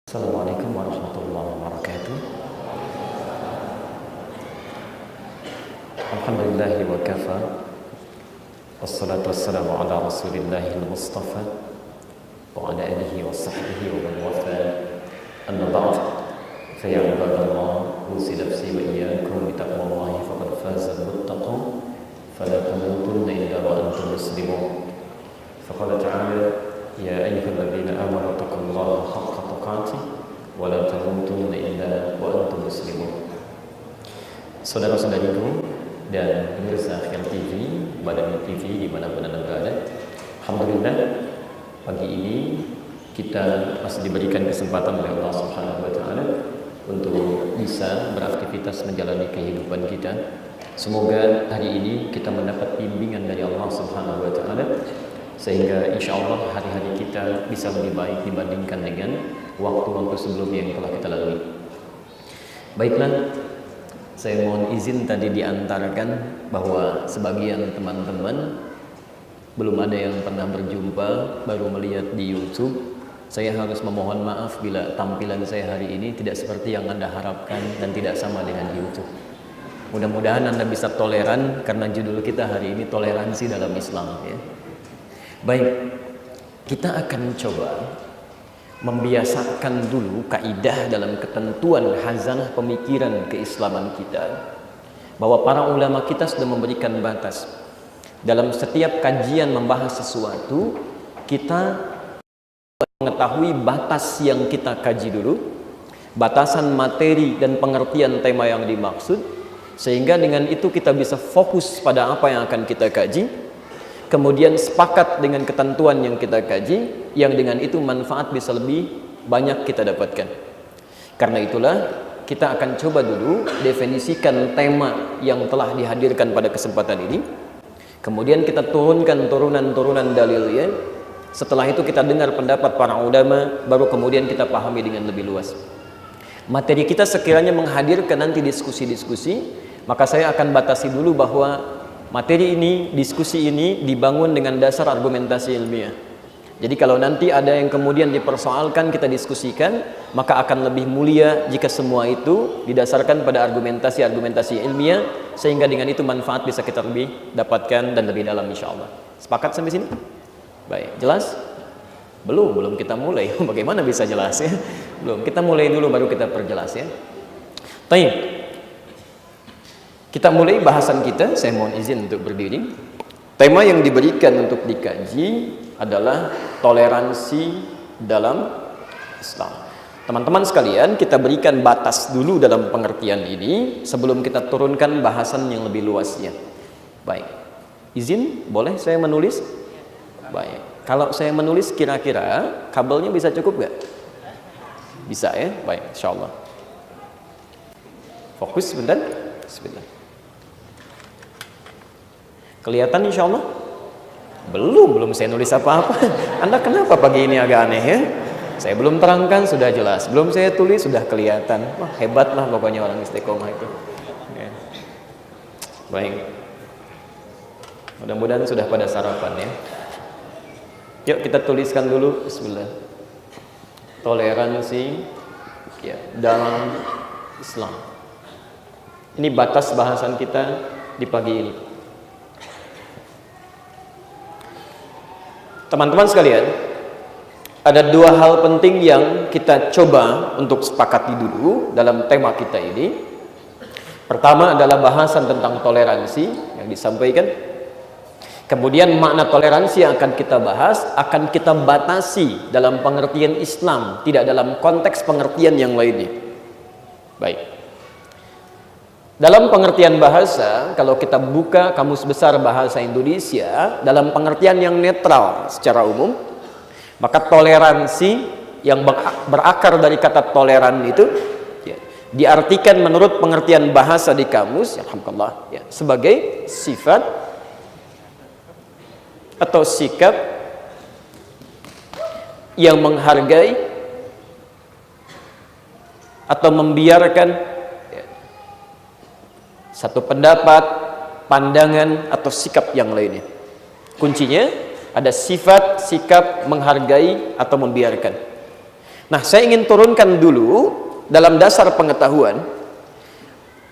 Assalamualaikum warahmatullahi wabarakatuh. Alhamdulillahi wa kafa. Wassalatu wassalamu ala rasulillahil mustafa wa ala alihi wa sahbihi wa man wafa. Amma ba'd. Fa ya ibadallah, usi nafsi wa iyyakum bi taqwallahi faqad faza al-muttaqun. Fala tamutunna illa wa antum muslimun. Faqala ta'ala ya ayyuhalladzina amanu taqullaha haqqa tuqatih wa la tamutunna illa wa antum muslimun. Saudara-saudariku dan pemirsa Akhir TV, Badan TV dimanapun Anda berada, alhamdulillah pagi ini kita masih diberikan kesempatan oleh Allah Subhanahu wa taala untuk bisa beraktivitas menjalani kehidupan kita. Semoga hari ini kita mendapat bimbingan dari Allah Subhanahu wa taala sehingga insya Allah hari-hari kita bisa lebih baik dibandingkan dengan waktu-waktu sebelumnya yang telah kita lalui. Baiklah, saya mohon izin tadi diantarkan bahwa sebagian teman-teman belum ada yang pernah berjumpa, baru melihat di YouTube. Saya harus memohon maaf bila tampilan saya hari ini tidak seperti yang Anda harapkan dan tidak sama dengan YouTube. Mudah-mudahan Anda bisa toleran karena judul kita hari ini toleransi dalam Islam, ya. Baik, kita akan coba membiasakan dulu kaidah dalam ketentuan hazanah pemikiran keislaman kita, bahwa para ulama kita sudah memberikan batas. Dalam setiap kajian membahas sesuatu, kita mengetahui batas yang kita kaji dulu, batasan materi dan pengertian tema yang dimaksud, sehingga dengan itu kita bisa fokus pada apa yang akan kita kaji. Kemudian sepakat dengan ketentuan yang kita kaji, yang dengan itu manfaat bisa lebih banyak kita dapatkan. Karena itulah kita akan coba dulu definisikan tema yang telah dihadirkan pada kesempatan ini. Kemudian kita turunkan turunan-turunan dalilnya. Setelah itu kita dengar pendapat para ulama, baru kemudian kita pahami dengan lebih luas. Materi kita sekiranya menghadirkan nanti diskusi-diskusi, maka saya akan batasi dulu bahwa materi ini, diskusi ini dibangun dengan dasar argumentasi ilmiah. Jadi kalau nanti ada yang kemudian dipersoalkan, kita diskusikan, maka akan lebih mulia jika semua itu didasarkan pada argumentasi-argumentasi ilmiah, sehingga dengan itu manfaat bisa kita lebih dapatkan dan lebih dalam insya Allah. Sepakat sampai sini? Baik, jelas? Belum kita mulai. Bagaimana bisa jelas, ya? Belum, kita mulai dulu baru kita perjelas, ya. Baik. Kita mulai bahasan kita. Saya mohon izin untuk berdiri. Tema yang diberikan untuk dikaji adalah toleransi dalam Islam. Teman-teman sekalian, kita berikan batas dulu dalam pengertian ini sebelum kita turunkan bahasan yang lebih luasnya. Baik, izin boleh saya menulis? Baik, kalau saya menulis kira-kira kabelnya bisa cukup gak? Bisa, ya? Baik, insya Allah. Fokus sebentar. Sebentar. Kelihatan insya Allah? Belum saya nulis apa-apa. Anda kenapa pagi ini agak aneh, ya? Saya belum terangkan sudah jelas, belum saya tulis sudah kelihatan. Wah, hebat lah pokoknya orang istiqomah itu, ya. Baik, mudah-mudahan sudah pada sarapan, ya. Yuk kita tuliskan dulu. Bismillah. Toleransi, ya, dalam Islam. Ini batas bahasan kita di pagi ini. Teman-teman sekalian, ada dua hal penting yang kita coba untuk sepakati dulu dalam tema kita ini. Pertama adalah bahasan tentang toleransi yang disampaikan. Kemudian makna toleransi yang akan kita bahas akan kita batasi dalam pengertian Islam, tidak dalam konteks pengertian yang lainnya. Baik. Dalam pengertian bahasa, kalau kita buka Kamus Besar Bahasa Indonesia, dalam pengertian yang netral secara umum, maka toleransi yang berakar dari kata toleran itu, ya, diartikan menurut pengertian bahasa di kamus, alhamdulillah, ya, sebagai sifat atau sikap yang menghargai atau membiarkan satu pendapat, pandangan, atau sikap yang lainnya. Kuncinya ada sifat, sikap, menghargai, atau membiarkan. Nah, saya ingin turunkan dulu dalam dasar pengetahuan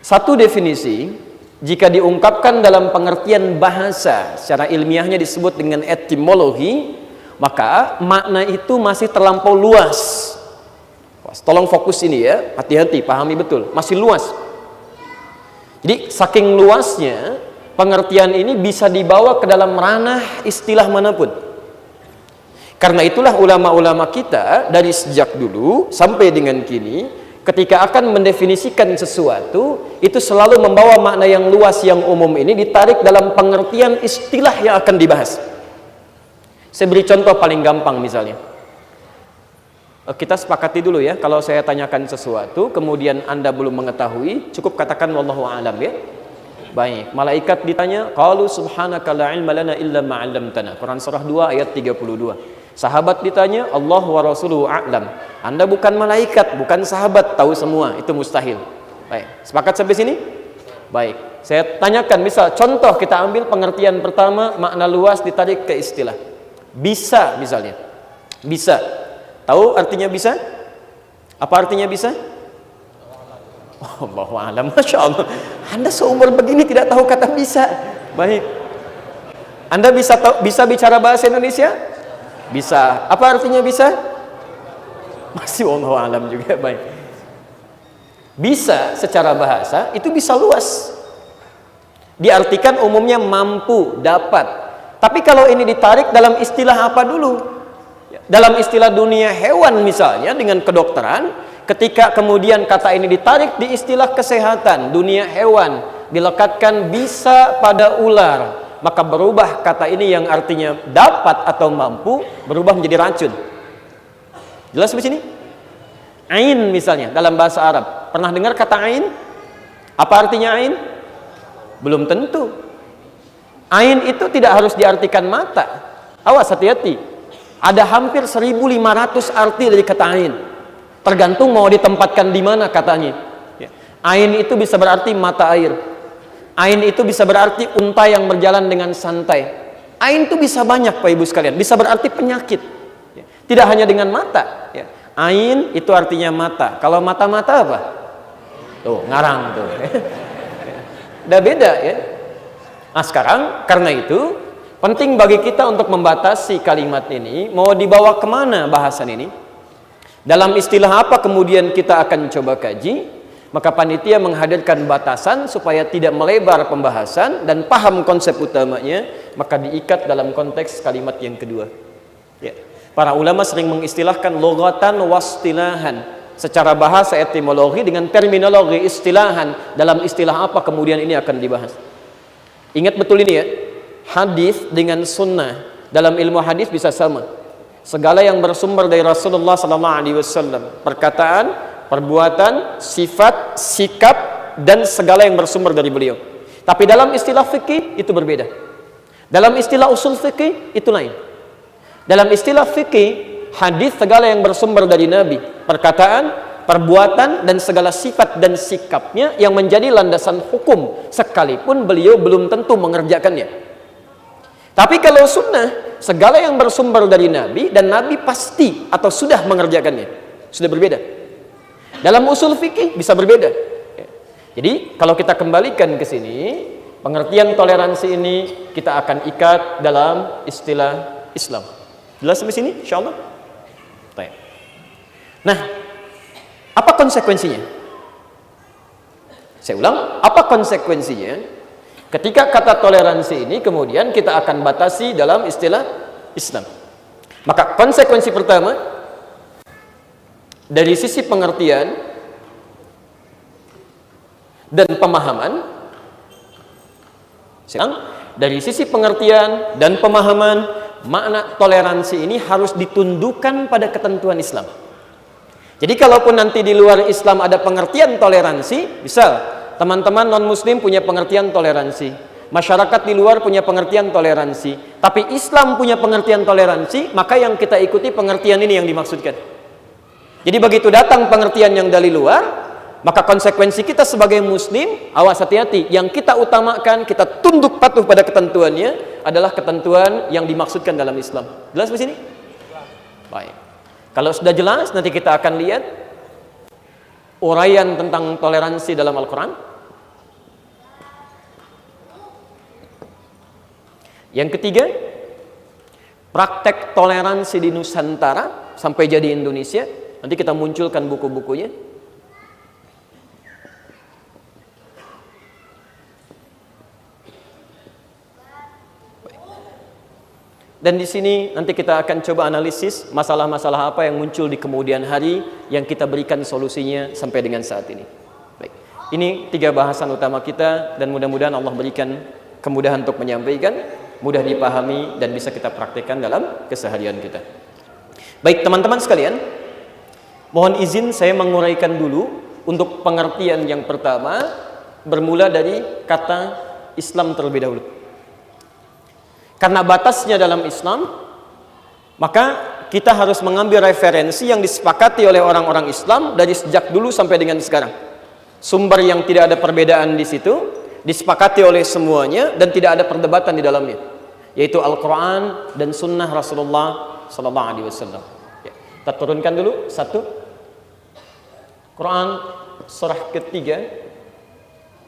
satu definisi. Jika diungkapkan dalam pengertian bahasa, secara ilmiahnya disebut dengan etimologi, maka makna itu masih terlampau luas. Tolong fokus ini ya, hati-hati, pahami betul, masih luas. Jadi saking luasnya pengertian ini bisa dibawa ke dalam ranah istilah manapun. Karena itulah ulama-ulama kita dari sejak dulu sampai dengan kini, ketika akan mendefinisikan sesuatu, itu selalu membawa makna yang luas, yang umum ini ditarik dalam pengertian istilah yang akan dibahas. Saya beri contoh paling gampang misalnya. Kita sepakati dulu ya, kalau saya tanyakan sesuatu, kemudian Anda belum mengetahui, cukup katakan wallahu a'lam ya. Baik, malaikat ditanya, qalu subhanaka la ilma lana illa ma 'allamtana. Quran surah 2 ayat 32. Sahabat ditanya, Allah wa rasuluhu a'lam. Anda bukan malaikat, bukan sahabat, tahu semua, itu mustahil. Baik, sepakat sampai sini? Baik, saya tanyakan, misal contoh kita ambil pengertian pertama, makna luas ditarik ke istilah. Bisa misalnya. Bisa. Tahu artinya bisa? Apa artinya bisa? Allahu a'lam. Masya Allah. Anda seumur begini tidak tahu kata bisa. Baik. Anda bisa bicara bahasa Indonesia? Bisa. Apa artinya bisa? Masih wallahu alam juga. Baik. Bisa secara bahasa itu bisa luas. Diartikan umumnya mampu, dapat. Tapi kalau ini ditarik dalam istilah apa dulu? Dalam istilah dunia hewan misalnya dengan kedokteran, ketika kemudian kata ini ditarik di istilah kesehatan, dunia hewan, dilekatkan bisa pada ular, maka berubah kata ini yang artinya dapat atau mampu berubah menjadi racun. Jelas di sini? Ain misalnya dalam bahasa Arab. Pernah dengar kata ain? Apa artinya ain? Belum tentu. Ain itu tidak harus diartikan mata. Awas, hati-hati. Ada hampir 1.500 arti dari kata ain. Tergantung mau ditempatkan di mana katanya. Ain itu bisa berarti mata air. Ain itu bisa berarti unta yang berjalan dengan santai. Ain itu bisa banyak Pak Ibu sekalian. Bisa berarti penyakit. Tidak hanya dengan mata. Ain itu artinya mata. Kalau mata-mata apa? Tuh, ngarang tuh. Udah beda ya. Nah sekarang karena itu penting bagi kita untuk membatasi kalimat ini. Mau dibawa kemana bahasan ini? Dalam istilah apa kemudian kita akan coba kaji? Maka panitia menghadirkan batasan supaya tidak melebar pembahasan dan paham konsep utamanya, maka diikat dalam konteks kalimat yang kedua. Ya. Para ulama sering mengistilahkan logatan wastilahan, secara bahasa etimologi dengan terminologi istilahan. Dalam istilah apa kemudian ini akan dibahas. Ingat betul ini ya, hadis dengan sunnah dalam ilmu hadis bisa sama. Segala yang bersumber dari Rasulullah SAW, perkataan, perbuatan, sifat, sikap, dan segala yang bersumber dari beliau. Tapi dalam istilah fikih itu berbeda. Dalam istilah usul fikih itu lain. Dalam istilah fikih, hadis segala yang bersumber dari Nabi, perkataan, perbuatan, dan segala sifat dan sikapnya yang menjadi landasan hukum, sekalipun beliau belum tentu mengerjakannya. Tapi kalau sunnah, segala yang bersumber dari Nabi dan Nabi pasti atau sudah mengerjakannya, sudah berbeda. Dalam usul fikih bisa berbeda. Jadi kalau kita kembalikan ke sini, pengertian toleransi ini kita akan ikat dalam istilah Islam. Jelas sampai sini? Insyaallah. Baik. Nah, apa konsekuensinya? Saya ulang, apa konsekuensinya? Ketika kata toleransi ini kemudian kita akan batasi dalam istilah Islam. Maka konsekuensi pertama dari sisi pengertian dan pemahaman, dari sisi pengertian dan pemahaman, makna toleransi ini harus ditundukkan pada ketentuan Islam. Jadi kalaupun nanti di luar Islam ada pengertian toleransi, misal teman-teman non-muslim punya pengertian toleransi, masyarakat di luar punya pengertian toleransi, tapi Islam punya pengertian toleransi, maka yang kita ikuti pengertian ini yang dimaksudkan. Jadi begitu datang pengertian yang dari luar, maka konsekuensi kita sebagai muslim, awas hati-hati, yang kita utamakan, kita tunduk patuh pada ketentuannya adalah ketentuan yang dimaksudkan dalam Islam. Jelas di sini? Baik. Kalau sudah jelas, nanti kita akan lihat uraian tentang toleransi dalam Al-Quran. Yang ketiga, praktek toleransi di Nusantara sampai jadi Indonesia. Nanti kita munculkan buku-bukunya. Dan di sini nanti kita akan coba analisis masalah-masalah apa yang muncul di kemudian hari yang kita berikan solusinya sampai dengan saat ini. Baik. Ini 3 bahasan utama kita dan mudah-mudahan Allah berikan kemudahan untuk menyampaikan, mudah dipahami dan bisa kita praktekkan dalam keseharian kita. Baik teman-teman sekalian, mohon izin saya menguraikan dulu untuk pengertian yang pertama bermula dari kata Islam terlebih dahulu. Karena batasnya dalam Islam, maka kita harus mengambil referensi yang disepakati oleh orang-orang Islam dari sejak dulu sampai dengan sekarang. Sumber yang tidak ada perbedaan di situ, disepakati oleh semuanya dan tidak ada perdebatan di dalamnya, yaitu Al-Quran dan Sunnah Rasulullah Sallallahu Alaihi Wasallam. Ya, kita turunkan dulu satu. Quran surah ketiga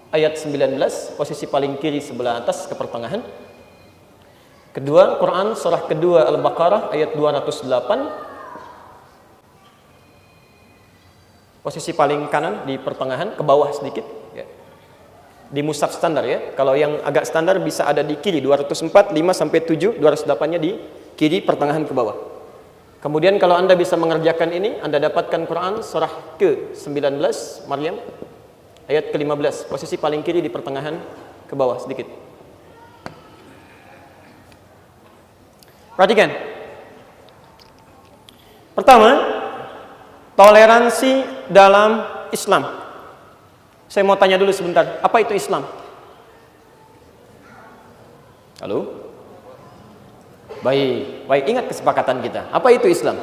ayat 19, posisi paling kiri sebelah atas ke pertengahan. Kedua, Quran surah kedua Al-Baqarah ayat 208, posisi paling kanan di pertengahan ke bawah sedikit ya. Di mushaf standar ya. Kalau yang agak standar bisa ada di kiri 204, 5 sampai 7, 208-nya di kiri pertengahan ke bawah. Kemudian kalau Anda bisa mengerjakan ini, Anda dapatkan Quran surah ke-19 Maryam ayat ke-15, posisi paling kiri di pertengahan ke bawah sedikit. Perhatikan. Pertama, toleransi dalam Islam. Saya mau tanya dulu sebentar, apa itu Islam? Halo? Baik, ingat kesepakatan kita. Apa itu Islam?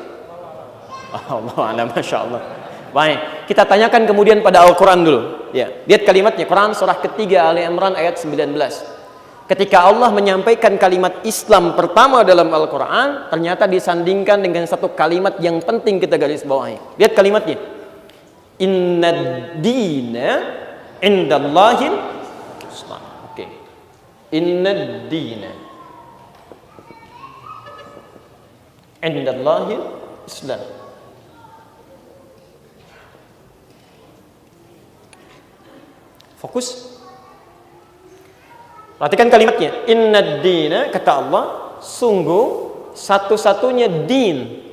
Allah, Masya Allah. Baik, kita tanyakan kemudian pada Al-Quran dulu. Ya, lihat kalimatnya, Quran surah ketiga Ali Imran ayat 19. Ketika Allah menyampaikan kalimat Islam pertama dalam Al-Quran, ternyata disandingkan dengan satu kalimat yang penting kita garis bawahi. Lihat kalimatnya. Innad dina indallahil Islam. Oke. Innad dina indallahil Islam. Fokus. Perhatikan kalimatnya. Innad dina, kata Allah, sungguh satu-satunya din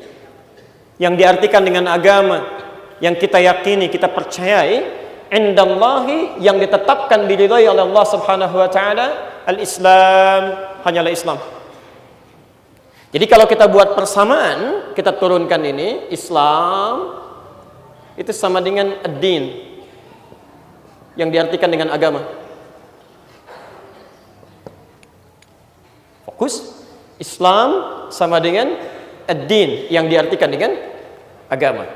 yang diartikan dengan agama yang kita yakini, kita percayai, indallahi, yang ditetapkan diridhai oleh Allah Subhanahu wa taala, al-Islam, hanyalah Islam. Jadi kalau kita buat persamaan, kita turunkan ini, Islam itu sama dengan ad-din yang diartikan dengan agama. Fokus. Islam sama dengan ad-din yang diartikan dengan agama.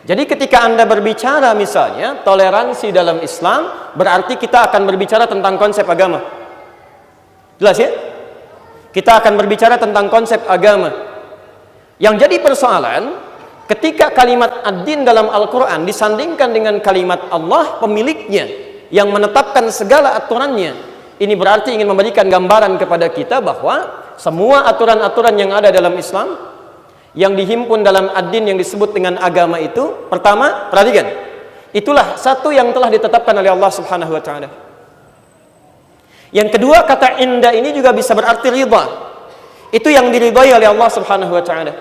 Jadi ketika Anda berbicara misalnya toleransi dalam Islam, berarti kita akan berbicara tentang konsep agama. Jelas ya? Kita akan berbicara tentang konsep agama. Yang jadi persoalan, ketika kalimat ad-din dalam Al-Quran disandingkan dengan kalimat Allah pemiliknya yang menetapkan segala aturannya, ini berarti ingin memberikan gambaran kepada kita bahwa semua aturan-aturan yang ada dalam Islam yang dihimpun dalam ad-din yang disebut dengan agama itu, pertama, perhatikan, itulah satu yang telah ditetapkan oleh Allah Subhanahu wa taala. Yang kedua, kata inda ini juga bisa berarti ridha. Itu yang diridhai oleh Allah Subhanahu wa taala.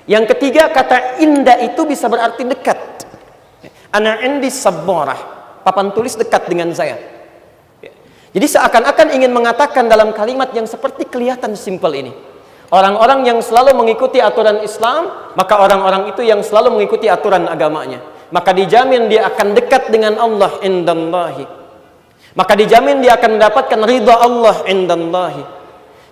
Yang ketiga, kata inda itu bisa berarti dekat. Ana indi sabbarah, papan tulis dekat dengan saya. Jadi seakan-akan ingin mengatakan dalam kalimat yang seperti kelihatan simpel ini, orang-orang yang selalu mengikuti aturan Islam, maka orang-orang itu yang selalu mengikuti aturan agamanya, maka dijamin dia akan dekat dengan Allah indallahi, maka dijamin dia akan mendapatkan ridha Allah indallahi.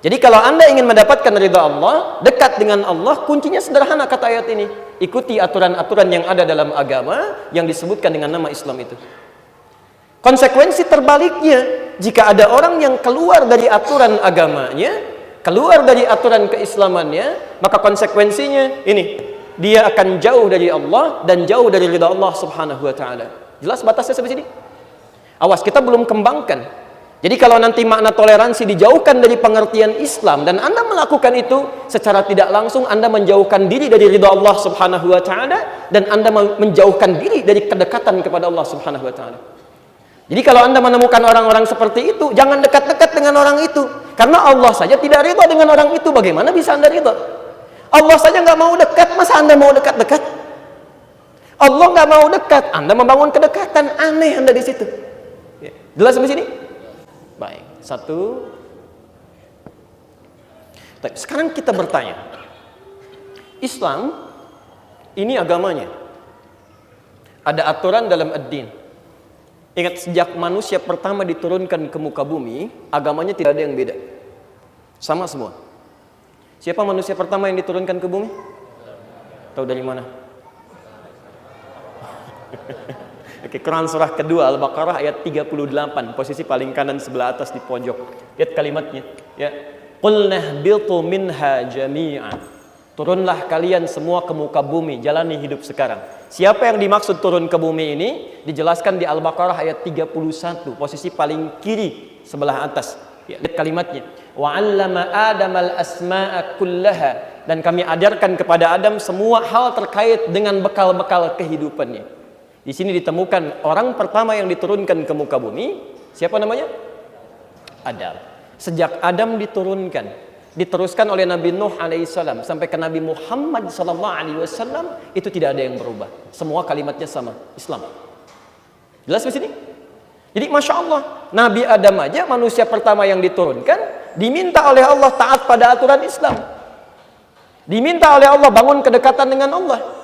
Jadi kalau Anda ingin mendapatkan ridha Allah, dekat dengan Allah, kuncinya sederhana kata ayat ini, ikuti aturan-aturan yang ada dalam agama yang disebutkan dengan nama Islam itu. Konsekuensi terbaliknya, jika ada orang yang keluar dari aturan agamanya, keluar dari aturan keislamannya, maka konsekuensinya ini, dia akan jauh dari Allah dan jauh dari ridha Allah Subhanahu wa taala. Jelas batasnya sampai sini? Awas, kita belum kembangkan. Jadi kalau nanti makna toleransi dijauhkan dari pengertian Islam dan Anda melakukan itu secara tidak langsung, Anda menjauhkan diri dari ridha Allah Subhanahu wa taala dan Anda menjauhkan diri dari kedekatan kepada Allah Subhanahu wa taala. Jadi kalau Anda menemukan orang-orang seperti itu, jangan dekat-dekat dengan orang itu. Karena Allah saja tidak ridha dengan orang itu, bagaimana bisa Anda ridha? Allah saja nggak mau dekat, masa Anda mau dekat-dekat? Allah nggak mau dekat, Anda membangun kedekatan, aneh Anda di situ. Jelas sampai sini? Baik, satu. Sekarang kita bertanya, Islam ini agamanya, ada aturan dalam ad-din. Ingat, sejak manusia pertama diturunkan ke muka bumi, agamanya tidak ada yang beda, sama semua. Siapa manusia pertama yang diturunkan ke bumi? Tahu dari mana? Oke, Quran surah kedua Al-Baqarah ayat 38, posisi paling kanan sebelah atas di pojok. Lihat kalimatnya, ya. Qul nahbitu minha jami'an. Turunlah kalian semua ke muka bumi, jalani hidup sekarang. Siapa yang dimaksud turun ke bumi ini? Dijelaskan di Al-Baqarah ayat 31, posisi paling kiri sebelah atas. Ya, lihat kalimatnya. Wa 'allama Adamal asma'a kullaha, dan kami ajarkan kepada Adam semua hal terkait dengan bekal-bekal kehidupannya. Di sini ditemukan orang pertama yang diturunkan ke muka bumi, siapa namanya? Adam. Sejak Adam diturunkan, diteruskan oleh Nabi Nuh alaihissalam sampai ke Nabi Muhammad sallallahu alaihi wasallam, itu tidak ada yang berubah. Semua kalimatnya sama, Islam. Jelas di sini? Jadi Masya Allah, Nabi Adam aja manusia pertama yang diturunkan, diminta oleh Allah taat pada aturan Islam. Diminta oleh Allah bangun kedekatan dengan Allah.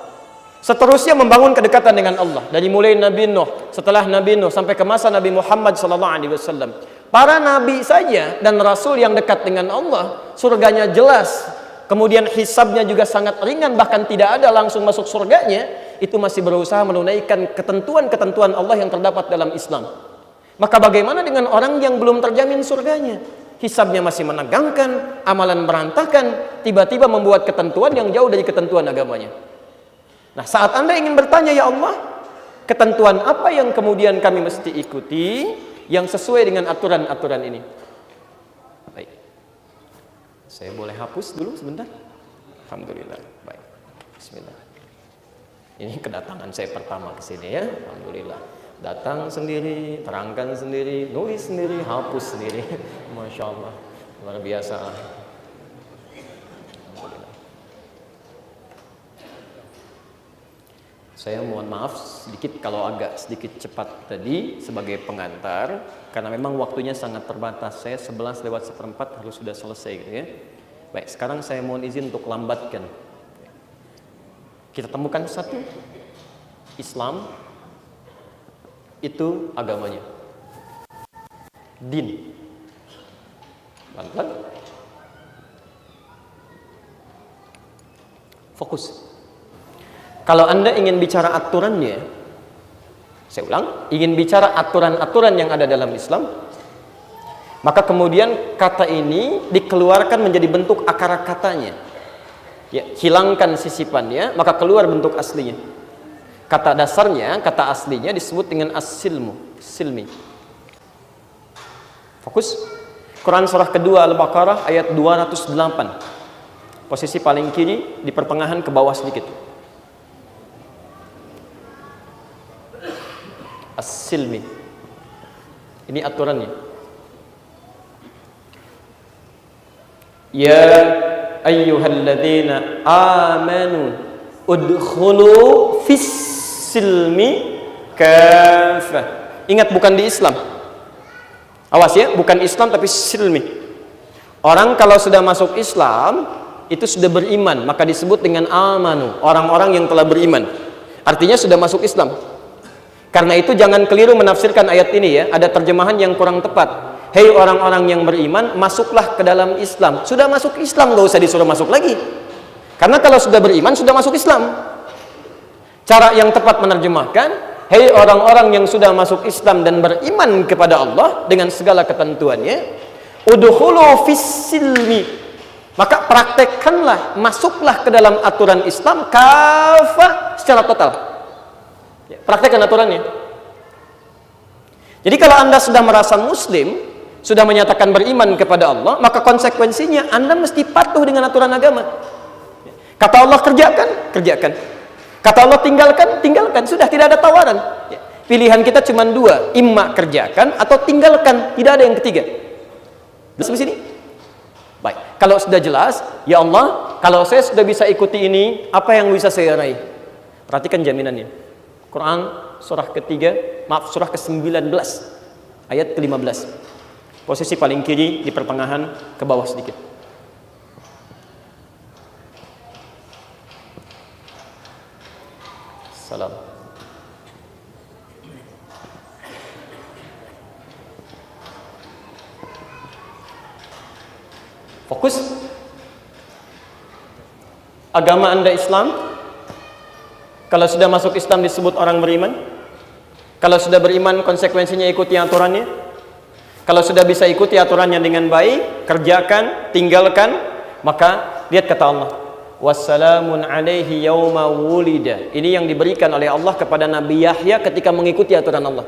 Seterusnya membangun kedekatan dengan Allah, dari mulai Nabi Nuh, setelah Nabi Nuh sampai ke masa Nabi Muhammad SAW. Para nabi saja dan rasul yang dekat dengan Allah, surganya jelas, kemudian hisabnya juga sangat ringan, bahkan tidak ada langsung masuk surganya, itu masih berusaha menunaikan ketentuan-ketentuan Allah yang terdapat dalam Islam. Maka bagaimana dengan orang yang belum terjamin surganya? Hisabnya masih menegangkan, amalan berantakan, tiba-tiba membuat ketentuan yang jauh dari ketentuan agamanya. Nah, saat Anda ingin bertanya, ya Allah, ketentuan apa yang kemudian kami mesti ikuti yang sesuai dengan aturan-aturan ini? Baik. Saya boleh hapus dulu sebentar? Alhamdulillah. Baik. Bismillah. Ini kedatangan saya pertama ke sini ya. Alhamdulillah. Datang sendiri, terangkan sendiri, nulis sendiri, hapus sendiri. Masya Allah. Luar biasa. Saya mohon maaf sedikit kalau agak sedikit cepat tadi sebagai pengantar, karena memang waktunya sangat terbatas. Saya 11:04 harus sudah selesai gitu ya. Baik, sekarang saya mohon izin untuk lambatkan. Kita temukan satu, Islam itu agamanya, din. Pelan-pelan. Fokus. Kalau Anda ingin bicara aturannya, saya ulang, ingin bicara aturan-aturan yang ada dalam Islam, maka kemudian kata ini dikeluarkan menjadi bentuk akar katanya. Ya, hilangkan sisipannya, maka keluar bentuk aslinya. Kata dasarnya, kata aslinya disebut dengan as-silmu, silmi. Fokus. Quran surah kedua Al-Baqarah ayat 208. Posisi paling kiri di pertengahan ke bawah sedikit. As-silmi. Ini aturannya. Ya ayyuhalladzina amanu udkhulu fis silmi kafah. Ingat, bukan di Islam. Awas ya, bukan Islam tapi silmi. Orang kalau sudah masuk Islam itu sudah beriman, maka disebut dengan amanu, orang-orang yang telah beriman. Artinya sudah masuk Islam. Karena itu jangan keliru menafsirkan ayat ini ya, ada terjemahan yang kurang tepat. Hei orang-orang yang beriman, masuklah ke dalam Islam. Sudah masuk Islam, gak usah disuruh masuk lagi. Karena kalau sudah beriman, sudah masuk Islam. Cara yang tepat menerjemahkan, hei orang-orang yang sudah masuk Islam dan beriman kepada Allah dengan segala ketentuannya, udkhulu fis silmi, Maka praktekkanlah, masuklah ke dalam aturan Islam kafah secara total. Praktekkan aturannya. Jadi kalau Anda sudah merasa muslim, sudah menyatakan beriman kepada Allah, maka konsekuensinya Anda mesti patuh dengan aturan agama. Kata Allah kerjakan, kerjakan. Kata Allah tinggalkan, tinggalkan. Sudah tidak ada tawaran. Pilihan kita cuma dua, imma kerjakan atau tinggalkan, tidak ada yang ketiga. Sampai sini? Baik. Kalau sudah jelas, ya Allah, kalau saya sudah bisa ikuti ini, apa yang bisa saya raih? Perhatikan jaminannya. Quran surah surah ke-19 ayat ke-15. Posisi paling kiri di pertengahan ke bawah sedikit. Salam. Fokus. Agama Anda Islam. Kalau sudah masuk Islam disebut orang beriman. Kalau sudah beriman konsekuensinya ikuti aturannya. Kalau sudah bisa ikuti aturannya dengan baik, kerjakan, tinggalkan, maka lihat kata Allah, wassalamun alaihi yauma wulida. Ini yang diberikan oleh Allah kepada Nabi Yahya ketika mengikuti aturan Allah.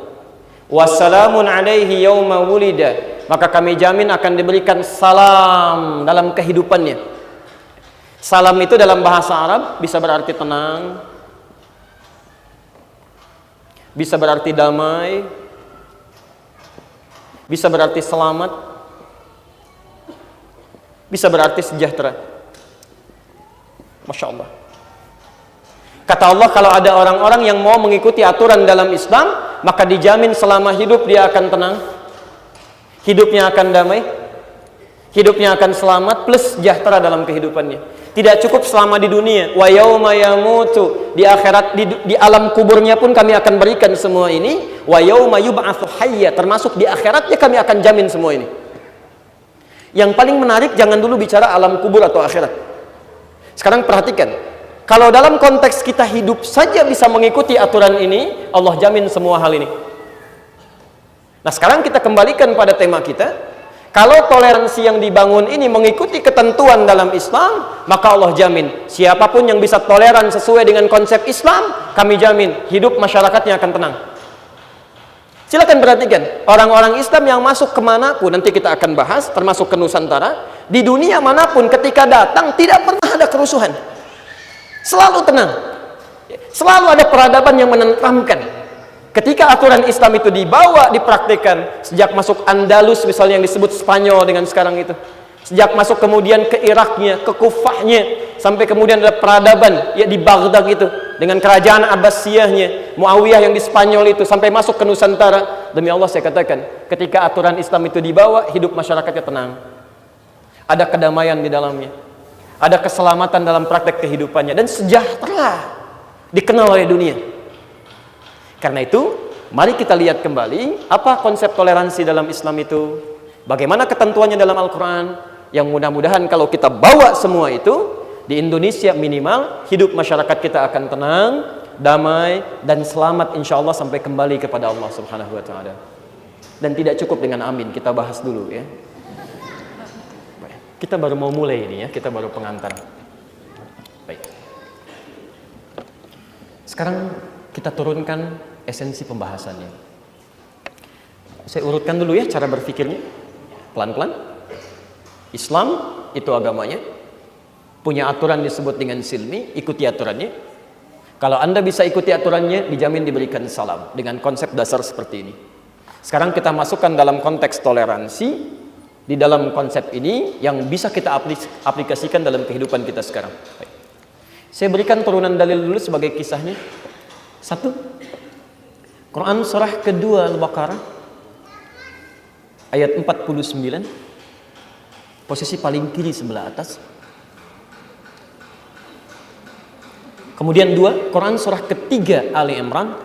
Wassalamun alaihi yauma wulida. Maka kami jamin akan diberikan salam dalam kehidupannya. Salam itu dalam bahasa Arab bisa berarti tenang, bisa berarti damai, bisa berarti selamat, bisa berarti sejahtera. Masya Allah. Kata Allah, kalau ada orang-orang yang mau mengikuti aturan dalam Islam, maka dijamin selama hidup dia akan tenang, hidupnya akan damai, hidupnya akan selamat plus sejahtera dalam kehidupannya. Tidak cukup selama di dunia, wa yauma yamutu, di akhirat, di alam kuburnya pun kami akan berikan semua ini, wa yauma yub'atsu hayya, termasuk di akhiratnya kami akan jamin semua ini. Yang paling menarik, jangan dulu bicara alam kubur atau akhirat. Sekarang perhatikan, kalau dalam konteks kita hidup saja bisa mengikuti aturan ini, Allah jamin semua hal ini. Nah sekarang kita kembalikan pada tema kita. Kalau toleransi yang dibangun ini mengikuti ketentuan dalam Islam, maka Allah jamin siapapun yang bisa toleran sesuai dengan konsep Islam, kami jamin hidup masyarakatnya akan tenang. Silakan perhatikan, orang-orang Islam yang masuk kemanapun, nanti kita akan bahas, termasuk ke Nusantara, di dunia manapun ketika datang tidak pernah ada kerusuhan, selalu tenang, selalu ada peradaban yang menenteramkan. Ketika aturan Islam itu dibawa, dipraktikkan, sejak masuk Andalus misalnya yang disebut Spanyol dengan sekarang itu, sejak masuk kemudian ke Iraknya, ke Kufahnya, sampai kemudian ada peradaban ya di Baghdad itu dengan kerajaan Abbasiyahnya, Muawiyah yang di Spanyol itu, sampai masuk ke Nusantara. Demi Allah saya katakan, ketika aturan Islam itu dibawa, hidup masyarakatnya tenang, ada kedamaian di dalamnya, ada keselamatan dalam praktek kehidupannya, dan sejahtera dikenal oleh dunia. Karena itu, mari kita lihat kembali apa konsep toleransi dalam Islam itu, bagaimana ketentuannya dalam Al-Quran, yang mudah-mudahan kalau kita bawa semua itu, di Indonesia minimal, hidup masyarakat kita akan tenang, damai, dan selamat insya Allah sampai kembali kepada Allah Subhanahu wa Ta'ala. Dan tidak cukup dengan amin, kita bahas dulu ya. Kita baru mau mulai ini ya, kita baru pengantar. Baik. Sekarang kita turunkan esensi pembahasannya. Saya urutkan dulu ya cara berpikirnya, pelan-pelan. Islam itu agamanya, punya aturan disebut dengan silmi, ikuti aturannya. Kalau Anda bisa ikuti aturannya, dijamin diberikan salam dengan konsep dasar seperti ini. Sekarang kita masukkan dalam konteks toleransi, di dalam konsep ini yang bisa kita aplikasikan dalam kehidupan kita sekarang. Baik. Saya berikan turunan dalil dulu sebagai kisahnya. Satu, Quran surah kedua Al-Baqarah ayat 49, posisi paling kiri sebelah atas. Kemudian dua, Quran surah ketiga Ali Imran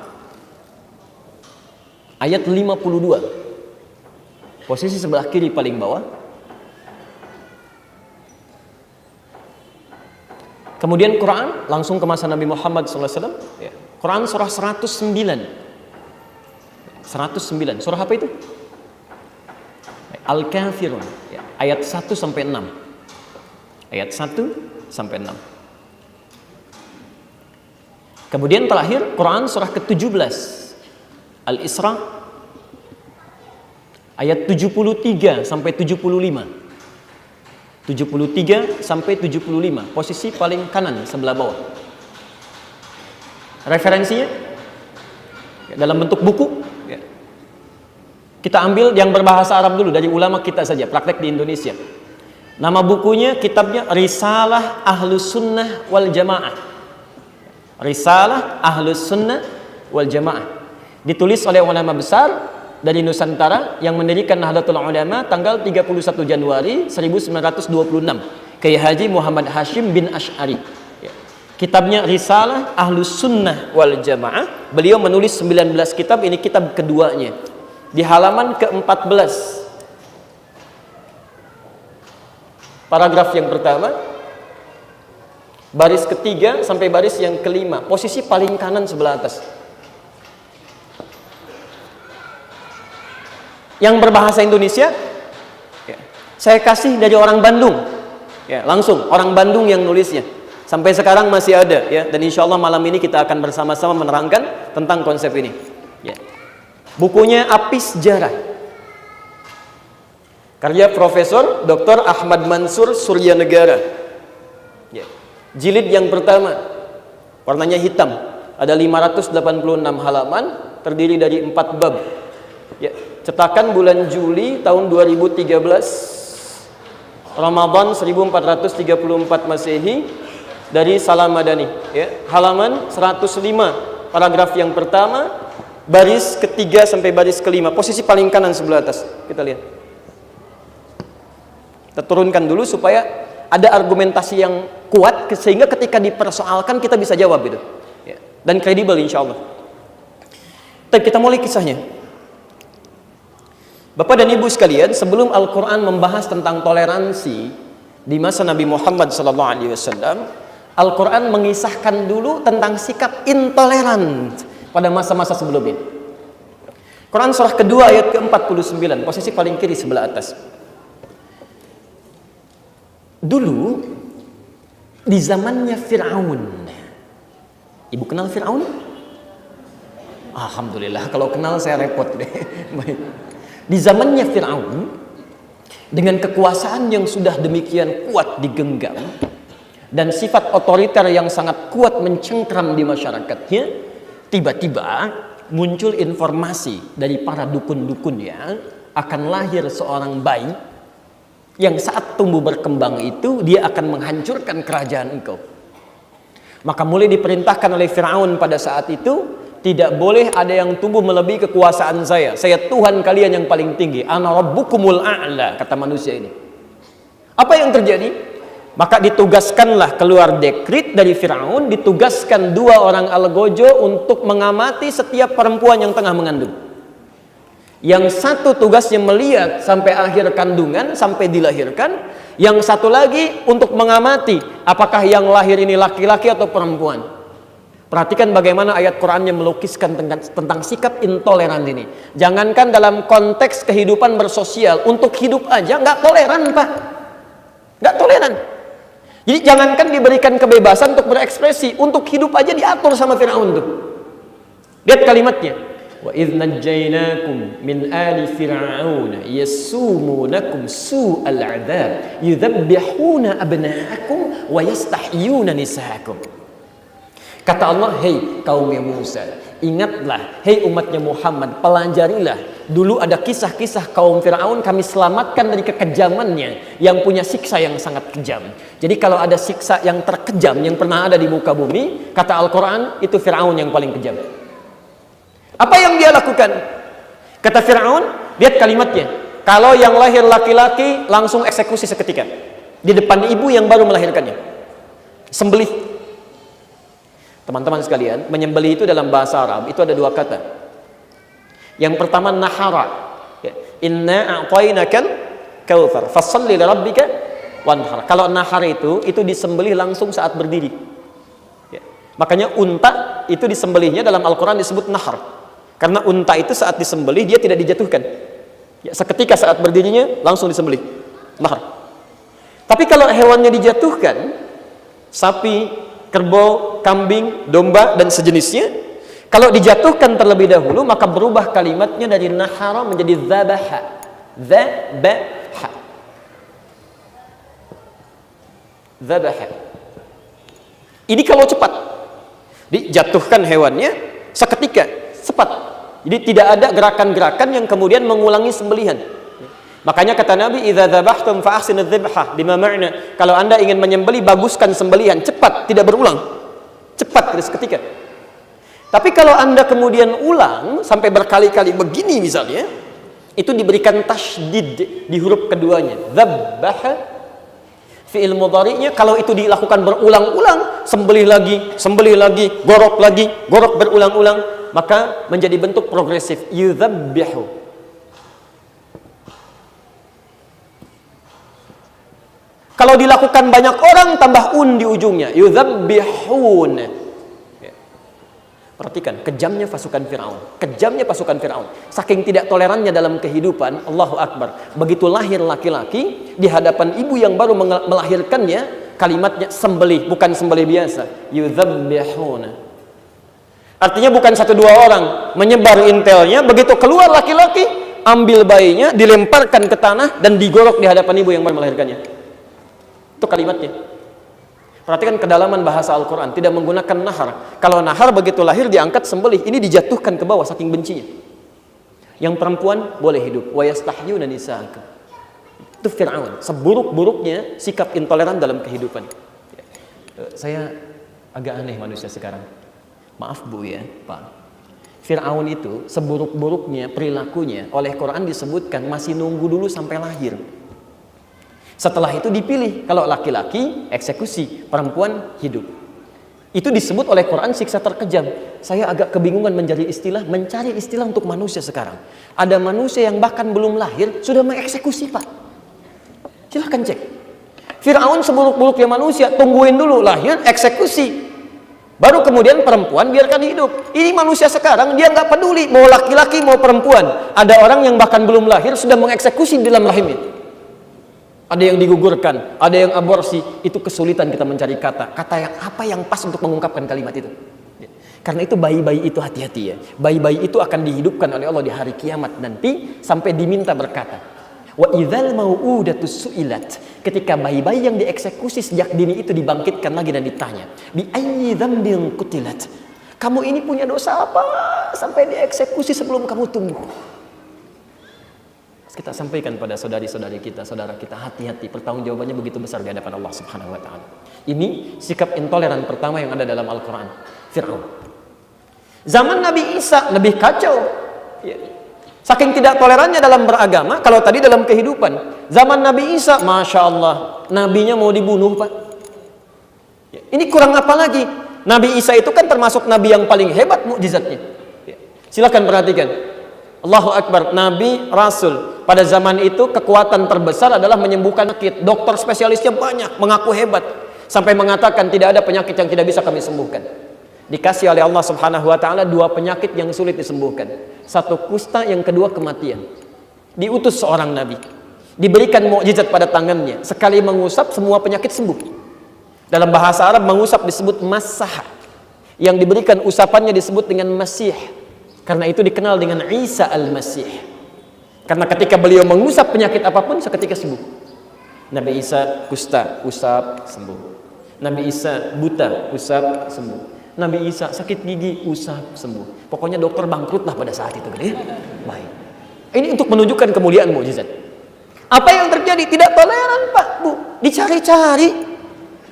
ayat 52, posisi sebelah kiri paling bawah. Kemudian Quran langsung ke masa Nabi Muhammad SAW, ya. Quran surah 109, surah apa itu? Al-Kafirun, ya, ayat 1 sampai 6. ayat 1 sampai 6. Kemudian terakhir Quran surah ke-17 Al-Isra ayat 73 sampai 75. 73 sampai 75, posisi paling kanan sebelah bawah. Referensinya dalam bentuk buku. Kita ambil yang berbahasa Arab dulu dari ulama kita saja, praktek di Indonesia. Nama bukunya, kitabnya Risalah Ahlus Sunnah wal Jamaah. Risalah Ahlus Sunnah wal Jamaah. Ditulis oleh ulama besar dari Nusantara yang mendirikan Nahdlatul Ulama tanggal 31 Januari 1926, Kiai Haji Muhammad Hashim bin Asy'ari. Kitabnya Risalah Ahlus Sunnah wal Jamaah. Beliau menulis 19 kitab, ini kitab keduanya. Di halaman ke-14, paragraf yang pertama, baris ketiga sampai baris yang kelima, posisi paling kanan sebelah atas. Yang berbahasa Indonesia, saya kasih dari orang Bandung, langsung orang Bandung yang nulisnya. Sampai sekarang masih ada, dan insya Allah malam ini kita akan bersama-sama menerangkan tentang konsep ini. Bukunya Apis Jarah, karya Profesor Dr. Ahmad Mansur Suryanegara. Jilid yang pertama, warnanya hitam, ada 586 halaman, terdiri dari 4 bab. Cetakan bulan Juli tahun 2013, Ramadan 1434 Masehi, dari Salam Madani. Halaman 105, paragraf yang pertama, baris ketiga sampai baris kelima, posisi paling kanan sebelah atas. Kita lihat. Kita turunkan dulu supaya ada argumentasi yang kuat sehingga ketika dipersoalkan kita bisa jawab itu. Dan kredibel insya Allah. Tapi kita mulai kisahnya. Bapak dan Ibu sekalian, sebelum Al-Quran membahas tentang toleransi di masa Nabi Muhammad SAW, Al-Quran mengisahkan dulu tentang sikap intoleran pada masa-masa sebelumnya. Quran surah kedua ayat ke-49, posisi paling kiri sebelah atas. Dulu di zamannya Fir'aun. Ibu kenal Fir'aun? Alhamdulillah, kalau kenal saya repot deh. Baik. Di zamannya Fir'aun, dengan kekuasaan yang sudah demikian kuat digenggam dan sifat otoriter yang sangat kuat mencengkram di masyarakatnya, tiba-tiba muncul informasi dari para dukun-dukunnya akan lahir seorang bayi yang saat tumbuh berkembang itu dia akan menghancurkan kerajaan engkau. Maka mulai diperintahkan oleh Fir'aun pada saat itu, tidak boleh ada yang tumbuh melebihi kekuasaan saya. Saya Tuhan kalian yang paling tinggi. Ana rabbukumul a'la, kata manusia ini. Apa yang terjadi? Maka ditugaskanlah keluar dekrit dari Fir'aun, ditugaskan 2 orang algojo untuk mengamati setiap perempuan yang tengah mengandung. Yang satu tugasnya melihat sampai akhir kandungan, sampai dilahirkan. Yang satu lagi untuk mengamati apakah yang lahir ini laki-laki atau perempuan. Perhatikan bagaimana ayat Qurannya melukiskan tentang sikap intoleran ini. Jangankan dalam konteks kehidupan bersosial, untuk hidup aja nggak toleran, Pak. Nggak toleran. Jadi jangankan diberikan kebebasan untuk berekspresi, untuk hidup aja diatur sama Fir'aun tuh. Lihat kalimatnya. Wa idz najjaynakum min ali fir'auna yasumunakum su'al 'adzab yudzabbihuna abna'akum wa yastahyuna nisaakum. Kata Allah, hei kaumnya Musa, ingatlah, hei umatnya Muhammad, pelajarilah. Dulu ada kisah-kisah kaum Fir'aun, kami selamatkan dari kekejamannya, yang punya siksa yang sangat kejam. Jadi kalau ada siksa yang terkejam yang pernah ada di muka bumi, kata Al-Quran, itu Fir'aun yang paling kejam. Apa yang dia lakukan? Kata Fir'aun, lihat kalimatnya, kalau yang lahir laki-laki langsung eksekusi seketika di depan ibu yang baru melahirkannya, sembelih. Teman-teman sekalian, menyembelih itu dalam bahasa Arab itu ada 2 kata. Yang pertama nahara. Inna a'tainakal kautsar fasholli lirabbika wanhar. Kalau nahar itu disembelih langsung saat berdiri. Makanya unta itu disembelihnya dalam Al-Qur'an disebut nahar. Karena unta itu saat disembelih dia tidak dijatuhkan. Seketika saat berdirinya langsung disembelih. Nahar. Tapi kalau hewannya dijatuhkan, sapi, kerbau, kambing, domba, dan sejenisnya, kalau dijatuhkan terlebih dahulu, maka berubah kalimatnya dari nahara menjadi zabaha. Zabaha. Zabaha. Ini kalau cepat. Dijatuhkan hewannya seketika, cepat. Jadi tidak ada gerakan-gerakan yang kemudian mengulangi sembelihan. Makanya kata Nabi, "Idza dzabhtum fa ahsinudz dzibhah." Bima ma'na, kalau Anda ingin menyembelih, baguskan sembelihan, cepat, tidak berulang. Cepat seketika. Tapi kalau Anda kemudian ulang sampai berkali-kali begini misalnya, itu diberikan tasydid di huruf keduanya. Dzabbaha, fi'il mudhari'nya kalau itu dilakukan berulang-ulang, sembelih lagi, gorok berulang-ulang, maka menjadi bentuk progresif. Yudzabbihu. Kalau dilakukan banyak orang, tambah di ujungnya. Yudzabbihun. Perhatikan, kejamnya pasukan Fir'aun. Saking tidak tolerannya dalam kehidupan, Allahu Akbar. Begitu lahir laki-laki, di hadapan ibu yang baru melahirkannya, kalimatnya sembelih, bukan sembelih biasa. Yudzabbihun. Artinya bukan 1-2 orang menyebar intelnya, begitu keluar laki-laki, ambil bayinya, dilemparkan ke tanah, dan digorok di hadapan ibu yang baru melahirkannya. Itu kalimatnya. Perhatikan kedalaman bahasa Al-Quran, tidak menggunakan nahar. Kalau nahar begitu lahir diangkat sembelih, ini dijatuhkan ke bawah saking bencinya. Yang perempuan boleh hidup. Wa yastahyuna nisa'akum. Itu Fir'aun, seburuk-buruknya sikap intoleran dalam kehidupan. Saya agak aneh manusia sekarang. Maaf Bu ya, Pak. Fir'aun itu seburuk-buruknya perilakunya oleh Quran disebutkan masih nunggu dulu sampai lahir. Setelah itu dipilih, kalau laki-laki eksekusi, perempuan hidup. Itu disebut oleh Quran siksa terkejam. Saya agak kebingungan mencari istilah untuk manusia sekarang. Ada manusia yang bahkan belum lahir sudah mengeksekusi, Pak. Silahkan cek. Fir'aun seburuk-buruknya manusia, tungguin dulu lahir, eksekusi. Baru kemudian perempuan biarkan hidup. Ini manusia sekarang dia nggak peduli mau laki-laki mau perempuan. Ada orang yang bahkan belum lahir sudah mengeksekusi di dalam rahimnya. Ada yang digugurkan, ada yang aborsi. Itu kesulitan kita mencari kata yang apa yang pas untuk mengungkapkan kalimat itu. Karena itu bayi-bayi itu hati-hati ya. Bayi-bayi itu akan dihidupkan oleh Allah di hari kiamat nanti sampai diminta berkata. Wa idzal mau'udatus su'ilat. Ketika bayi-bayi yang dieksekusi sejak dini itu dibangkitkan lagi dan ditanya, bi ayyi dzambin qutilat. Kamu ini punya dosa apa sampai dieksekusi sebelum kamu tumbuh? Kita sampaikan pada saudari-saudari kita, saudara kita, hati-hati, pertanggungjawabannya begitu besar di hadapan Allah Subhanahu wa taala. Ini sikap intoleran pertama yang ada dalam Al-Qur'an, Fir'aun. Zaman Nabi Isa lebih kacau. Saking tidak tolerannya dalam beragama, kalau tadi dalam kehidupan. Zaman Nabi Isa, Masya Allah, nabinya mau dibunuh, Pak. Ini kurang apa lagi? Nabi Isa itu kan termasuk nabi yang paling hebat mukjizatnya. Silakan perhatikan. Allahu Akbar, Nabi, Rasul. Pada zaman itu kekuatan terbesar adalah menyembuhkan sakit. Dokter spesialisnya banyak, mengaku hebat. Sampai mengatakan tidak ada penyakit yang tidak bisa kami sembuhkan. Dikasih oleh Allah Subhanahu wa taala 2 penyakit yang sulit disembuhkan. 1 kusta, yang kedua kematian. Diutus seorang nabi. Diberikan mukjizat pada tangannya. Sekali mengusap semua penyakit sembuh. Dalam bahasa Arab mengusap disebut masah. Yang diberikan usapannya disebut dengan masih. Karena itu dikenal dengan Isa al-Masih. Karena ketika beliau mengusap penyakit apapun seketika sembuh. Nabi Isa kusta, usap, sembuh. Nabi Isa buta, usap, sembuh. Nabi Isa sakit gigi, usap, sembuh. Pokoknya dokter bangkrutlah pada saat itu, gitu ya. Baik. Ini untuk menunjukkan kemuliaan mukjizat. Apa yang terjadi? Tidak toleran, Pak, Bu. Dicari-cari.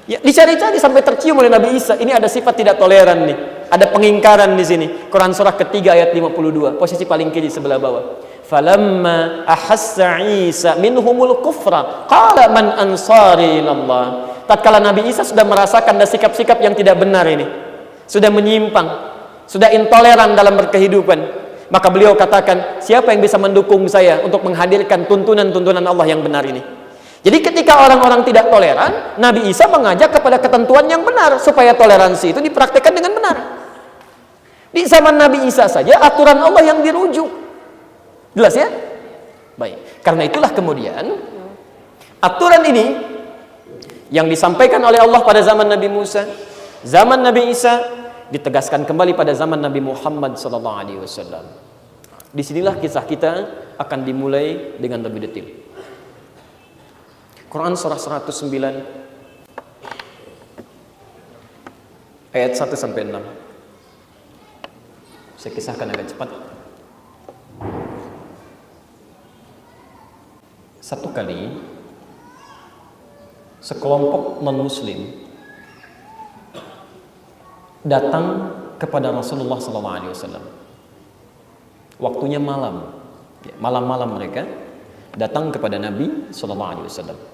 Ya, dicari-cari sampai tercium oleh Nabi Isa. Ini ada sifat tidak toleran nih. Ada pengingkaran di sini. Quran surah ketiga ayat 52, posisi paling kiri sebelah bawah. Falamma ahassa Isa minhumul kufra qala man ansari ilallah. Tatkala Nabi Isa sudah merasakan ada sikap-sikap yang tidak benar ini, sudah menyimpang, sudah intoleran dalam berkehidupan, maka beliau katakan, siapa yang bisa mendukung saya untuk menghadirkan tuntunan-tuntunan Allah yang benar ini? Jadi ketika orang-orang tidak toleran, Nabi Isa mengajak kepada ketentuan yang benar supaya toleransi itu dipraktikkan dengan benar. Di zaman Nabi Isa saja aturan Allah yang dirujuk. Jelas ya? Baik. Karena itulah kemudian aturan ini Yang disampaikan oleh Allah pada zaman Nabi Musa, zaman Nabi Isa, ditegaskan kembali pada zaman Nabi Muhammad SAW. Disinilah kisah kita akan dimulai dengan lebih detail. Quran surah 109 ayat 1 sampai 6. Saya kisahkan agak cepat. Satu kali sekelompok non-muslim datang kepada Rasulullah SAW. Waktunya malam, malam-malam mereka datang kepada Nabi SAW.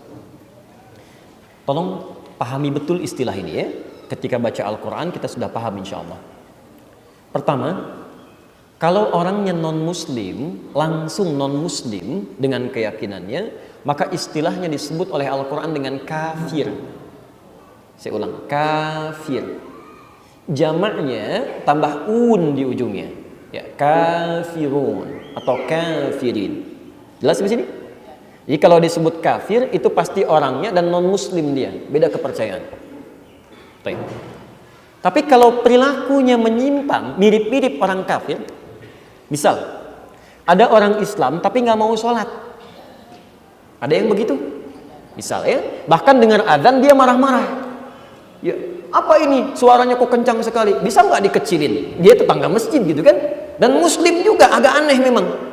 Tolong pahami betul istilah ini ya. Ketika baca Al-Quran kita sudah paham insya Allah. Pertama, kalau orangnya non-muslim, langsung non-muslim dengan keyakinannya, maka istilahnya disebut oleh Al-Quran dengan kafir. Saya ulang, kafir. Jamaknya tambah un di ujungnya, ya, kafirun atau kafirin. Jelas di sini? Jadi kalau disebut kafir itu pasti orangnya dan non-muslim dia, beda kepercayaan. Tapi kalau perilakunya menyimpang, mirip-mirip orang kafir, misal ada orang Islam tapi nggak mau sholat, ada yang begitu, misal ya, bahkan dengar adzan dia marah-marah, ya apa ini suaranya kok kencang sekali, bisa nggak dikecilin? Dia tetangga masjid gitu kan, dan muslim juga, agak aneh memang.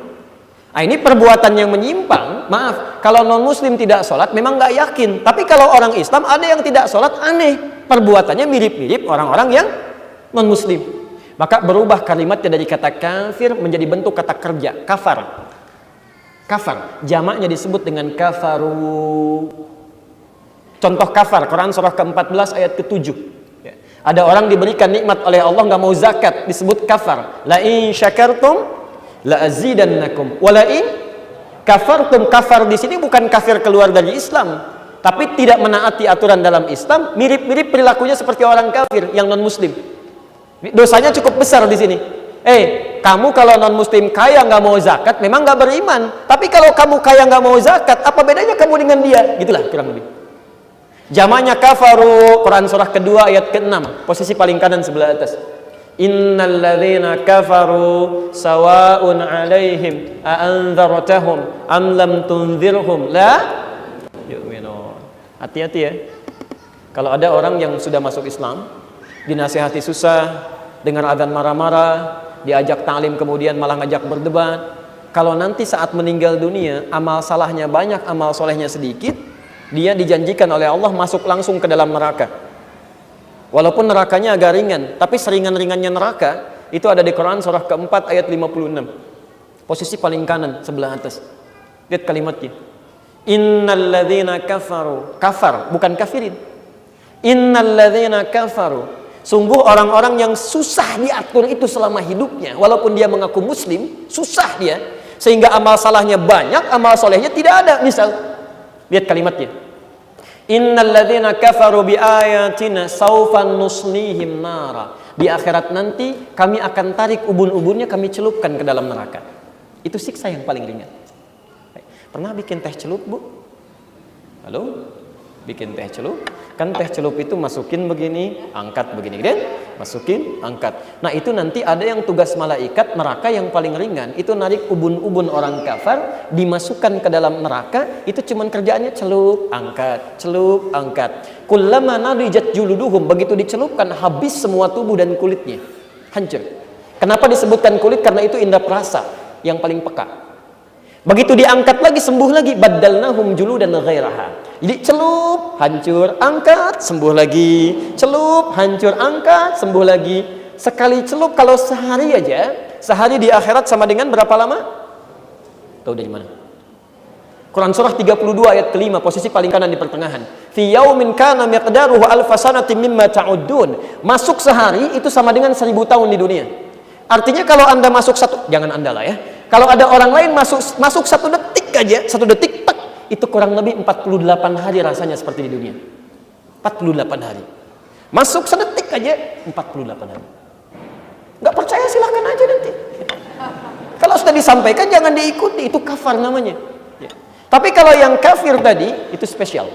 Nah, ini perbuatan yang menyimpang. Maaf, kalau non muslim tidak sholat memang nggak yakin, tapi kalau orang Islam ada yang tidak sholat, aneh. Perbuatannya mirip-mirip orang-orang yang non-muslim. Maka berubah kalimatnya dari kata kafir menjadi bentuk kata kerja, kafar. Kafar, jamaknya disebut dengan kafaru. Contoh kafar, Quran surah ke-14 ayat ke-7. Ada orang diberikan nikmat oleh Allah nggak mau zakat, disebut kafar. La in syakartum la azidannakum wa la in kafartum. Kafar di sini bukan kafir keluar dari Islam, tapi tidak menaati aturan dalam Islam, mirip-mirip perilakunya seperti orang kafir yang non-muslim. Dosanya cukup besar di sini. Kamu kalau non-muslim kaya nggak mau zakat, memang nggak beriman. Tapi kalau kamu kaya nggak mau zakat, apa bedanya kamu dengan dia? Gitulah kurang lebih. Jamaknya kafaru, Quran surah kedua ayat ke-6, posisi paling kanan sebelah atas. Innal ladzina kafaru sawa'un 'alaihim a anzartahum am lam tunzirhum la yu'minun. Hati-hati ya. Kalau ada orang yang sudah masuk Islam, dinasihati susah, dengar adzan marah-marah, diajak ta'lim kemudian malah ngajak berdebat. Kalau nanti saat meninggal dunia, amal salahnya banyak, amal solehnya sedikit, dia dijanjikan oleh Allah masuk langsung ke dalam neraka. Walaupun nerakanya agak ringan, tapi seringan-ringannya neraka, itu ada di Quran surah keempat ayat 56. Posisi paling kanan sebelah atas. Lihat kalimatnya. Innal ladzina kafaru, kafar bukan kafirin. Innal ladzina kafaru, sungguh orang-orang yang susah diatur itu selama hidupnya, walaupun dia mengaku muslim, susah dia, sehingga amal salahnya banyak, amal solehnya tidak ada. Misal, lihat kalimatnya. Innal ladzina kafaru bi ayatina saufan nuslihim nara. Di akhirat nanti kami akan tarik ubun-ubunnya, kami celupkan ke dalam neraka. Itu siksa yang paling ringan. Pernah bikin teh celup, Bu? Halo? Bikin teh celup? Kan teh celup itu masukin begini, angkat begini, kan? Masukin, angkat. Nah, itu nanti ada yang tugas malaikat neraka yang paling ringan, itu narik ubun-ubun orang kafir, dimasukkan ke dalam neraka, itu cuman kerjaannya celup, angkat. Kullama nadijat juluduhum, begitu dicelupkan habis semua tubuh dan kulitnya. Hancur. Kenapa disebutkan kulit? Karena itu indera perasa yang paling peka. Begitu diangkat lagi, sembuh lagi, baddalnahum juludan ghairaha. Jadi celup, hancur, angkat, sembuh lagi. Celup, hancur, angkat, sembuh lagi. Sekali celup kalau sehari aja, sehari di akhirat sama dengan berapa lama? Tahu dari mana? Quran surah 32 ayat ke-5, posisi paling kanan di pertengahan. Fi yaumin kana miqdaruhu alfa sanatin mimma ta'uddun. Masuk sehari itu sama dengan 1000 tahun di dunia. Artinya kalau Anda masuk jangan Anda lah ya. Kalau ada orang lain masuk 1 detik aja, 1 detik, tak, itu kurang lebih 48 hari rasanya seperti di dunia. 48 hari. Masuk sedetik aja, 48 hari. Nggak percaya silahkan aja nanti. Kalau sudah disampaikan jangan diikuti, itu kafir namanya. Ya. Tapi kalau yang kafir tadi, itu spesial.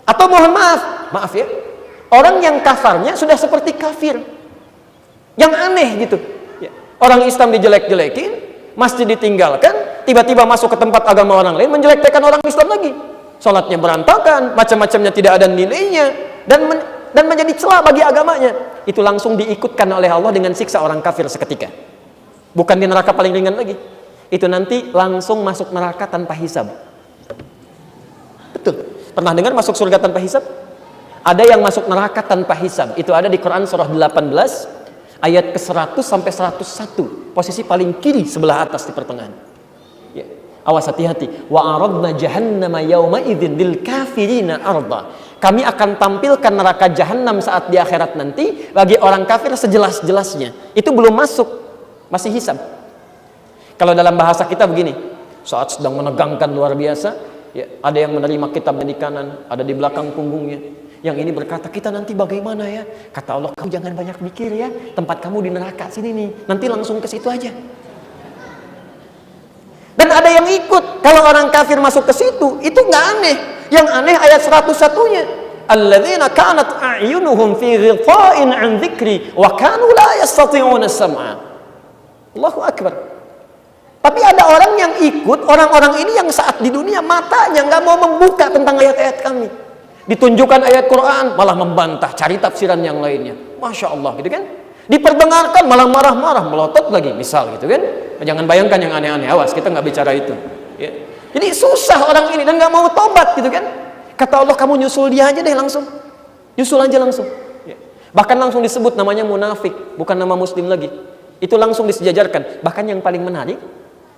Atau mohon maaf ya, orang yang kafarnya sudah seperti kafir, yang aneh gitu. Ya. Orang Islam dijelek-jelekin, masjid ditinggalkan, tiba-tiba masuk ke tempat agama orang lain, menjelek-jelekan orang Islam lagi. Sholatnya berantakan, macam-macamnya tidak ada nilainya, dan menjadi celah bagi agamanya. Itu langsung diikutkan oleh Allah dengan siksa orang kafir seketika. Bukan di neraka paling ringan lagi. Itu nanti langsung masuk neraka tanpa hisab. Betul. Pernah dengar masuk surga tanpa hisab? Ada yang masuk neraka tanpa hisab. Itu ada di Quran surah 18 ayat ke-100 sampai 101. Posisi paling kiri sebelah atas di pertengahan. Ya. Awas, hati-hati. Wa aradna jahannama yawma idzin lil kafirina arda. Kami akan tampilkan neraka jahanam saat di akhirat nanti bagi orang kafir sejelas-jelasnya. Itu belum masuk, masih hisab. Kalau dalam bahasa kita begini, saat sedang menegangkan luar biasa, ya, ada yang menerima kitabnya di kanan, ada di belakang punggungnya. Yang ini berkata, kita nanti bagaimana ya? Kata Allah, kamu jangan banyak mikir ya, tempat kamu di neraka sini nih, nanti langsung ke situ aja. Dan ada yang ikut. Kalau orang kafir masuk ke situ, itu nggak aneh. Yang aneh ayat 101-nya. Alladzina kanat a'yunuhum fi ghita'in 'an dzikri wa kanu la yastati'una sam'a. Allahu akbar. Tapi ada orang yang ikut, orang-orang ini yang saat di dunia matanya nggak mau membuka tentang ayat-ayat kami. Ditunjukkan ayat Quran, malah membantah, cari tafsiran yang lainnya. Masya Allah, gitu kan? Diperdengarkan, malah marah-marah, melotot lagi, misal gitu kan? Jangan bayangkan yang aneh-aneh, awas, kita nggak bicara itu. Ya. Jadi susah orang ini dan nggak mau tobat, gitu kan? Kata Allah, kamu nyusul dia aja deh langsung, nyusul aja langsung. Ya. Bahkan langsung disebut namanya munafik, bukan nama muslim lagi. Itu langsung disejajarkan. Bahkan yang paling menarik,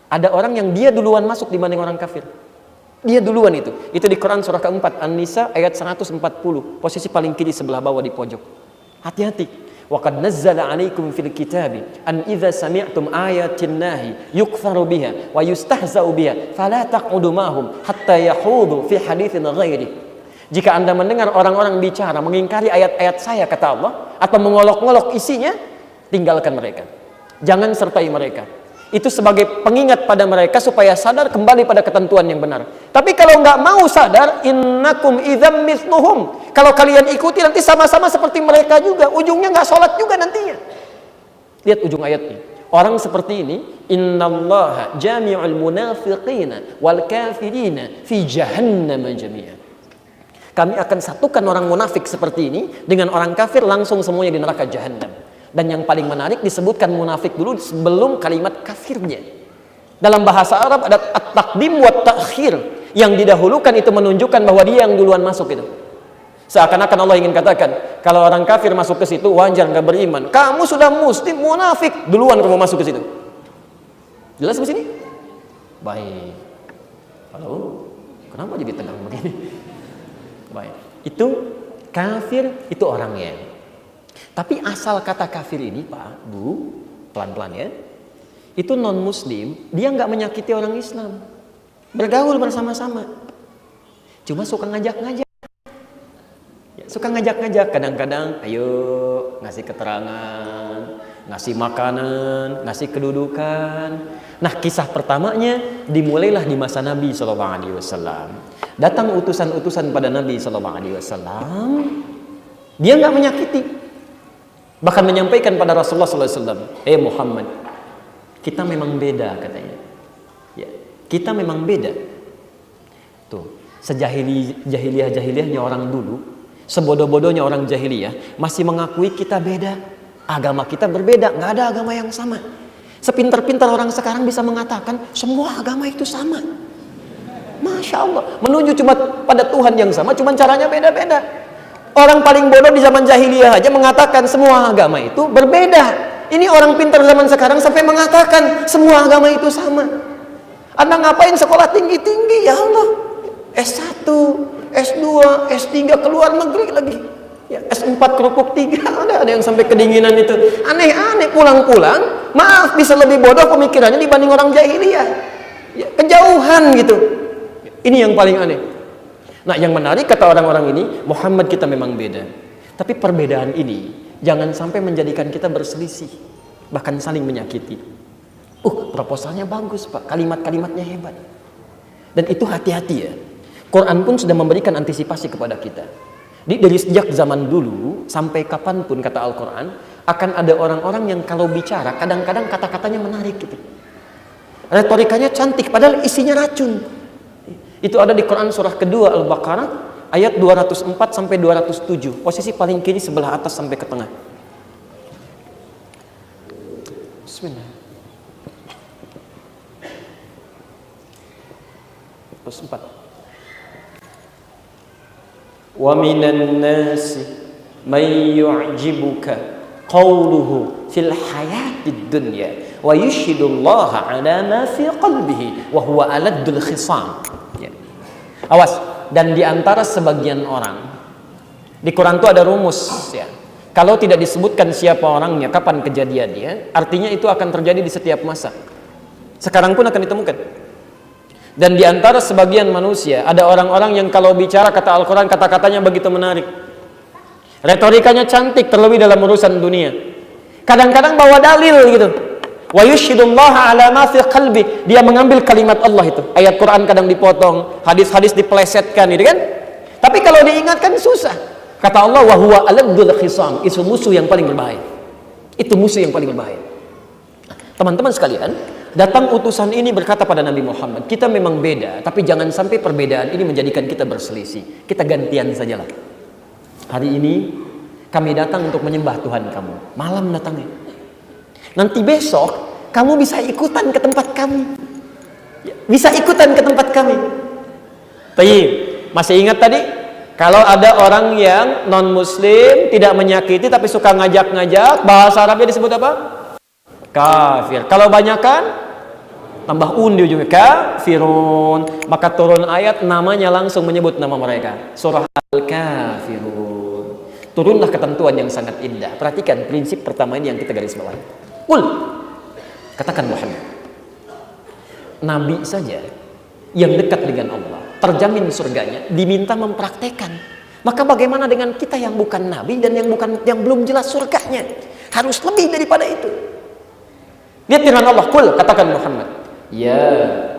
ada orang yang dia duluan masuk dibanding orang kafir. Dia duluan itu. Itu di Quran surah keempat An-Nisa ayat 140, posisi paling kiri sebelah bawah di pojok. Hati-hati. Wa qad nazzala 'alaikum fil kitabi an idza sami'tum ayatin nahi yukfaru biha wa yustahza'u biha fala taq'udu ma'hum hatta yahudu fi haditsin ghairi. Jika Anda mendengar orang-orang bicara mengingkari ayat-ayat saya, kata Allah, atau mengolok-ngolok isinya, tinggalkan mereka. Jangan sertai mereka. Itu sebagai pengingat pada mereka supaya sadar kembali pada ketentuan yang benar. Tapi kalau nggak mau sadar, innakum idzam mithluhum. Kalau kalian ikuti nanti sama-sama seperti mereka juga. Ujungnya nggak sholat juga nantinya. Lihat ujung ayatnya. Orang seperti ini, innallaha jami'ul munafiqina wal kafirina fi jahannam jami'an. Kami akan satukan orang munafik seperti ini dengan orang kafir langsung semuanya di neraka jahannam. Dan yang paling menarik disebutkan munafik dulu sebelum kalimat kafirnya. Dalam bahasa Arab ada at-taqdim wa ta'khir. Yang didahulukan itu menunjukkan bahwa dia yang duluan masuk itu. Seakan-akan Allah ingin katakan, kalau orang kafir masuk ke situ wajar nggak beriman. Kamu sudah muslim, munafik, duluan kamu masuk ke situ. Jelas di sini? Baik. Halo? Kenapa jadi tegang begini? Baik. Itu kafir, itu orangnya. Tapi asal kata kafir ini, Pak, Bu, pelan-pelan ya, itu non-muslim, dia nggak menyakiti orang Islam, bergaul bersama-sama, cuma suka ngajak-ngajak, ya, suka ngajak-ngajak, kadang-kadang, ayo ngasih keterangan, ngasih makanan, ngasih kedudukan. Nah, kisah pertamanya dimulailah di masa Nabi SAW. Datang utusan-utusan pada Nabi SAW, dia nggak menyakiti. Bahkan menyampaikan pada Rasulullah SAW, Muhammad, kita memang beda, katanya. Ya, kita memang beda. Tuh, sejahiliyah-jahiliyahnya orang dulu, sebodoh-bodohnya orang jahiliyah, masih mengakui kita beda. Agama kita berbeda, nggak ada agama yang sama. Sepintar-pintar orang sekarang bisa mengatakan, semua agama itu sama. Masya Allah, menuju cuma pada Tuhan yang sama, cuma caranya beda-beda. Orang paling bodoh di zaman jahiliyah aja mengatakan semua agama itu berbeda. Ini orang pintar zaman sekarang sampai mengatakan semua agama itu sama. Anda ngapain sekolah tinggi-tinggi? Ya Allah, S1, S2, S3 ke luar negeri lagi. Ya, S4 kerupuk 3, ada yang sampai kedinginan itu. Aneh-aneh, pulang-pulang, maaf, bisa lebih bodoh pemikirannya dibanding orang jahiliyah. Ya, kejauhan gitu. Ini yang paling aneh. Nah, yang menarik kata orang-orang ini, Muhammad kita memang beda. Tapi perbedaan ini jangan sampai menjadikan kita berselisih, bahkan saling menyakiti. Proposalnya bagus, Pak. Kalimat-kalimatnya hebat. Dan itu hati-hati ya. Quran pun sudah memberikan antisipasi kepada kita. Dari sejak zaman dulu sampai kapanpun, kata Al-Quran, akan ada orang-orang yang kalau bicara kadang-kadang kata-katanya menarik gitu. Retorikanya cantik padahal isinya racun. Itu ada di Quran surah kedua Al-Baqarah ayat 204 sampai 207. Posisi paling kiri sebelah atas sampai ke tengah. Bismillah. 204. Wa minan nasi may yu'jibuka qawluhu fil hayatid dunya wa yushidullaha ala ma fi qalbihi wa huwa aladdul khisam. Ya. Awas, dan di antara sebagian orang di Quran itu ada rumus ya. Kalau tidak disebutkan siapa orangnya, kapan kejadiannya, artinya itu akan terjadi di setiap masa. Sekarang pun akan ditemukan. Dan di antara sebagian manusia ada orang-orang yang kalau bicara, kata Al-Quran, kata-katanya begitu menarik, retorikanya cantik, terlebih dalam urusan dunia. Kadang-kadang bawa dalil gitu. Wa yushidullaha ala ma fi qalbi. Dia mengambil kalimat Allah itu. Ayat Quran kadang dipotong, hadis-hadis dipelesetkan gitu kan. Tapi kalau diingatkan susah. Kata Allah, wa huwa aladdul khisam. Itu musuh yang paling berbahaya. Itu musuh yang paling berbahaya. Teman-teman sekalian, datang utusan ini berkata pada Nabi Muhammad, kita memang beda, tapi jangan sampai perbedaan ini menjadikan kita berselisih. Kita gantian sajalah. Hari ini kami datang untuk menyembah Tuhan kamu. Malam datangnya. Nanti besok kamu bisa ikutan ke tempat kami. Bisa ikutan ke tempat kami. Tayyib. Masih ingat tadi? Kalau ada orang yang non muslim, tidak menyakiti tapi suka ngajak-ngajak, bahasa Arabnya disebut apa? Kafir. Kalau banyakan tambah di ujungnya, kafirun. Maka turun ayat, namanya langsung menyebut nama mereka, surah Al-Kafirun. Turunlah ketentuan yang sangat indah. Perhatikan prinsip pertama ini yang kita garis bawahi. Qul, katakan Muhammad, Nabi saja yang dekat dengan Allah, terjamin surganya, diminta mempraktekkan. Maka bagaimana dengan kita yang bukan Nabi dan yang belum jelas surganya? Harus lebih daripada itu. Lihat firman Allah, qul, katakan Muhammad, ya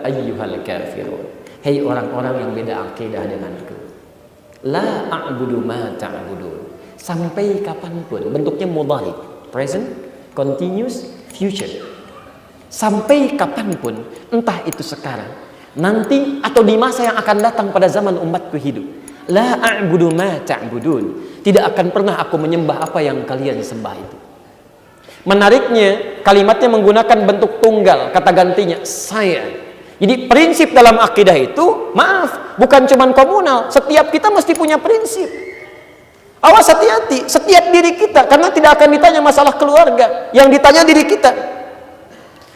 ayyuhal kafirun, hei orang-orang yang beda akidah denganku, la a'budu ma ta'budun. Sampai kapanpun, bentuknya mudhari, present, continuous, future. Sampai kapanpun, entah itu sekarang, nanti, atau di masa yang akan datang pada zaman umatku hidup, la a'budu ma ta'budun. Tidak akan pernah aku menyembah apa yang kalian sembah itu. Menariknya, kalimatnya menggunakan bentuk tunggal, kata gantinya saya. Jadi prinsip dalam akidah itu, maaf, bukan cuma komunal. Setiap kita mesti punya prinsip. Awas, hati-hati, setiap diri kita, karena tidak akan ditanya masalah keluarga, yang ditanya diri kita.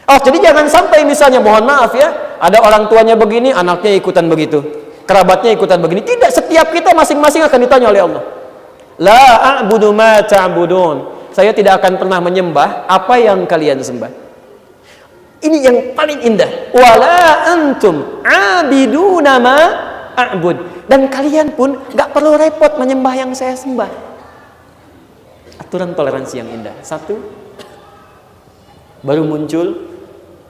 Oh, jadi jangan sampai misalnya, mohon maaf ya, ada orang tuanya begini, anaknya ikutan begitu, kerabatnya ikutan begini. Tidak, setiap kita masing-masing akan ditanya oleh Allah. La a'budu ma ta'budun. Saya tidak akan pernah menyembah apa yang kalian sembah. Ini yang paling indah. Wala antum abiduna ma a'bud. Dan kalian pun gak perlu repot menyembah yang saya sembah. Aturan toleransi yang indah. Satu, baru muncul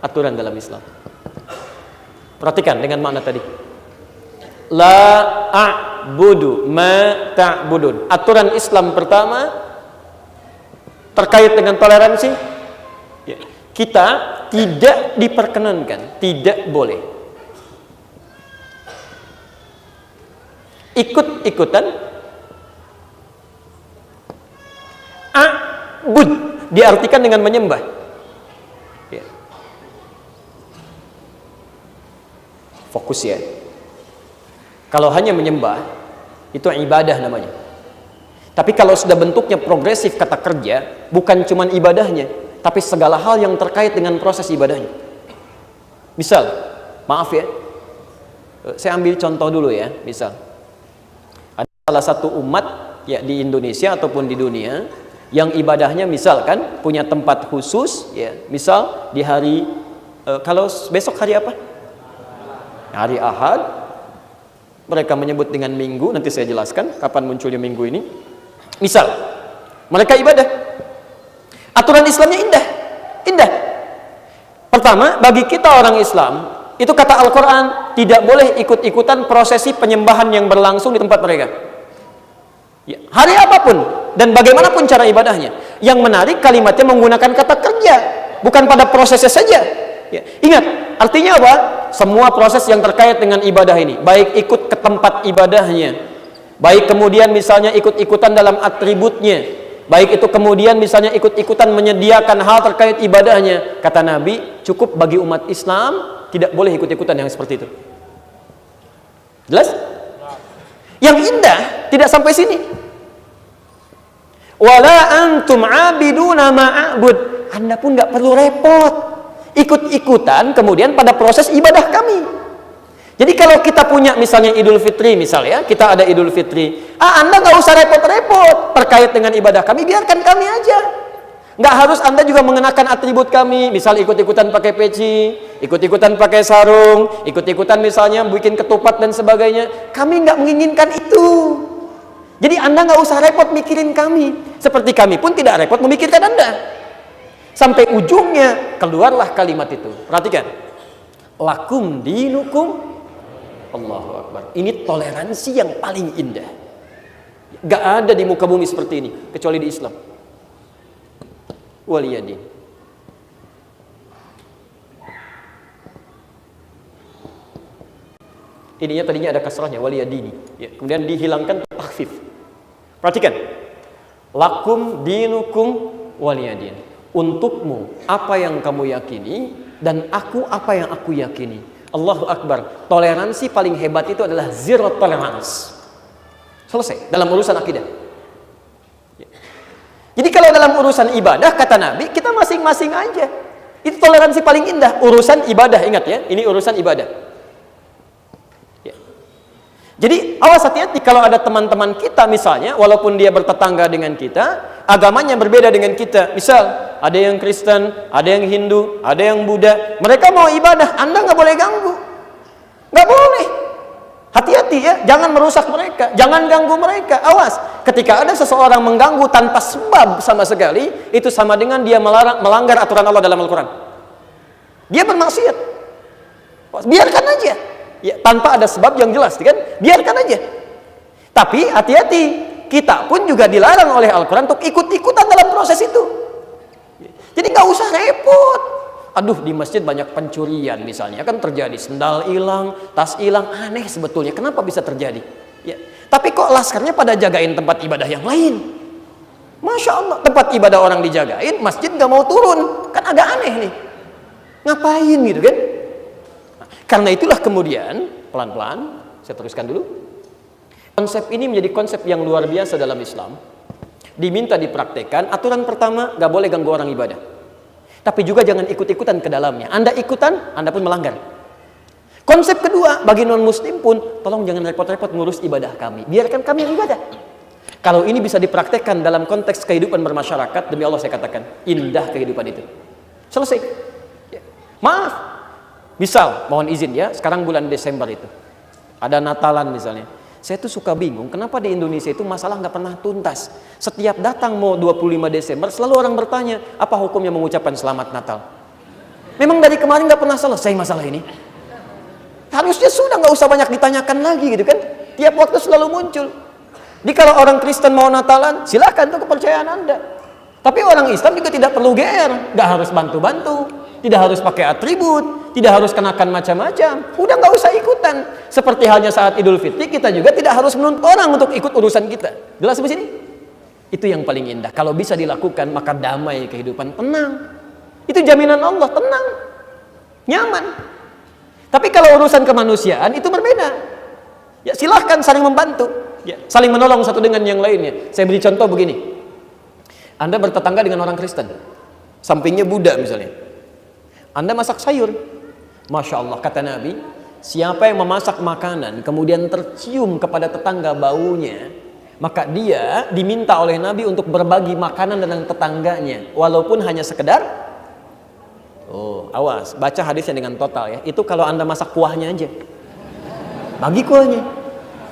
aturan dalam Islam. Perhatikan dengan makna tadi. La a'budu ma ta'budun. Aturan Islam pertama terkait dengan toleransi, ya, kita tidak diperkenankan, tidak boleh ikut-ikutan a'bud, diartikan dengan menyembah, ya. Fokus ya, kalau hanya menyembah itu ibadah namanya. Tapi kalau sudah bentuknya progresif, kata kerja, bukan cuma ibadahnya, tapi segala hal yang terkait dengan proses ibadahnya. Misal, maaf ya, saya ambil contoh dulu ya. Misal, ada salah satu umat ya di Indonesia ataupun di dunia yang ibadahnya misalkan punya tempat khusus ya. Misal di hari, kalau besok hari apa? Hari Ahad. Mereka menyebut dengan minggu, nanti saya jelaskan kapan munculnya minggu ini. Misal, mereka ibadah. Aturan Islamnya indah. Indah. Pertama, bagi kita orang Islam, Itu kata Al-Quran, tidak boleh ikut-ikutan prosesi penyembahan yang berlangsung di tempat mereka. Ya, hari apapun dan bagaimanapun cara ibadahnya. Yang menarik kalimatnya menggunakan kata kerja, bukan pada prosesnya saja. Ya, ingat, artinya apa? Semua proses yang terkait dengan ibadah ini, baik ikut ke tempat ibadahnya, baik kemudian misalnya ikut-ikutan dalam atributnya, baik itu kemudian misalnya ikut-ikutan menyediakan hal terkait ibadahnya. Kata Nabi, cukup bagi umat Islam, tidak boleh ikut-ikutan yang seperti itu. Jelas? Yang indah tidak sampai sini. Wala antum abiduna ma'abud. Anda pun nggak perlu repot ikut-ikutan kemudian pada proses ibadah kami. Jadi kalau kita punya misalnya Idul Fitri, misalnya kita ada Idul Fitri, Anda nggak usah repot-repot terkait dengan ibadah kami, biarkan kami aja. Nggak harus Anda juga mengenakan atribut kami, misal ikut-ikutan pakai peci, ikut-ikutan pakai sarung, ikut-ikutan misalnya bikin ketupat dan sebagainya. Kami nggak menginginkan itu. Jadi Anda nggak usah repot mikirin kami, seperti kami pun tidak repot memikirkan Anda. Sampai ujungnya keluarlah kalimat itu. Perhatikan, lakum dinukum. Allahu Akbar. Ini toleransi yang paling indah. Gak ada di muka bumi seperti ini kecuali di Islam. Waliyadin. Ininya tadinya ada kasrahnya, waliyadini. Ya, kemudian dihilangkan takhfif. Perhatikan, lakum dinukum waliyadin. Untukmu apa yang kamu yakini dan aku apa yang aku yakini. Allahu Akbar. Toleransi paling hebat itu adalah zero tolerance. Selesai dalam urusan akidah. Jadi kalau dalam urusan ibadah, kata Nabi, kita masing-masing aja. Itu toleransi paling indah. Urusan ibadah, ingat ya, ini urusan ibadah. Ya. Jadi awas hati-hati kalau ada teman-teman kita misalnya, walaupun dia bertetangga dengan kita, agamanya berbeda dengan kita. Misal, ada yang Kristen, ada yang Hindu, ada yang Buddha. Mereka mau ibadah, Anda nggak boleh ganggu. Nggak boleh. Hati-hati ya, jangan merusak mereka, jangan ganggu mereka. Awas, ketika ada seseorang mengganggu tanpa sebab sama sekali, itu sama dengan dia melanggar aturan Allah dalam Al-Quran. Dia bermaksiat. Biarkan aja, ya, tanpa ada sebab yang jelas, kan? Biarkan aja. Tapi hati-hati, kita pun juga dilarang oleh Al-Quran untuk ikut-ikutan dalam proses itu. Jadi nggak usah repot. Aduh, di masjid banyak pencurian misalnya, kan terjadi sendal hilang, tas hilang, aneh sebetulnya. Kenapa bisa terjadi? Ya. Tapi kok laskarnya pada jagain tempat ibadah yang lain? Masya Allah, tempat ibadah orang dijagain, masjid nggak mau turun, kan agak aneh nih. Ngapain gitu kan? Nah, karena itulah kemudian pelan-pelan, saya teruskan dulu. Konsep ini menjadi konsep yang luar biasa dalam Islam. Diminta dipraktekkan. Aturan pertama, nggak boleh ganggu orang ibadah. Tapi juga jangan ikut-ikutan ke dalamnya. Anda ikutan, Anda pun melanggar. Konsep kedua, bagi non-muslim pun, tolong jangan repot-repot ngurus ibadah kami. Biarkan kami yang ibadah. Kalau ini bisa dipraktekkan dalam konteks kehidupan bermasyarakat, demi Allah saya katakan, indah kehidupan itu. Selesai. Ya. Maaf. Misal, mohon izin ya, sekarang bulan Desember itu. Ada Natalan misalnya. Saya tuh suka bingung, kenapa di Indonesia itu masalah nggak pernah tuntas. Setiap datang mau 25 Desember, selalu orang bertanya, apa hukumnya mengucapkan Selamat Natal? Memang dari kemarin nggak pernah selesai masalah ini. Harusnya sudah nggak usah banyak ditanyakan lagi gitu kan. Tiap waktu selalu muncul. Jadi kalau orang Kristen mau Natalan, silakan, itu kepercayaan Anda. Tapi orang Islam juga tidak perlu GR, nggak harus bantu-bantu, tidak harus pakai atribut, tidak harus kenakan macam-macam. Udah nggak usah ikutan. Seperti halnya saat Idul Fitri, kita juga tidak harus menuntut orang untuk ikut urusan kita. Jelas di sini? Itu yang paling indah. Kalau bisa dilakukan, maka damai kehidupan, tenang. Itu jaminan Allah, tenang, nyaman. Tapi kalau urusan kemanusiaan itu berbeda. Ya silahkan saling membantu, ya, saling menolong satu dengan yang lainnya. Saya beri contoh begini. Anda bertetangga dengan orang Kristen, sampingnya Buddha misalnya. Anda masak sayur, Masya Allah, kata Nabi, siapa yang memasak makanan kemudian tercium kepada tetangga baunya, maka dia diminta oleh Nabi untuk berbagi makanan dengan tetangganya, walaupun hanya sekedar, oh awas, baca hadisnya dengan total ya. Itu kalau Anda masak kuahnya aja, bagi kuahnya.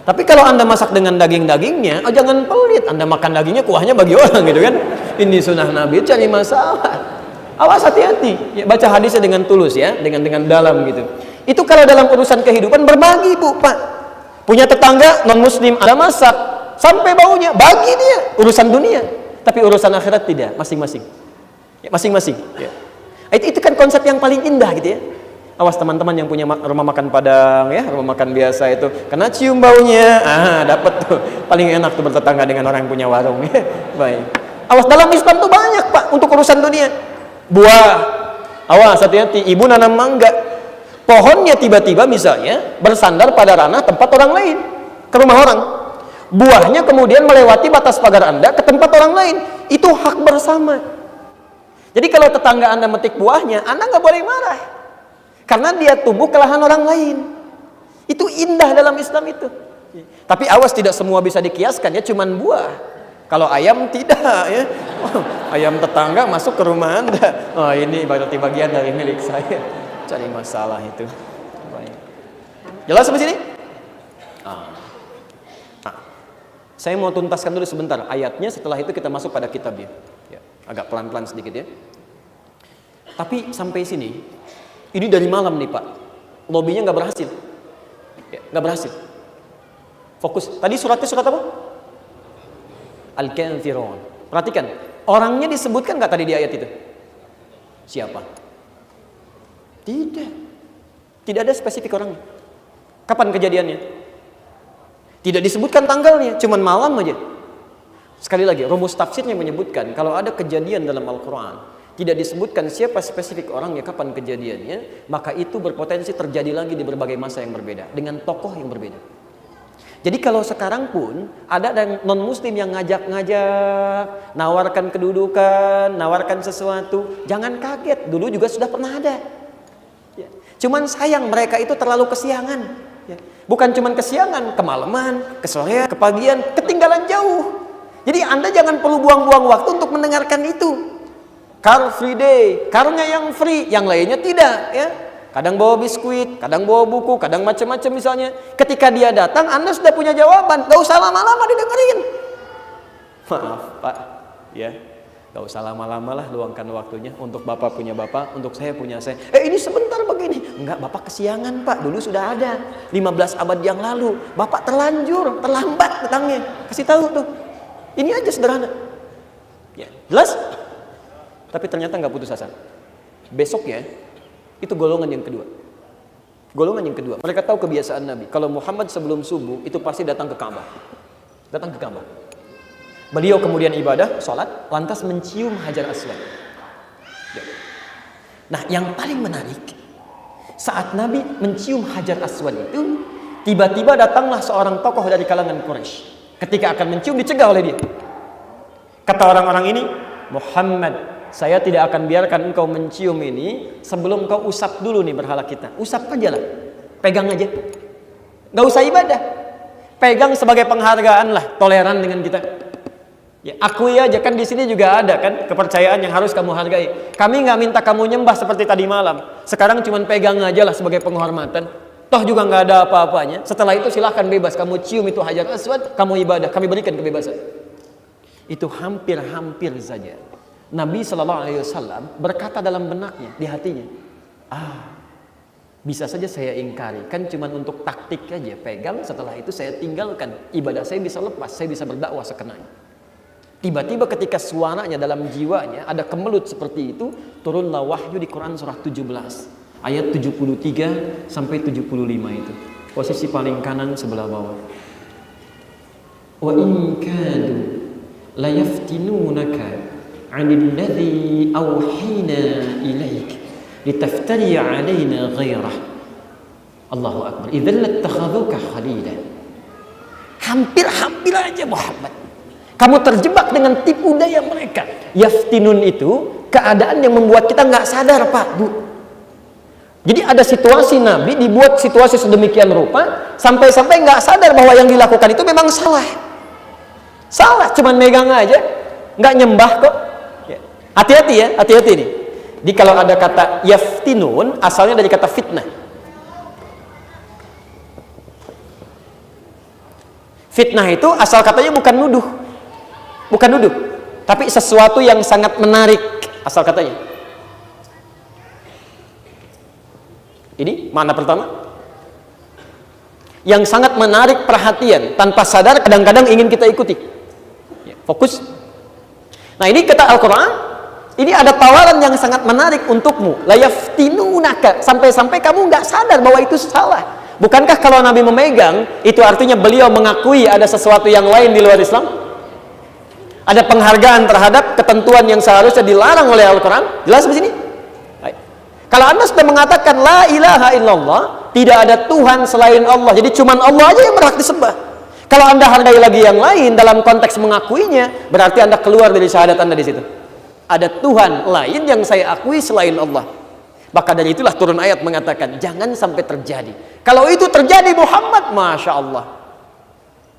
Tapi kalau Anda masak dengan daging-dagingnya, oh jangan pelit, Anda makan dagingnya, kuahnya bagi orang gitu kan. Ini sunnah Nabi, cari masalah. Awas, hati-hati ya, baca hadisnya dengan tulus ya, dengan dalam gitu. Itu kalau dalam urusan kehidupan berbagi, Bu, Pak. Punya tetangga non muslim ada masak sampai baunya, bagi dia urusan dunia. Tapi urusan akhirat tidak, masing-masing. Ya, masing-masing. Ya. Itu kan konsep yang paling indah gitu ya. Awas teman-teman yang punya rumah makan Padang ya, rumah makan biasa itu, kena cium baunya, dapat tuh. Paling enak tuh bertetangga dengan orang yang punya warung ya. Baik. Awas, dalam Islam tuh banyak, Pak, untuk urusan dunia. Buah. Awas, hati-hati, ibu nanam mangga. Pohonnya tiba-tiba misalnya bersandar pada ranah tempat orang lain, ke rumah orang. Buahnya kemudian melewati batas pagar Anda ke tempat orang lain. Itu hak bersama. Jadi kalau tetangga Anda metik buahnya, Anda nggak boleh marah. Karena dia tumbuh ke lahan orang lain. Itu indah dalam Islam itu. Tapi awas, tidak semua bisa dikiaskan ya, cuman buah. Kalau ayam tidak ya. Ayam tetangga masuk ke rumah Anda. Oh, ini berarti bagian dari milik saya. Cari masalah itu. Baik. Jelas sampai sini? Saya mau tuntaskan dulu sebentar ayatnya, setelah itu kita masuk pada kitabnya. Ya, agak pelan-pelan sedikit ya. Tapi sampai sini, ini dari malam nih Pak, lobbynya nggak berhasil. Ya, nggak berhasil. Fokus. Tadi suratnya surat apa? Al-Kafirun. Perhatikan, orangnya disebutkan nggak tadi di ayat itu? Siapa? Tidak. Tidak ada spesifik orangnya. Kapan kejadiannya? Tidak disebutkan tanggalnya, cuman malam aja. Sekali lagi, rumus tafsirnya menyebutkan kalau ada kejadian dalam Al-Quran tidak disebutkan siapa spesifik orangnya, kapan kejadiannya, maka itu berpotensi terjadi lagi di berbagai masa yang berbeda dengan tokoh yang berbeda. Jadi kalau sekarang pun ada non muslim yang ngajak-ngajak, nawarkan kedudukan, nawarkan sesuatu, jangan kaget, dulu juga sudah pernah ada. Ya. Cuman sayang mereka itu terlalu kesiangan. Ya. Bukan cuman kesiangan, kemalaman, kesorean, kepagian, ketinggalan jauh. Jadi Anda jangan perlu buang-buang waktu untuk mendengarkan itu. Car free day, carnya yang free, yang lainnya tidak. Ya. Kadang bawa biskuit, kadang bawa buku, kadang macam-macam misalnya. Ketika dia datang, Anda sudah punya jawaban. Gak usah lama-lama didengerin. Maaf Pak, ya. Gak usah lama-lama lah, luangkan waktunya. Untuk Bapak punya Bapak, untuk saya punya saya. Ini sebentar begini. Enggak, Bapak kesiangan Pak, dulu sudah ada 15 abad yang lalu. Bapak terlanjur, terlambat datangnya. Kasih tahu tuh. Ini aja sederhana. Ya, jelas? Tapi ternyata nggak putus asa. Besok ya, itu golongan yang kedua. Golongan yang kedua. Mereka tahu kebiasaan Nabi. Kalau Muhammad sebelum subuh itu pasti datang ke Ka'bah. Datang ke Ka'bah. Beliau kemudian ibadah, sholat, lantas mencium Hajar Aswad. Ya. Nah, yang paling menarik, saat Nabi mencium Hajar Aswad itu, tiba-tiba datanglah seorang tokoh dari kalangan Quraisy. Ketika akan mencium, dicegah oleh dia. Kata orang-orang ini, Muhammad, saya tidak akan biarkan engkau mencium ini sebelum kau usap dulu nih berhala kita. Usap aja lah, pegang aja. Gak usah ibadah. Pegang sebagai penghargaan lah, toleran dengan kita. Ya, akui aja, kan di sini juga ada kan kepercayaan yang harus kamu hargai. Kami nggak minta kamu nyembah seperti tadi malam. Sekarang cuma pegang aja lah sebagai penghormatan. Toh juga nggak ada apa-apanya. Setelah itu silahkan bebas. Kamu cium itu Hajar Aswad, kamu ibadah. Kami berikan kebebasan. Itu hampir-hampir saja Nabi SAW berkata dalam benaknya, di hatinya, bisa saja saya ingkari. Kan cuma untuk taktik aja. Pegang, setelah itu saya tinggalkan. Ibadah saya bisa lepas, saya bisa berdakwah sekenanya. Tiba-tiba ketika suaranya dalam jiwanya ada kemelut seperti itu, turunlah wahyu di Quran surah 17 ayat 73 sampai 75 itu. Posisi paling kanan sebelah bawah. Wa in kadu la yaftinunaka 'anil ladzi awhina ilaik litaftari 'alaina ghairah. Allahu akbar. Idzal lattakhadhuka khalila. Hampir-hampir aja Muhammad, kamu terjebak dengan tipu daya mereka. Yaftinun itu keadaan yang membuat kita nggak sadar, Pak, Bu. Jadi ada situasi Nabi dibuat situasi sedemikian rupa sampai-sampai nggak sadar bahwa yang dilakukan itu memang salah. Salah, cuman megang aja, nggak nyembah kok. Hati-hati ya, hati-hati nih. Jadi kalau ada kata yaftinun, asalnya dari kata fitnah. Fitnah itu asal katanya bukan nuduh. Bukan duduk, tapi sesuatu yang sangat menarik asal katanya. Ini makna pertama yang sangat menarik perhatian, tanpa sadar kadang-kadang ingin kita ikuti. Fokus. Nah, ini kata Al-Quran, ini ada tawaran yang sangat menarik untukmu. La yaftinunaka, sampai-sampai kamu nggak sadar bahwa itu salah. Bukankah kalau Nabi memegang, itu artinya beliau mengakui ada sesuatu yang lain di luar Islam? Ada penghargaan terhadap ketentuan yang seharusnya dilarang oleh Al-Quran? Jelas di sini? Baik. Kalau Anda sudah mengatakan la ilaha illallah, tidak ada Tuhan selain Allah, jadi cuman Allah aja yang berhak disembah. Kalau Anda hargai lagi yang lain dalam konteks mengakuinya, berarti Anda keluar dari syahadat Anda di situ. Ada Tuhan lain yang saya akui selain Allah. Maka dari itulah turun ayat mengatakan jangan sampai terjadi. Kalau itu terjadi Muhammad, Masya Allah.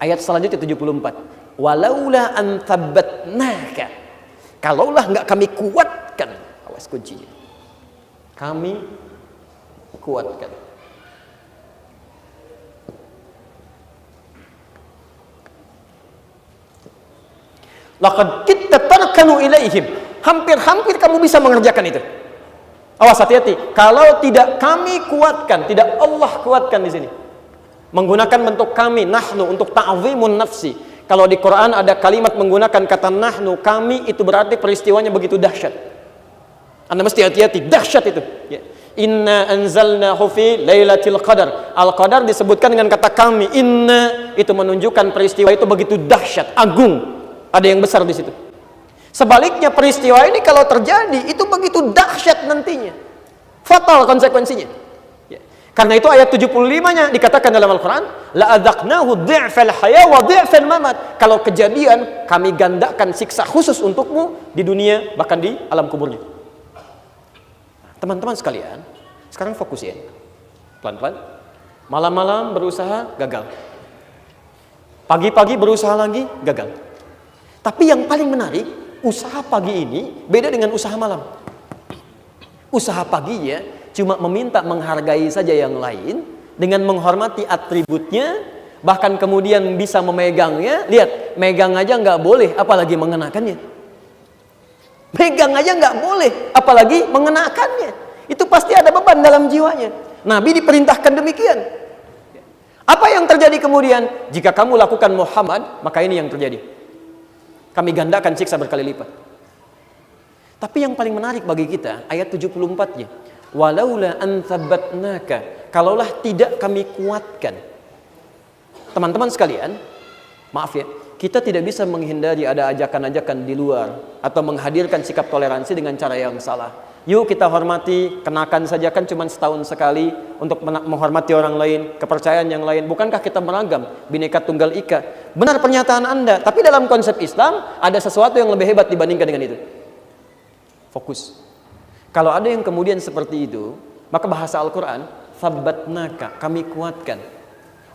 Ayat selanjutnya 74. Walaula an thabbatnaka, kalaulah nggak kami kuatkan, awas kuncinya, kami kuatkan. Laqad kitta tarkanu ilaihim, hampir-hampir kamu bisa mengerjakan itu. Awas, hati-hati. Kalau tidak kami kuatkan, tidak Allah kuatkan di sini. Menggunakan bentuk kami, nahnu, untuk ta'zimun nafsi. Kalau di Quran ada kalimat menggunakan kata nahnu, kami, itu berarti peristiwanya begitu dahsyat. Anda mesti hati-hati, dahsyat itu. Ya. Inna anzalnahu fi lailatul qadar. Al-qadar disebutkan dengan kata kami. Inna itu menunjukkan peristiwa itu begitu dahsyat, agung. Ada yang besar di situ. Sebaliknya peristiwa ini kalau terjadi itu begitu dahsyat nantinya. Fatal konsekuensinya. Karena itu ayat 75-nya dikatakan dalam Al-Quran, la adzaqnahu dhi'fal haya wa dhi'fal mamat. Kalau kejadian, kami gandakan siksa khusus untukmu di dunia, bahkan di alam kuburnya. Teman-teman sekalian, sekarang fokus ya. Pelan-pelan. Malam-malam berusaha, gagal. Pagi-pagi berusaha lagi, gagal. Tapi yang paling menarik, usaha pagi ini beda dengan usaha malam. Usaha paginya cuma meminta menghargai saja yang lain dengan menghormati atributnya, bahkan kemudian bisa memegangnya. Lihat, megang aja nggak boleh, apalagi mengenakannya. Megang aja nggak boleh, apalagi mengenakannya. Itu pasti ada beban dalam jiwanya. Nabi diperintahkan demikian. Apa yang terjadi kemudian? Jika kamu lakukan Muhammad, maka ini yang terjadi. Kami gandakan siksa berkali lipat. Tapi yang paling menarik bagi kita, ayat 74-nya. Walaula an thabbatnaka, kalaulah tidak kami kuatkan. Teman-teman sekalian, maaf ya, kita tidak bisa menghindari ada ajakan-ajakan di luar atau menghadirkan sikap toleransi dengan cara yang salah. Yuk kita hormati, kenakan saja, kan cuma setahun sekali untuk menghormati orang lain, kepercayaan yang lain. Bukankah kita beragam, Bhinneka Tunggal Ika? Benar pernyataan Anda, tapi dalam konsep Islam ada sesuatu yang lebih hebat dibandingkan dengan itu. Fokus. Kalau ada yang kemudian seperti itu, maka bahasa Al-Quran, thabbatnaka, kami kuatkan.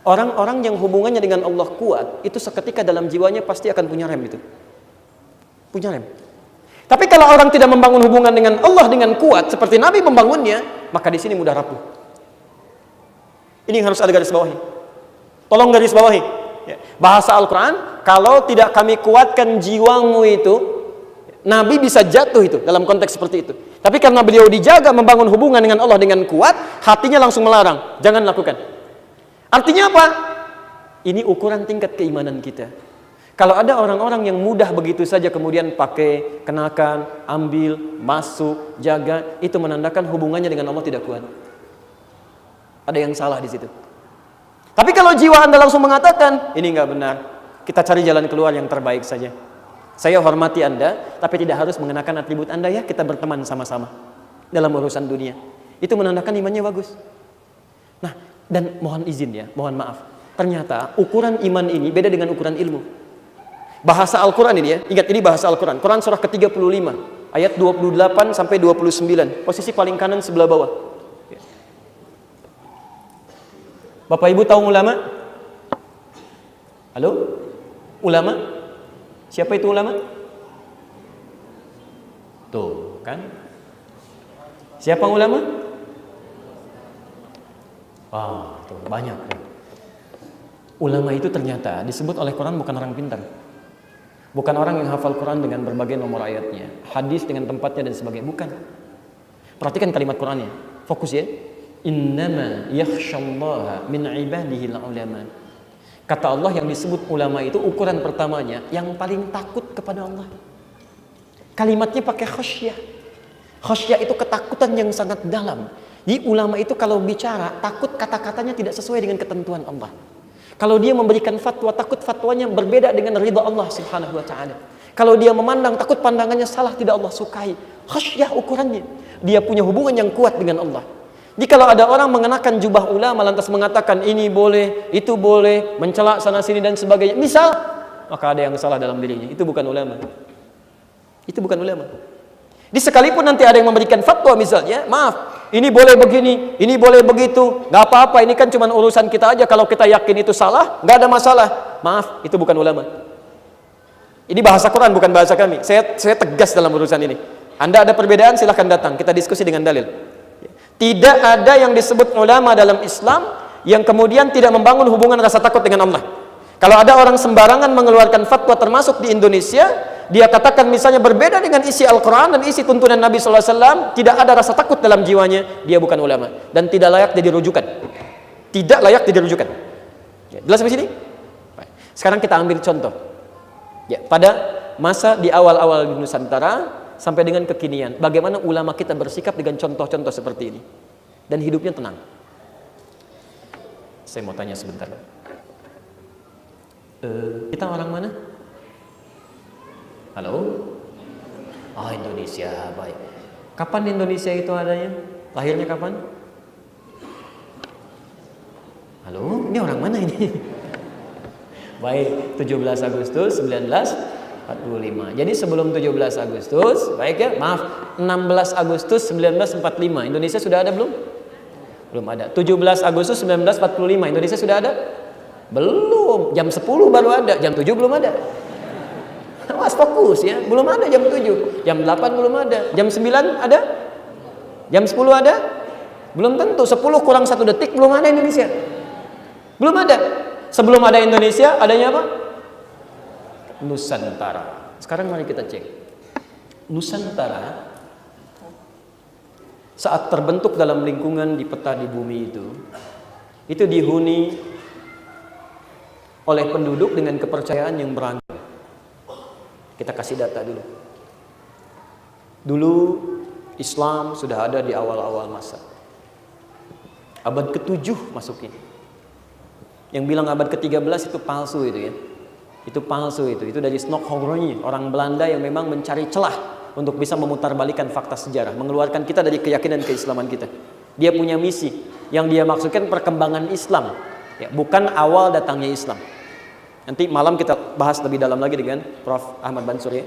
Orang-orang yang hubungannya dengan Allah kuat, itu seketika dalam jiwanya pasti akan punya rem itu. Punya rem. Tapi kalau orang tidak membangun hubungan dengan Allah dengan kuat, seperti Nabi membangunnya, maka di sini mudah rapuh. Ini yang harus ada garis bawahi. Tolong garis bawahi. Bahasa Al-Quran, kalau tidak kami kuatkan jiwamu itu, Nabi bisa jatuh itu dalam konteks seperti itu. Tapi karena beliau dijaga membangun hubungan dengan Allah dengan kuat, hatinya langsung melarang, jangan lakukan. Artinya apa? Ini ukuran tingkat keimanan kita. Kalau ada orang-orang yang mudah begitu saja kemudian pakai, kenakan, ambil, masuk, jaga, itu menandakan hubungannya dengan Allah tidak kuat. Ada yang salah di situ. Tapi kalau jiwa Anda langsung mengatakan, ini enggak benar, kita cari jalan keluar yang terbaik saja. Saya hormati Anda, tapi tidak harus mengenakan atribut Anda ya, kita berteman sama-sama dalam urusan dunia. Itu menandakan imannya bagus. Nah, dan mohon izin ya, mohon maaf. Ternyata ukuran iman ini beda dengan ukuran ilmu. Bahasa Al-Quran ini ya, ingat ini bahasa Al-Quran. Quran surah ke-35, ayat 28 sampai 29. Posisi paling kanan sebelah bawah. Bapak Ibu tahu ulama? Halo? Ulama? Siapa itu ulama? Tuh, kan? Siapa ulama? Wah, tuh banyak. Ulama itu ternyata disebut oleh Quran bukan orang pintar. Bukan orang yang hafal Quran dengan berbagai nomor ayatnya, hadis dengan tempatnya dan sebagainya, bukan. Perhatikan kalimat Qurannya. Fokus ya. Innama yakhsyallaha min ibadihil ulama. Kata Allah, yang disebut ulama itu ukuran pertamanya yang paling takut kepada Allah. Kalimatnya pakai khasyah. Khasyah itu ketakutan yang sangat dalam. Jadi ulama itu kalau bicara, takut kata-katanya tidak sesuai dengan ketentuan Allah. Kalau dia memberikan fatwa, takut fatwanya berbeda dengan ridha Allah Subhanahu wa taala. Kalau dia memandang, takut pandangannya salah, tidak Allah sukai. Khasyah ukurannya. Dia punya hubungan yang kuat dengan Allah. Jadi kalau ada orang mengenakan jubah ulama lantas mengatakan ini boleh, itu boleh, mencela sana sini dan sebagainya, misal, maka ada yang salah dalam dirinya. Itu bukan ulama. Itu bukan ulama. Di sekalipun nanti ada yang memberikan fatwa misalnya, maaf, ini boleh begini, ini boleh begitu, nggak apa-apa, ini kan cuma urusan kita aja. Kalau kita yakin itu salah, nggak ada masalah. Maaf, itu bukan ulama. Ini bahasa Quran, bukan bahasa kami. Saya tegas dalam urusan ini. Anda ada perbedaan, silahkan datang, kita diskusi dengan dalil. Tidak ada yang disebut ulama dalam Islam yang kemudian tidak membangun hubungan rasa takut dengan Allah. Kalau ada orang sembarangan mengeluarkan fatwa termasuk di Indonesia, dia katakan misalnya berbeda dengan isi Al-Quran dan isi tuntunan Nabi SAW, tidak ada rasa takut dalam jiwanya, dia bukan ulama dan tidak layak jadi rujukan. Tidak layak jadi rujukan. Ya, jelas sampai sini? Sekarang kita ambil contoh. Ya, pada masa di awal-awal di Nusantara sampai dengan kekinian, bagaimana ulama kita bersikap dengan contoh-contoh seperti ini dan hidupnya tenang. Saya mau tanya sebentar. Kita orang mana? Halo? Oh, Indonesia, baik. Kapan Indonesia itu adanya? Lahirnya kapan? Halo? Ini orang mana ini? Baik, 17 Agustus 1945. Jadi sebelum 17 Agustus, baik ya, maaf, 16 Agustus 1945. Indonesia sudah ada belum? Belum ada. 17 Agustus 1945. Indonesia sudah ada? Belum. Jam 10 baru ada, jam 7 belum ada. Awas, fokus ya. Belum ada jam 7. Jam 8 belum ada. Jam 9 ada? Jam 10 ada? Belum tentu. 10 kurang 1 detik belum ada Indonesia. Belum ada. Sebelum ada Indonesia, adanya apa? Nusantara. Sekarang mari kita cek. Nusantara saat terbentuk dalam lingkungan di peta di bumi itu dihuni oleh penduduk dengan kepercayaan yang beragam. Kita kasih data dulu. Dulu Islam sudah ada di awal-awal masa. Abad ke-7 masukin. Yang bilang abad ke-13 itu palsu itu ya. Itu palsu itu dari Snokhorny, orang Belanda yang memang mencari celah untuk bisa memutarbalikkan fakta sejarah, mengeluarkan kita dari keyakinan keislaman kita. Dia punya misi yang dia maksudkan perkembangan Islam, ya, bukan awal datangnya Islam. Nanti malam kita bahas lebih dalam lagi dengan Prof. Ahmad Mansur ya.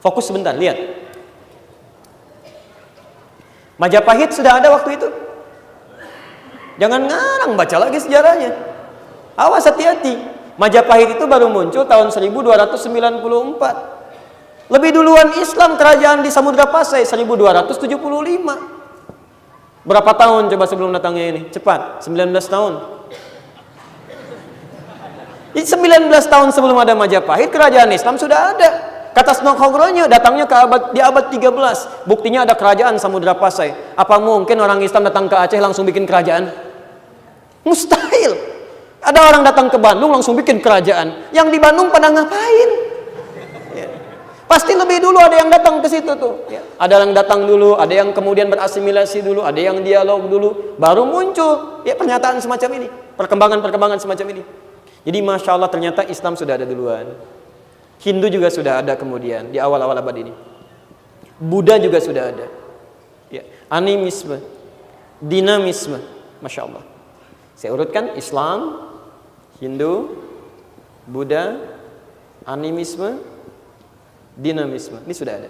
Fokus sebentar, lihat. Majapahit sudah ada waktu itu. Jangan ngarang baca lagi sejarahnya. Awas, hati-hati. Majapahit itu baru muncul tahun 1294. Lebih duluan Islam kerajaan di Samudra Pasai 1275. Berapa tahun coba sebelum datangnya ini? Cepat, 19 tahun. Di 19 tahun sebelum ada Majapahit, kerajaan Islam sudah ada. Kata Snokhorny datangnya di abad 13. Buktinya ada kerajaan Samudra Pasai. Apa mungkin orang Islam datang ke Aceh langsung bikin kerajaan? Mustahil. Ada orang datang ke Bandung langsung bikin kerajaan. Yang di Bandung pada ngapain? Ya. Pasti lebih dulu ada yang datang ke situ tuh. Ya. Ada yang datang dulu, ada yang kemudian berasimilasi dulu, ada yang dialog dulu, baru muncul ya pernyataan semacam ini, perkembangan semacam ini. Jadi Masya Allah ternyata Islam sudah ada duluan. Hindu juga sudah ada kemudian di awal-awal abad ini. Buddha juga sudah ada. Ya. Animisme, dinamisme, Masya Allah. Saya urutkan Islam, Hindu, Buddha, animisme, dinamisme. Ini sudah ada.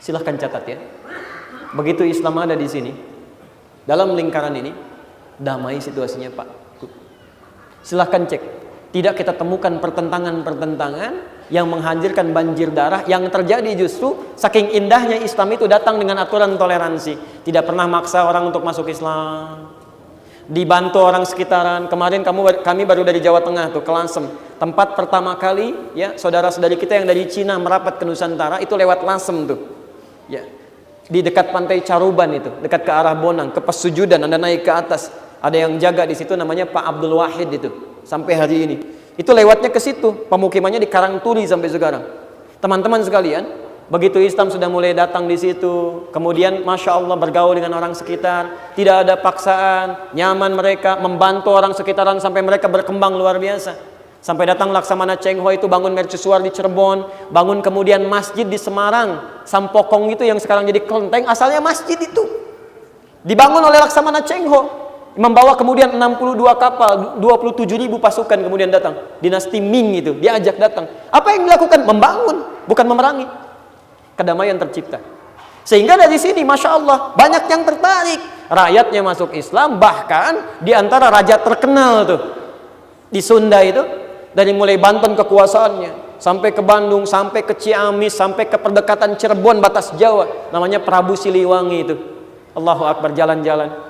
Silahkan catat ya. Begitu Islam ada di sini, dalam lingkaran ini, damai situasinya Pak. Silahkan cek. Tidak kita temukan pertentangan-pertentangan yang menghancurkan banjir darah. Yang terjadi justru saking indahnya Islam itu datang dengan aturan toleransi. Tidak pernah maksa orang untuk masuk Islam. Dibantu orang sekitaran. Kemarin kami baru dari Jawa Tengah tuh, ke Lasem. Tempat pertama kali ya saudara-saudari kita yang dari Cina merapat ke Nusantara itu lewat Lasem tuh. Ya. Di dekat pantai Caruban itu, dekat ke arah Bonang, ke Pesujudan, Anda naik ke atas. Ada yang jaga di situ namanya Pak Abdul Wahid itu. Sampai hari ini. Itu lewatnya ke situ. Pemukimannya di Karangturi sampai sekarang. Teman-teman sekalian, begitu Islam sudah mulai datang di situ, kemudian Masya Allah bergaul dengan orang sekitar, tidak ada paksaan, nyaman mereka, membantu orang sekitaran sampai mereka berkembang luar biasa. Sampai datang Laksamana Cheng Ho itu bangun mercusuar di Cirebon, bangun kemudian masjid di Semarang, Sampokong itu yang sekarang jadi kelenteng, asalnya masjid itu. Dibangun oleh Laksamana Cheng Ho, membawa kemudian 62 kapal, 27.000 pasukan kemudian datang. Dinasti Ming itu, diajak datang. Apa yang dilakukan? Membangun, bukan memerangi. Kedamaian tercipta. Sehingga dari sini Masya Allah banyak yang tertarik, rakyatnya masuk Islam, bahkan di antara raja terkenal tuh di Sunda itu, dari mulai Banten kekuasaannya sampai ke Bandung, sampai ke Ciamis, sampai ke perdekatan Cirebon batas Jawa, namanya Prabu Siliwangi itu. Allahu Akbar, jalan-jalan.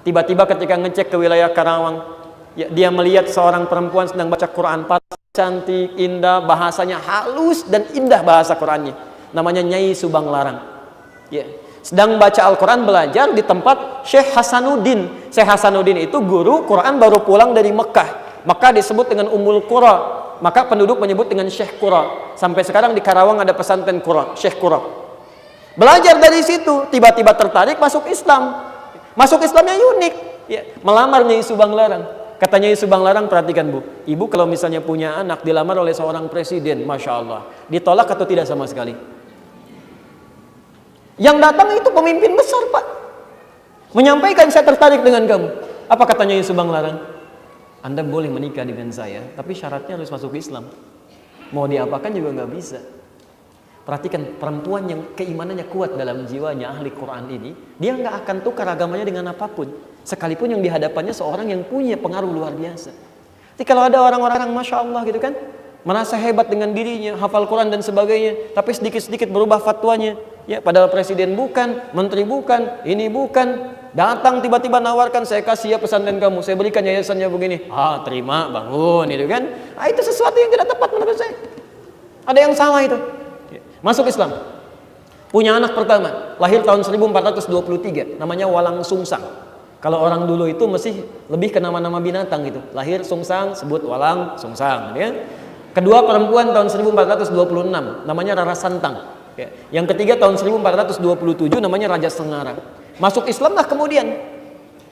Tiba-tiba ketika ngecek ke wilayah Karawang, ya, dia melihat seorang perempuan sedang baca Quran, cantik, indah, bahasanya halus dan indah bahasa Qurannya. Namanya Nyai Subang Larang. Ya, sedang baca Al-Quran, belajar di tempat Syekh Hasanuddin. Syekh Hasanuddin itu guru Quran baru pulang dari Mekah. Maka disebut dengan Ummul Qura. Maka penduduk menyebut dengan Syekh Qura. Sampai sekarang di Karawang ada pesantren Qura, Syekh Qura. Belajar dari situ, tiba-tiba tertarik masuk Islam. Masuk Islamnya unik, ya, melamar Nyai Subang Larang. Kata Nyai Subang Larang, perhatikan Bu, ibu kalau misalnya punya anak dilamar oleh seorang presiden, Masya Allah, ditolak atau tidak sama sekali? Yang datang itu pemimpin besar Pak, menyampaikan saya tertarik dengan kamu. Apa kata Nyai Subang Larang? Anda boleh menikah dengan saya, tapi syaratnya harus masuk Islam. Mau diapakan juga nggak bisa. Perhatikan, perempuan yang keimanannya kuat dalam jiwanya, ahli Quran ini, dia nggak akan tukar agamanya dengan apapun, sekalipun yang dihadapannya seorang yang punya pengaruh luar biasa. Jadi kalau ada orang-orang Masya Allah gitu kan, merasa hebat dengan dirinya, hafal Quran dan sebagainya, tapi sedikit-sedikit berubah fatwanya, ya, padahal presiden bukan, menteri bukan, ini bukan, datang tiba-tiba nawarkan, saya kasih ya pesantren kamu, saya berikan yayasannya begini, terima, bangun, itu kan. Itu sesuatu yang tidak tepat menurut saya. Ada yang salah itu. Masuk Islam, punya anak pertama, lahir tahun 1423, namanya Walang Sungsang. Kalau orang dulu itu masih lebih ke nama-nama binatang gitu, lahir Sungsang, sebut Walang Sungsang, ya. Kedua perempuan tahun 1426, namanya Rara Santang, ya. Yang ketiga tahun 1427, namanya Raja Sengara. Masuk Islam lah kemudian,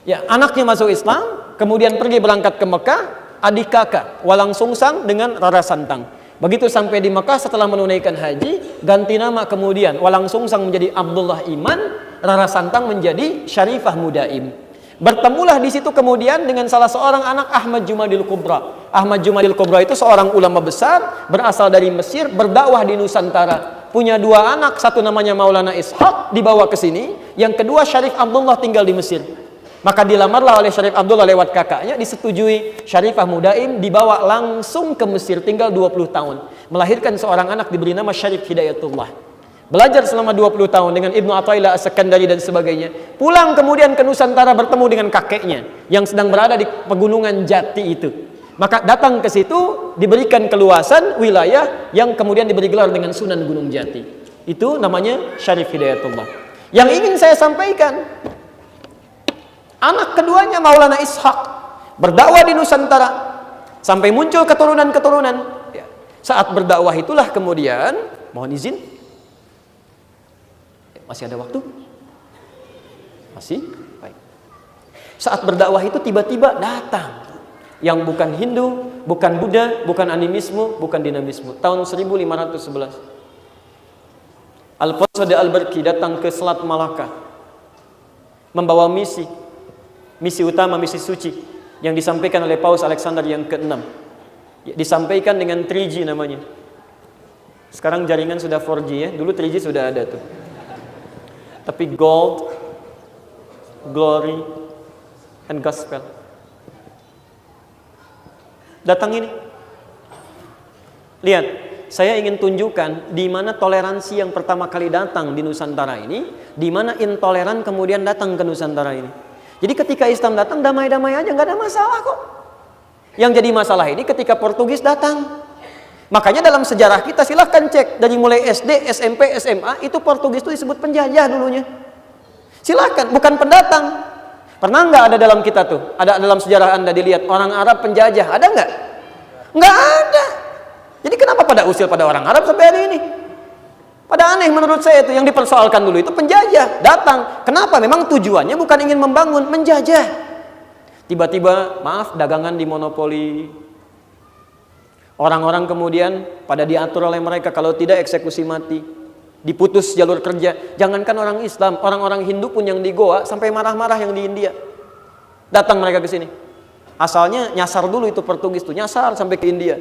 ya, anaknya masuk Islam, kemudian pergi berangkat ke Mekah, adik kakak Walang Sungsang dengan Rara Santang. Begitu sampai di Mekah setelah menunaikan haji, ganti nama kemudian, Walang Sungsang menjadi Abdullah Iman, Rara Santang menjadi Syarifah Mudaim. Bertemulah di situ kemudian dengan salah seorang anak Ahmad Jumadil Kubra. Ahmad Jumadil Kubra itu seorang ulama besar, berasal dari Mesir, berdakwah di Nusantara. Punya dua anak, satu namanya Maulana Ishaq, dibawa ke sini, yang kedua Syarif Abdullah tinggal di Mesir. Maka dilamarlah oleh Syarif Abdullah lewat kakaknya, disetujui, Syarifah Mudaim dibawa langsung ke Mesir, tinggal 20 tahun. Melahirkan seorang anak diberi nama Syarif Hidayatullah. Belajar selama 20 tahun dengan Ibnu Athaillah As-Sakandari dan sebagainya. Pulang kemudian ke Nusantara bertemu dengan kakeknya yang sedang berada di pegunungan Jati itu. Maka datang ke situ, diberikan keluasan wilayah yang kemudian diberi gelar dengan Sunan Gunung Jati. Itu namanya Syarif Hidayatullah. Yang ingin saya sampaikan, anak keduanya Maulana Ishaq berdakwah di Nusantara sampai muncul keturunan-keturunan. Saat berdakwah itulah kemudian, mohon izin, masih ada waktu? Masih? Baik. Saat berdakwah itu tiba-tiba datang yang bukan Hindu, bukan Buddha, bukan animisme, bukan dinamisme. Tahun 1511, Alfonso de Albuquerque datang ke Selat Malaka membawa misi utama, misi suci yang disampaikan oleh Paus Alexander yang ke-6. Disampaikan dengan 3G namanya. Sekarang jaringan sudah 4G ya, dulu 3G sudah ada tuh. Tapi gold, glory, and gospel. Datang ini. Lihat, saya ingin tunjukkan di mana toleransi yang pertama kali datang di Nusantara ini, di mana intoleran kemudian datang ke Nusantara ini. Jadi ketika Islam datang damai-damai aja, nggak ada masalah kok. Yang jadi masalah ini ketika Portugis datang. Makanya dalam sejarah kita silahkan cek dari mulai SD, SMP, SMA itu Portugis itu disebut penjajah dulunya. Silahkan, bukan pendatang. Pernah nggak ada dalam kita tuh? Ada dalam sejarah Anda dilihat orang Arab penjajah? Ada nggak? Nggak ada. Jadi kenapa pada usil pada orang Arab sampai hari ini? Pada aneh menurut saya itu yang dipersoalkan dulu itu penjajah datang. Kenapa? Memang tujuannya bukan ingin membangun, menjajah. Tiba-tiba, maaf, dagangan dimonopoli. Orang-orang kemudian pada diatur oleh mereka, kalau tidak eksekusi mati. Diputus jalur kerja. Jangankan orang Islam, orang-orang Hindu pun yang di Goa sampai marah-marah yang di India. Datang mereka ke sini. Asalnya nyasar dulu itu Portugis tuh, nyasar sampai ke India.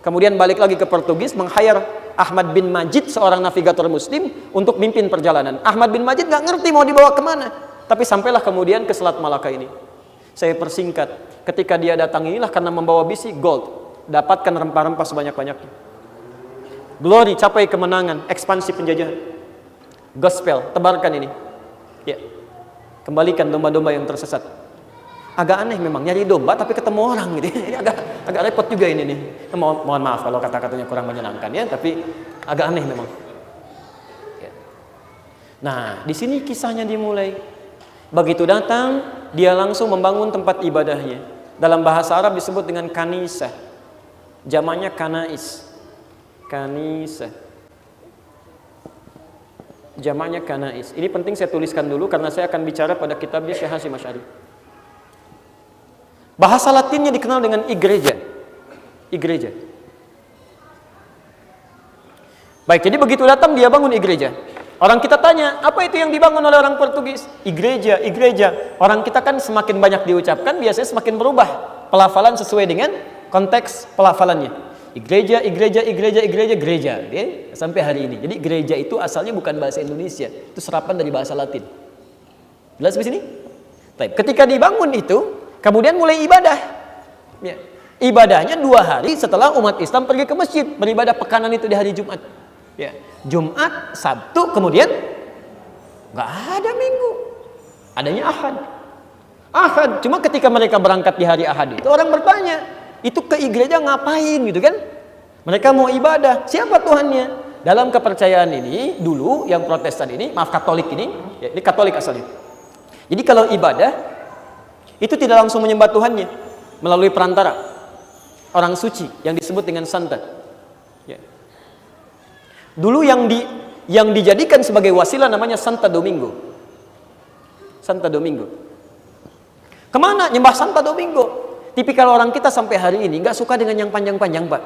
Kemudian balik lagi ke Portugis, meng-hire Ahmad bin Majid, seorang navigator muslim, untuk mimpin perjalanan. Ahmad bin Majid nggak ngerti mau dibawa kemana. Tapi sampailah kemudian ke Selat Malaka ini. Saya persingkat, ketika dia datang inilah karena membawa bisi gold. Dapatkan rempah-rempah sebanyak-banyaknya. Glory, capai kemenangan, ekspansi penjajahan. Gospel, tebarkan ini. Ya. Kembalikan domba-domba yang tersesat. Agak aneh memang, nyari domba tapi ketemu orang gitu. Ini agak repot juga ini nih. Mohon maaf kalau kata-katanya kurang menyenangkan ya, tapi agak aneh memang. Ya. Nah, di sini kisahnya dimulai. Begitu datang, dia langsung membangun tempat ibadahnya. Dalam bahasa Arab disebut dengan kanisah. Jamaknya kanais. Kanisah. Jamaknya kanais. Ini penting saya tuliskan dulu karena saya akan bicara pada kitabnya Syekh Hasyim Asy'ari. Bahasa Latinnya dikenal dengan igreja. Igreja. Baik, jadi begitu datang dia bangun igreja. Orang kita tanya, apa itu yang dibangun oleh orang Portugis? Igreja, igreja. Orang kita kan semakin banyak diucapkan, biasanya semakin berubah pelafalan sesuai dengan konteks pelafalannya. Igreja, igreja, igreja, igreja, gereja. Okay? Sampai hari ini. Jadi gereja itu asalnya bukan bahasa Indonesia, itu serapan dari bahasa Latin. Jelas di sini? Baik, ketika dibangun itu, kemudian mulai ibadah. Ya. Ibadahnya 2 hari setelah umat Islam pergi ke masjid beribadah pekanan itu di hari Jumat. Ya. Jumat, Sabtu, kemudian nggak ada Minggu, adanya Ahad. Ahad. Cuma ketika mereka berangkat di hari Ahad itu orang bertanya, itu ke gereja ngapain gitu kan? Mereka mau ibadah. Siapa Tuhannya? Dalam kepercayaan ini dulu yang Protestan ini, maaf Katolik ini, ya, ini Katolik asalnya. Jadi kalau ibadah itu tidak langsung menyembah Tuhannya melalui perantara orang suci yang disebut dengan santa. Ya. Dulu yang dijadikan sebagai wasilah namanya Santa Domingo. Santa Domingo. Kemana nyembah Santa Domingo? Tipikal orang kita sampai hari ini nggak suka dengan yang panjang-panjang, Pak.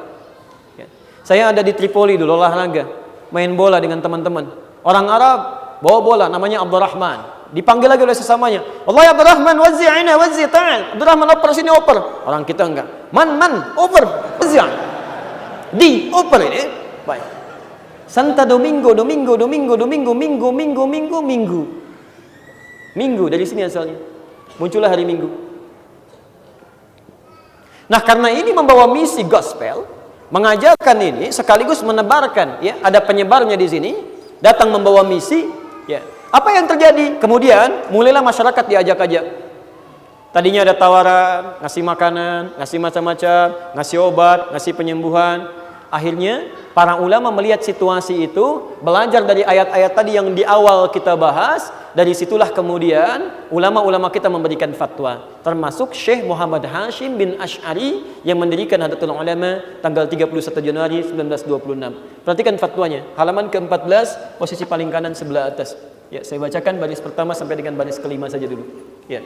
Ya. Saya ada di Tripoli dulu olahraga, main bola dengan teman-teman. Orang Arab bawa bola namanya Abdurrahman. Dipanggil lagi oleh sesamanya. Allah ya Abdurrahman, wazzi'ina wazzi' ta'al. Abdurrahman oper sini oper. Orang kita enggak. Man oper. Wazzi'. Di oper ini. Baik. Santa Domingo, Domingo, Domingo, Domingo, Minggu, Minggu, Minggu, Minggu. Minggu dari sini asalnya. Muncullah hari Minggu. Nah, karena ini membawa misi gospel, mengajarkan ini sekaligus menebarkan, ya, ada penyebarnya di sini, datang membawa misi, ya. Apa yang terjadi? Kemudian mulailah masyarakat diajak-ajak. Tadinya ada tawaran, ngasih makanan, ngasih macam-macam, ngasih obat, ngasih penyembuhan. Akhirnya para ulama melihat situasi itu, belajar dari ayat-ayat tadi yang di awal kita bahas. Dari situlah kemudian ulama-ulama kita memberikan fatwa, termasuk Syekh Muhammad Hasyim bin Asy'ari yang mendirikan Nahdlatul Ulama tanggal 31 Januari 1926. Perhatikan fatwanya, halaman ke-14, posisi paling kanan sebelah atas. Ya, saya bacakan baris pertama sampai dengan baris kelima saja dulu. Ya.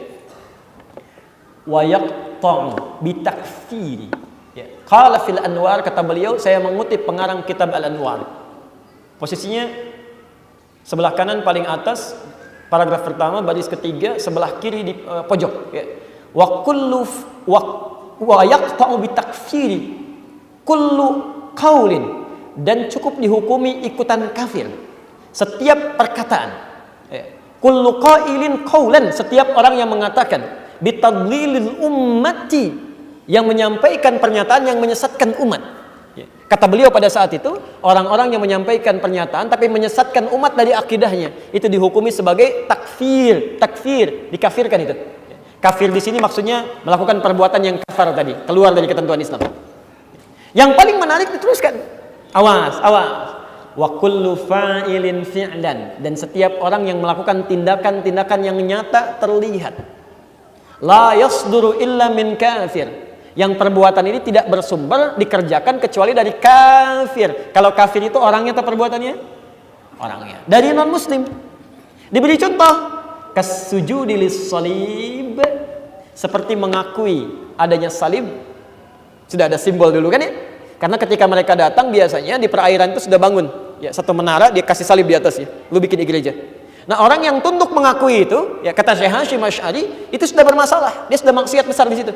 Wa yaqta'u bi takfiri. Ya. Qala fil Anwar, kata beliau, saya mengutip pengarang kitab Al-Anwar. Posisinya sebelah kanan paling atas, paragraf pertama, baris ketiga, sebelah kiri di pojok. Ya. Wa yaqta'u bi takfiri kullu qaulin, dan cukup dihukumi ikutan kafir setiap perkataan. Kullu qailin qaulan, setiap orang yang mengatakan bitadlilil ummati, yang menyampaikan pernyataan yang menyesatkan umat. Kata beliau pada saat itu, orang-orang yang menyampaikan pernyataan tapi menyesatkan umat dari akidahnya, itu dihukumi sebagai takfir, dikafirkan itu. Kafir di sini maksudnya melakukan perbuatan yang kafar tadi, keluar dari ketentuan Islam. Yang paling menarik diteruskan. Awas, awas. Wa kullu fa'ilin fi'lan, dan setiap orang yang melakukan tindakan-tindakan yang nyata terlihat. La yasduru illa min kafir. Yang perbuatan ini tidak bersumber dikerjakan kecuali dari kafir. Kalau kafir itu orangnya atau perbuatannya? Orangnya. Dari non-muslim. Diberi contoh, kasujudi lis-salib, seperti mengakui adanya salib. Sudah ada simbol dulu kan ya? Karena ketika mereka datang biasanya di perairan itu sudah bangun ya satu menara, dia kasih salib di atas ya. Lu bikin gereja. Nah, orang yang tunduk mengakui itu, ya kata Syekh Hasyim Asy'ari, itu sudah bermasalah. Dia sudah maksiat besar di situ.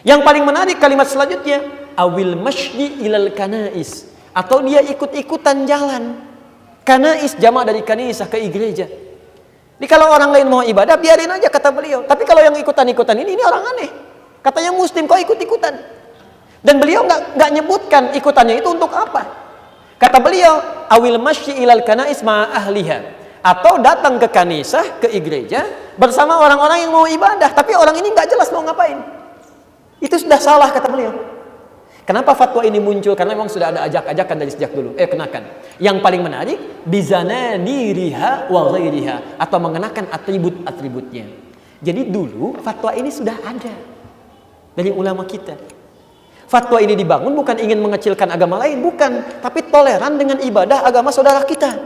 Yang paling menarik kalimat selanjutnya, awil masyi ilal kanais, atau dia ikut-ikutan jalan. Kanais jamak dari kanisah, ke gereja. Jadi kalau orang lain mau ibadah biarin aja kata beliau. Tapi kalau yang ikutan-ikutan ini orang aneh. Katanya muslim kok ikut-ikutan. Dan beliau nggak nyebutkan ikutannya itu untuk apa. Kata beliau, awil masyi ilal kanais ma ahliha, atau datang ke kanisah, ke gereja bersama orang-orang yang mau ibadah, tapi orang ini nggak jelas mau ngapain. Itu sudah salah kata beliau. Kenapa fatwa ini muncul? Karena memang sudah ada ajak-ajakan dari sejak dulu. Kenakan. Yang paling menarik, bizanadiriha wa ghairiha, atau mengenakan atribut-atributnya. Jadi dulu fatwa ini sudah ada dari ulama kita. Fatwa ini dibangun bukan ingin mengecilkan agama lain, bukan, tapi toleran dengan ibadah agama saudara kita.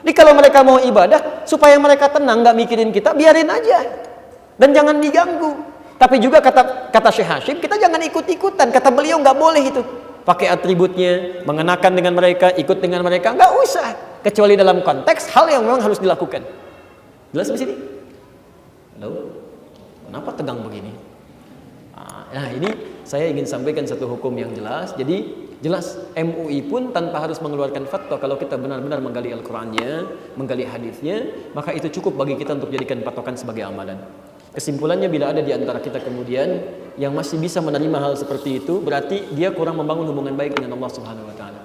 Jadi kalau mereka mau ibadah supaya mereka tenang, nggak mikirin kita, biarin aja dan jangan diganggu. Tapi juga kata Syekh Hasyim, kita jangan ikut-ikutan. Kata beliau nggak boleh itu. Pakai atributnya, mengenakan dengan mereka, ikut dengan mereka, nggak usah. Kecuali dalam konteks hal yang memang harus dilakukan. Jelas di sini? Halo? Kenapa tegang begini? Nah, ini saya ingin sampaikan satu hukum yang jelas. Jadi jelas MUI pun tanpa harus mengeluarkan fatwa, kalau kita benar-benar menggali Al-Qur'annya, menggali hadisnya, maka itu cukup bagi kita untuk jadikan patokan sebagai amalan. Kesimpulannya, bila ada di antara kita kemudian yang masih bisa menerima hal seperti itu, berarti dia kurang membangun hubungan baik dengan Allah Subhanahu wa taala.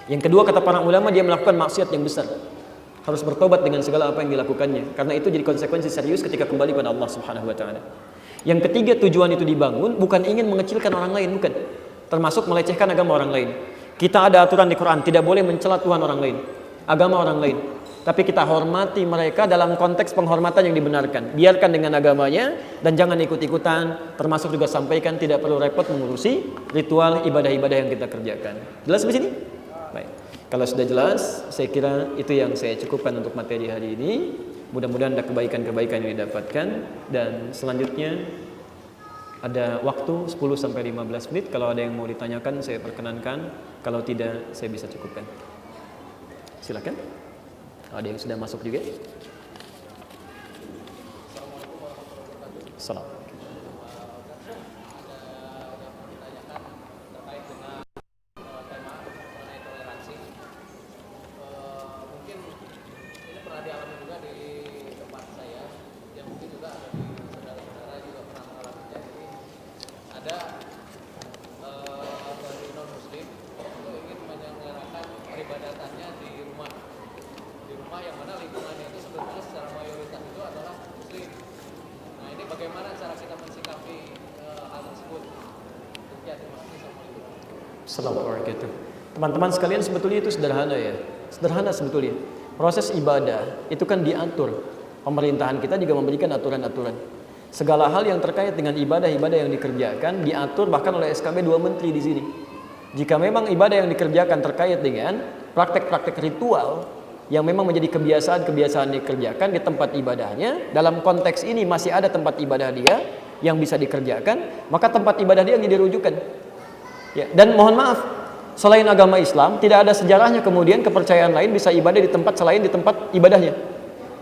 Yang kedua, kata para ulama, dia melakukan maksiat yang besar. Harus bertobat dengan segala apa yang dilakukannya, karena itu jadi konsekuensi serius ketika kembali pada Allah Subhanahu wa taala. Yang ketiga, tujuan itu dibangun bukan ingin mengecilkan orang lain, bukan. Termasuk melecehkan agama orang lain. Kita ada aturan di Quran, tidak boleh mencela Tuhan orang lain, agama orang lain. Tapi kita hormati mereka dalam konteks penghormatan yang dibenarkan. Biarkan dengan agamanya dan jangan ikut-ikutan. Termasuk juga sampaikan tidak perlu repot mengurusi ritual ibadah-ibadah yang kita kerjakan. Jelas di sini? Baik. Kalau sudah jelas, saya kira itu yang saya cukupkan untuk materi hari ini. Mudah-mudahan ada kebaikan-kebaikan yang didapatkan. Dan selanjutnya ada waktu 10 sampai 15 menit. Kalau ada yang mau ditanyakan, saya perkenankan. Kalau tidak, saya bisa cukupkan. Silakan. Ada yang sudah masuk juga? Salam. Assalamualaikum. Teman-teman sekalian, sebetulnya itu sederhana ya. Sederhana sebetulnya. Proses ibadah itu kan diatur. Pemerintahan kita juga memberikan aturan-aturan. Segala hal yang terkait dengan ibadah-ibadah yang dikerjakan diatur bahkan oleh SKB 2 menteri di sini. Jika memang ibadah yang dikerjakan terkait dengan praktek-praktek ritual yang memang menjadi kebiasaan-kebiasaan dikerjakan di tempat ibadahnya, dalam konteks ini masih ada tempat ibadah dia yang bisa dikerjakan, maka tempat ibadah dia yang dirujukan. Ya, dan mohon maaf, selain agama Islam tidak ada sejarahnya kemudian kepercayaan lain bisa ibadah di tempat selain di tempat ibadahnya.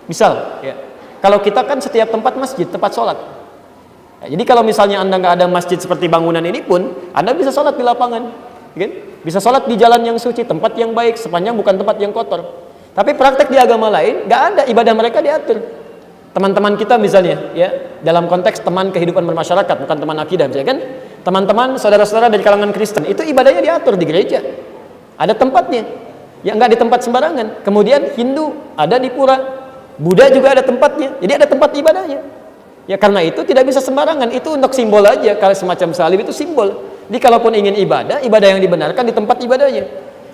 Misal, ya, kalau kita kan setiap tempat masjid, tempat sholat. Ya, jadi kalau misalnya Anda nggak ada masjid seperti bangunan ini pun, Anda bisa sholat di lapangan, ya, bisa sholat di jalan yang suci, tempat yang baik, sepanjang bukan tempat yang kotor. Tapi praktek di agama lain nggak ada, ibadah mereka diatur. Teman-teman kita misalnya, ya, dalam konteks teman kehidupan bermasyarakat, bukan teman akidah, misalnya kan. Teman-teman, saudara-saudara dari kalangan Kristen, itu ibadahnya diatur di gereja. Ada tempatnya. Ya nggak di tempat sembarangan. Kemudian Hindu ada di pura. Buddha juga ada tempatnya. Jadi ada tempat ibadahnya. Ya karena itu tidak bisa sembarangan. Itu untuk simbol aja. Kalau semacam salib itu simbol. Jadi kalaupun ingin ibadah, ibadah yang dibenarkan di tempat ibadahnya.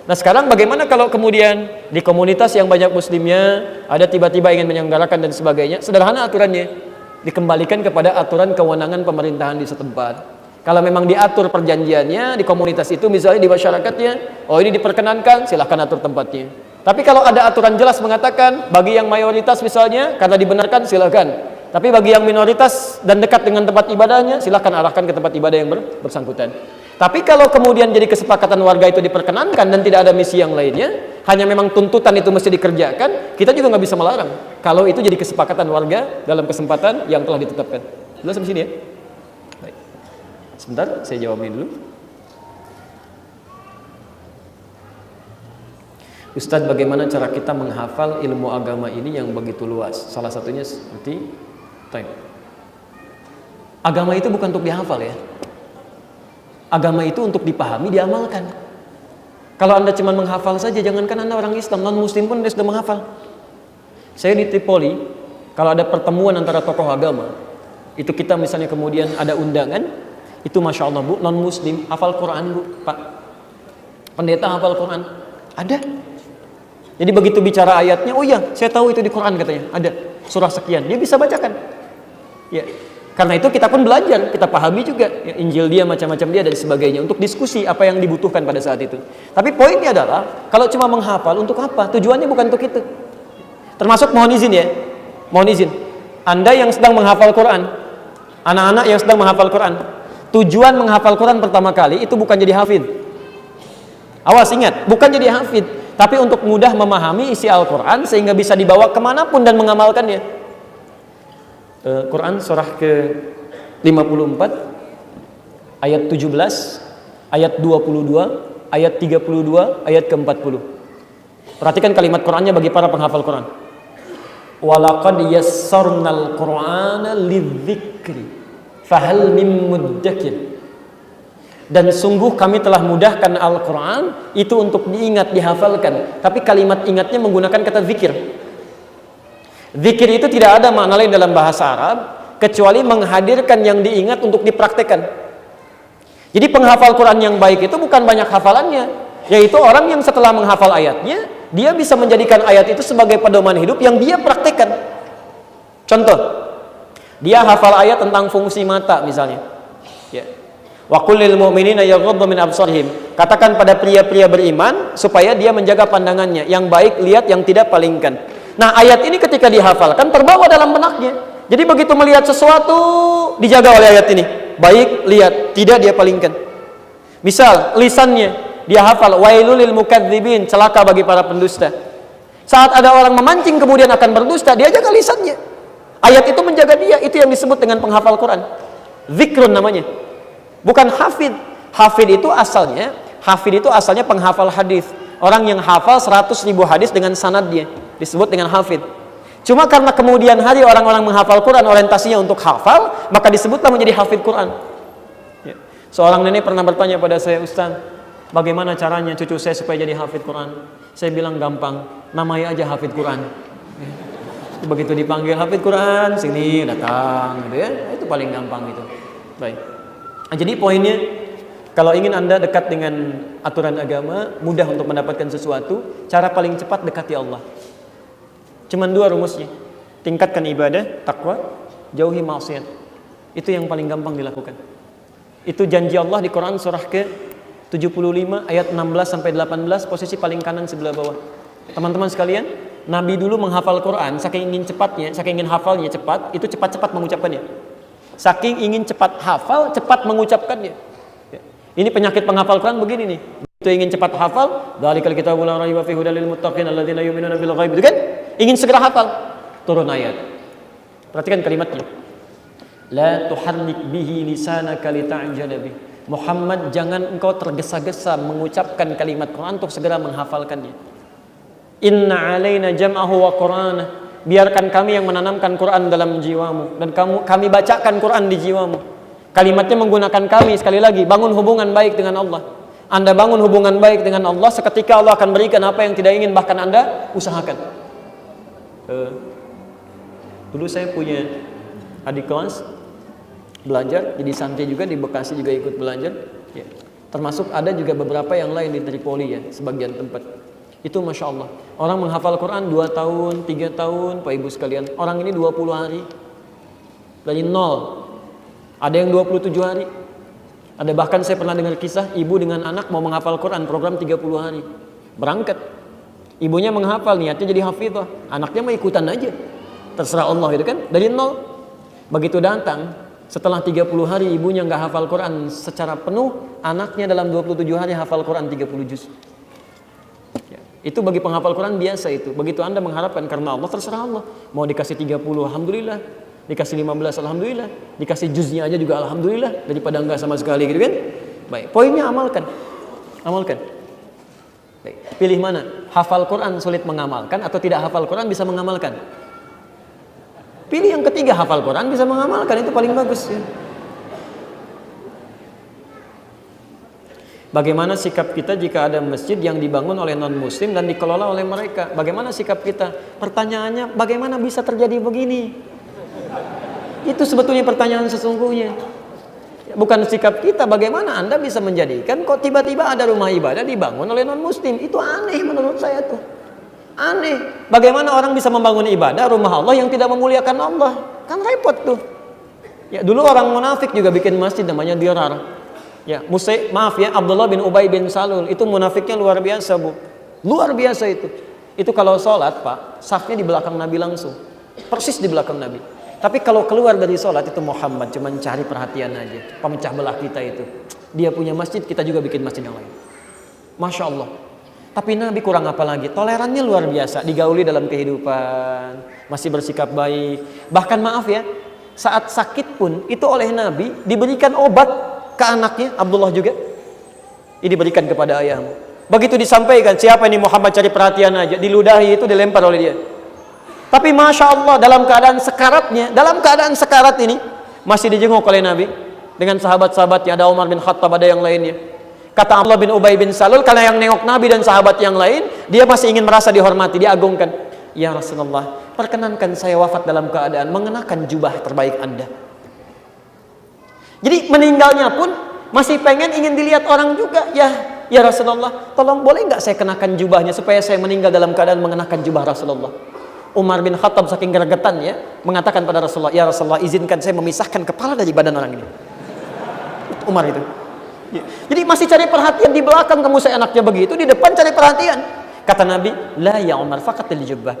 Nah sekarang bagaimana kalau kemudian di komunitas yang banyak muslimnya, ada tiba-tiba ingin menyelenggarakan dan sebagainya, sederhana aturannya, dikembalikan kepada aturan kewenangan pemerintahan di setempat. Kalau memang diatur perjanjiannya di komunitas itu, misalnya di masyarakatnya, oh ini diperkenankan, silahkan atur tempatnya. Tapi kalau ada aturan jelas mengatakan, bagi yang mayoritas misalnya, karena dibenarkan silahkan. Tapi bagi yang minoritas dan dekat dengan tempat ibadahnya, silahkan arahkan ke tempat ibadah yang bersangkutan. Tapi kalau kemudian jadi kesepakatan warga itu diperkenankan dan tidak ada misi yang lainnya, hanya memang tuntutan itu mesti dikerjakan, kita juga nggak bisa melarang. Kalau itu jadi kesepakatan warga dalam kesempatan yang telah ditetapkan. Jelas sampai sini ya? Baik. Sebentar, saya jawab ini dulu. Ustadz, bagaimana cara kita menghafal ilmu agama ini yang begitu luas? Salah satunya seperti agama itu bukan untuk dihafal ya. Agama itu untuk dipahami, diamalkan. Kalau Anda cuma menghafal saja, jangankan Anda orang Islam, non-muslim pun Anda sudah menghafal. Saya di Tripoli, kalau ada pertemuan antara tokoh agama, itu kita misalnya kemudian ada undangan, itu Masya Allah Bu, non-muslim, hafal Quran Bu, Pak. Pendeta hafal Quran. Ada. Jadi begitu bicara ayatnya, oh iya, saya tahu itu di Quran katanya, ada surah sekian, dia bisa bacakan. Ya. Karena itu kita pun belajar, kita pahami juga ya, Injil dia, macam-macam dia dan sebagainya, untuk diskusi apa yang dibutuhkan pada saat itu. Tapi poinnya adalah, kalau cuma menghafal, untuk apa? Tujuannya bukan untuk itu. Termasuk mohon izin ya, mohon izin. Anda yang sedang menghafal Quran, anak-anak yang sedang menghafal Quran, tujuan menghafal Quran pertama kali itu bukan jadi hafid. Awas ingat, bukan jadi hafid, tapi untuk mudah memahami isi Al-Quran sehingga bisa dibawa kemanapun dan mengamalkannya. Quran surah ke-54 ayat 17, ayat 22, ayat 32, ayat ke-40. Perhatikan kalimat Qurannya bagi para penghafal Quran. Walaqad yassarnal Qur'ana lidzikri fahal mim muddakir. Dan sungguh kami telah mudahkan Al-Quran itu untuk diingat, dihafalkan. Tapi kalimat ingatnya menggunakan kata zikir. Zikir itu tidak ada makna lain dalam bahasa Arab kecuali menghadirkan yang diingat untuk dipraktekkan. Jadi penghafal Quran yang baik itu bukan banyak hafalannya, yaitu orang yang setelah menghafal ayatnya, dia bisa menjadikan ayat itu sebagai pedoman hidup yang dia praktekkan. Contoh, dia hafal ayat tentang fungsi mata misalnya. Ya. Wa qul lil mu'minina yaghuddu min absarihim. Katakan pada pria-pria beriman supaya dia menjaga pandangannya, yang baik lihat, yang tidak palingkan. Nah, ayat ini ketika dihafalkan terbawa dalam benaknya. Jadi begitu melihat sesuatu dijaga oleh ayat ini. Baik lihat, tidak dia palingkan. Misal lisannya dia hafal, wailul lil mukadzibin, celaka bagi para pendusta. Saat ada orang memancing kemudian akan berdusta, dia jaga lisannya. Ayat itu menjaga dia, itu yang disebut dengan penghafal Quran. Zikrun namanya. Bukan hafid. Hafid itu asalnya penghafal hadis. Orang yang hafal 100.000 hadis dengan sanadnya disebut dengan hafid. Cuma karena kemudian hari orang-orang menghafal Quran orientasinya untuk hafal, maka disebutlah menjadi hafid Quran. Ya. Seorang nenek pernah bertanya pada saya, Ustaz, bagaimana caranya cucu saya supaya jadi hafid Quran? Saya bilang gampang, namanya aja hafid Quran. Ya. Begitu dipanggil hafid Quran, sini datang, gitu ya. Itu paling gampang itu. Baik. Nah, jadi poinnya, kalau ingin Anda dekat dengan aturan agama, mudah untuk mendapatkan sesuatu, cara paling cepat dekati Allah. Cuman 2 rumusnya. Tingkatkan ibadah, takwa, jauhi maksiat. Itu yang paling gampang dilakukan. Itu janji Allah di Quran surah ke-75 ayat 16 sampai 18, posisi paling kanan sebelah bawah. Teman-teman sekalian, Nabi dulu menghafal Quran, saking ingin cepatnya, saking ingin hafalnya cepat, itu cepat-cepat mengucapkannya. Saking ingin cepat hafal, cepat mengucapkannya. Ini penyakit penghafal Quran begini nih. Itu ingin cepat hafal, dzalikal kitabul la raiba fihi hudal lil muttaqin alladzina yu'minuna bil ghaib. Itu kan? Ingin segera hafal. Turun ayat. Perhatikan kalimatnya. La tuharrik bihi lisanaka lita'jala bih. Muhammad, jangan engkau tergesa-gesa mengucapkan kalimat Quran untuk segera menghafalkannya. Inna alaina jam'ahu wa Qur'anah. Biarkan kami yang menanamkan Quran dalam jiwamu dan kami bacakan Quran di jiwamu. Kalimatnya menggunakan kami, sekali lagi, bangun hubungan baik dengan Allah. Anda bangun hubungan baik dengan Allah, seketika Allah akan berikan apa yang tidak ingin, bahkan Anda usahakan. Dulu saya punya adik kelas belajar, jadi santri juga di Bekasi juga ikut belajar. Ya. Termasuk ada juga beberapa yang lain di Tripoli ya, sebagian tempat. Itu Masya Allah. Orang menghafal Quran 2 tahun, 3 tahun, Pak Ibu sekalian. Orang ini 20 hari. Dari nol. Ada yang 27 hari. Ada bahkan saya pernah dengar kisah ibu dengan anak mau menghafal Quran program 30 hari. Berangkat. Ibunya menghafal, niatnya jadi hafizah. Anaknya mau ikutan aja. Terserah Allah itu kan. Dari nol. Begitu datang, setelah 30 hari ibunya nggak hafal Quran secara penuh, anaknya dalam 27 hari hafal Quran 30 juz. Ya, itu bagi penghafal Quran biasa itu. Begitu Anda mengharapkan karena Allah, terserah Allah. Mau dikasih 30, alhamdulillah. Dikasih 15, alhamdulillah. Dikasih juznya aja juga alhamdulillah. Daripada enggak sama sekali gitu kan. Baik, poinnya amalkan. Amalkan. Baik, pilih mana? Hafal Quran sulit mengamalkan atau tidak hafal Quran bisa mengamalkan? Pilih yang ketiga, hafal Quran bisa mengamalkan, itu paling bagus ya. Bagaimana sikap kita jika ada masjid yang dibangun oleh non-muslim dan dikelola oleh mereka? Bagaimana sikap kita? Pertanyaannya, bagaimana bisa terjadi begini? Itu sebetulnya pertanyaan sesungguhnya. Bukan sikap kita, bagaimana Anda bisa menjadikan kok tiba-tiba ada rumah ibadah dibangun oleh non-muslim? Itu aneh menurut saya tuh. Aneh. Bagaimana orang bisa membangun ibadah rumah Allah yang tidak memuliakan Allah? Kan repot tuh. Ya, dulu orang munafik juga bikin masjid namanya Dirar. Ya, maaf ya, Abdullah bin Ubay bin Salul itu munafiknya luar biasa, Bu. Luar biasa itu. Itu kalau sholat, Pak, safnya di belakang Nabi langsung. Persis di belakang Nabi. Tapi kalau keluar dari sholat itu Muhammad cuma cari perhatian aja, pemecah belah kita itu. Dia punya masjid, kita juga bikin masjid yang lain. Masya Allah. Tapi Nabi kurang apa lagi? Tolerannya luar biasa, digauli dalam kehidupan, masih bersikap baik. Bahkan maaf ya, saat sakit pun itu oleh Nabi diberikan obat ke anaknya, Abdullah juga. Ini diberikan kepada ayahmu. Begitu disampaikan, siapa ini Muhammad cari perhatian aja, diludahi itu dilempar oleh dia. Tapi Masya Allah dalam keadaan sekarat ini masih dijenguk oleh Nabi dengan sahabat-sahabatnya, ada Umar bin Khattab, ada yang lainnya. Kata Abdullah bin Ubay bin Salul, karena yang nengok Nabi dan sahabat yang lain, dia masih ingin merasa dihormati, diagungkan. Ya Rasulullah, perkenankan saya wafat dalam keadaan mengenakan jubah terbaik Anda. Jadi meninggalnya pun masih pengen ingin dilihat orang juga. Ya Rasulullah, tolong boleh nggak saya kenakan jubahnya supaya saya meninggal dalam keadaan mengenakan jubah Rasulullah. Umar bin Khattab saking gregetannya mengatakan pada Rasulullah, ya Rasulullah, izinkan saya memisahkan kepala dari badan orang ini. Umar itu. Jadi masih cari perhatian, di belakang kamu saya anaknya begitu, di depan cari perhatian. Kata Nabi, la ya Umar faqatil jubbah.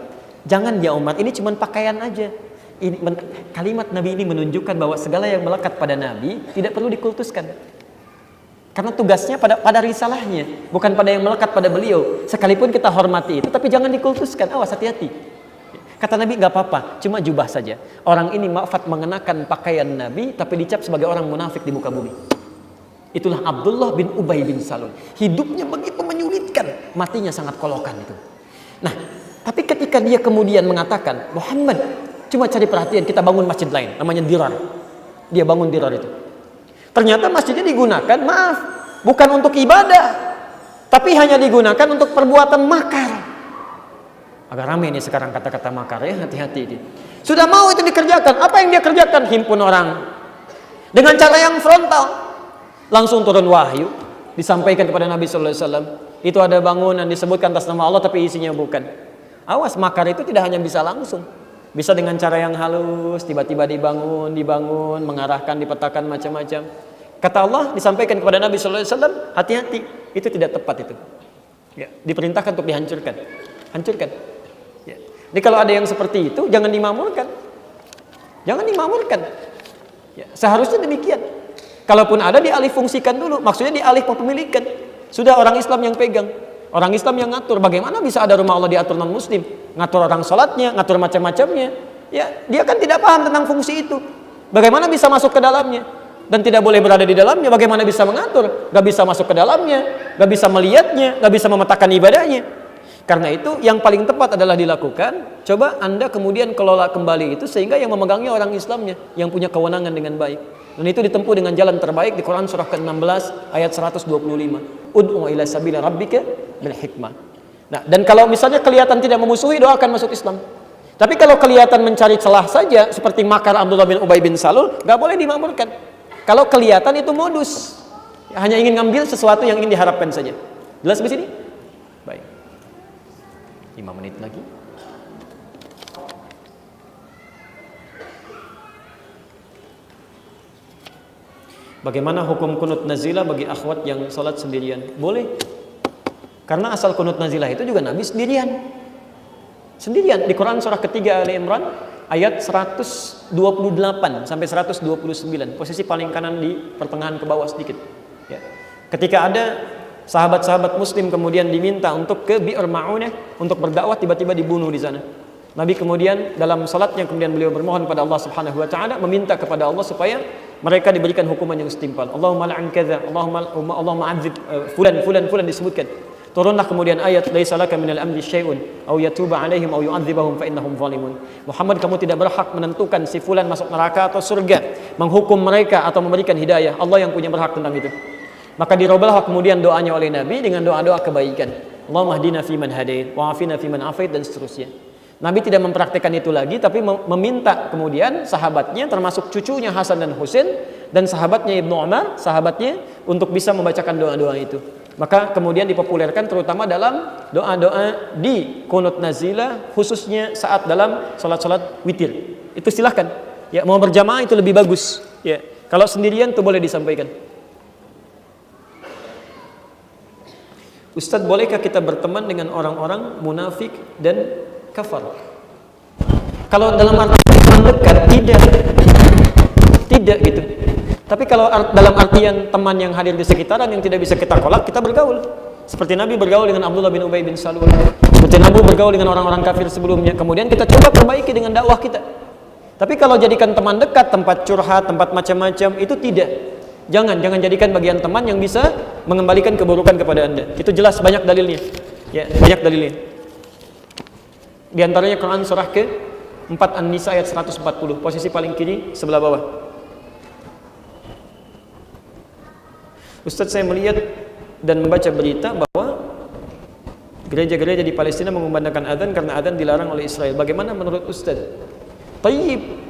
Jangan ya Umar, ini cuma pakaian aja. Kalimat Nabi ini menunjukkan bahwa segala yang melekat pada Nabi tidak perlu dikultuskan. Karena tugasnya pada risalahnya, bukan pada yang melekat pada beliau. Sekalipun kita hormati itu, tapi jangan dikultuskan. Awas, hati-hati. Kata Nabi, nggak apa-apa, cuma jubah saja. Orang ini wafat mengenakan pakaian Nabi, tapi dicap sebagai orang munafik di muka bumi. Itulah Abdullah bin Ubay bin Salul. Hidupnya begitu menyulitkan, matinya sangat kolokan itu. Nah, tapi ketika dia kemudian mengatakan, Muhammad, cuma cari perhatian, kita bangun masjid lain, namanya Dirar. Dia bangun Dirar itu. Ternyata masjidnya digunakan, maaf, bukan untuk ibadah, tapi hanya digunakan untuk perbuatan makar. Agak ramai nih sekarang kata-kata makar ya, hati-hati ini. Sudah mau itu dikerjakan, apa yang dia kerjakan? Himpun orang dengan cara yang frontal. Langsung turun wahyu, disampaikan kepada Nabi sallallahu alaihi wasallam. Itu ada bangunan disebutkan atas nama Allah tapi isinya bukan. Awas, makar itu tidak hanya bisa langsung. Bisa dengan cara yang halus, tiba-tiba dibangun, mengarahkan, dipetakan macam-macam. Kata Allah disampaikan kepada Nabi sallallahu alaihi wasallam, hati-hati, itu tidak tepat itu. Ya, diperintahkan untuk dihancurkan. Hancurkan. Ya. Jadi kalau ada yang seperti itu jangan dimamurkan. Jangan dimamurkan. Ya, seharusnya demikian. Kalaupun ada dialih fungsikan dulu, maksudnya dialih kepemilikan. Sudah orang Islam yang pegang, orang Islam yang ngatur. Bagaimana bisa ada rumah Allah diatur non muslim? Ngatur orang sholatnya, ngatur macam-macamnya. Ya, dia kan tidak paham tentang fungsi itu. Bagaimana bisa masuk ke dalamnya? Dan tidak boleh berada di dalamnya. Bagaimana bisa mengatur? Gak bisa masuk ke dalamnya, gak bisa melihatnya, gak bisa memetakan ibadahnya. Karena itu yang paling tepat adalah dilakukan. Coba Anda kemudian kelola kembali itu sehingga yang memegangnya orang Islamnya, yang punya kewenangan dengan baik. Dan itu ditempuh dengan jalan terbaik di Quran surah ke-16 ayat 125. Ud'u ila sabili rabbika bil hikmah. Nah, dan kalau misalnya kelihatan tidak memusuhi, doakan masuk Islam. Tapi kalau kelihatan mencari celah saja seperti makar Abdullah bin Ubay bin Salul, enggak boleh dimamurkan. Kalau kelihatan itu modus. Hanya ingin ngambil sesuatu yang ingin diharapkan saja. Jelas di sini? Baik. 5 menit lagi. Bagaimana hukum kunut nazilah bagi akhwat yang salat sendirian? Boleh. Karena asal kunut nazilah itu juga Nabi sendirian. Sendirian. Di Quran surah ketiga Ali Imran ayat 128 sampai 129. Posisi paling kanan di pertengahan ke bawah sedikit. Ya. Ketika ada sahabat-sahabat muslim kemudian diminta untuk ke Bi'r Ma'unah untuk berdakwah, tiba-tiba dibunuh di sana. Nabi kemudian dalam salatnya kemudian beliau bermohon pada Allah Subhanahu wa taala, meminta kepada Allah supaya mereka diberikan hukuman yang setimpal. Allahumma la'an kadza, Allahumma adzib fulan disebutkan. Turunlah kemudian ayat laisa laka minal amri syai'un aw yatuba 'alaihim aw yu'adzibahum fa innahum zalimun. Muhammad, kamu tidak berhak menentukan si fulan masuk neraka atau surga, menghukum mereka atau memberikan hidayah. Allah yang punya berhak tentang itu. Maka dirubahlah kemudian doanya oleh Nabi dengan doa-doa kebaikan. Allahumma hdina fiman hadait wa afina fiman afait dan seterusnya. Nabi tidak mempraktikkan itu lagi, tapi meminta kemudian sahabatnya termasuk cucunya Hasan dan Husain dan sahabatnya Ibnu Umar, sahabatnya untuk bisa membacakan doa-doa itu. Maka kemudian dipopulerkan terutama dalam doa-doa di kunut nazilah, khususnya saat dalam salat-salat witir. Itu silahkan. Ya, mau berjamaah itu lebih bagus. Ya, kalau sendirian itu boleh disampaikan. Ustadz, bolehkah kita berteman dengan orang-orang munafik dan kafar? Kalau dalam arti teman dekat tidak gitu. Tapi kalau dalam artian teman yang hadir di sekitaran yang tidak bisa kita kolak, kita bergaul. Seperti Nabi bergaul dengan Abdullah bin Ubay bin Salul. Seperti Nabi bergaul dengan orang-orang kafir sebelumnya. Kemudian kita coba perbaiki dengan dakwah kita. Tapi kalau jadikan teman dekat, tempat curhat, tempat macam-macam, itu tidak. Jangan jadikan bagian teman yang bisa mengembalikan keburukan kepada Anda. Itu jelas banyak dalilnya. Ya, banyak dalilnya. Di antaranya Quran surah ke-4 An-Nisa ayat 140, posisi paling kiri sebelah bawah. Ustadz, saya melihat dan membaca berita bahwa gereja-gereja di Palestina mengumandangkan adzan karena adzan dilarang oleh Israel. Bagaimana menurut Ustadz? Tayyib.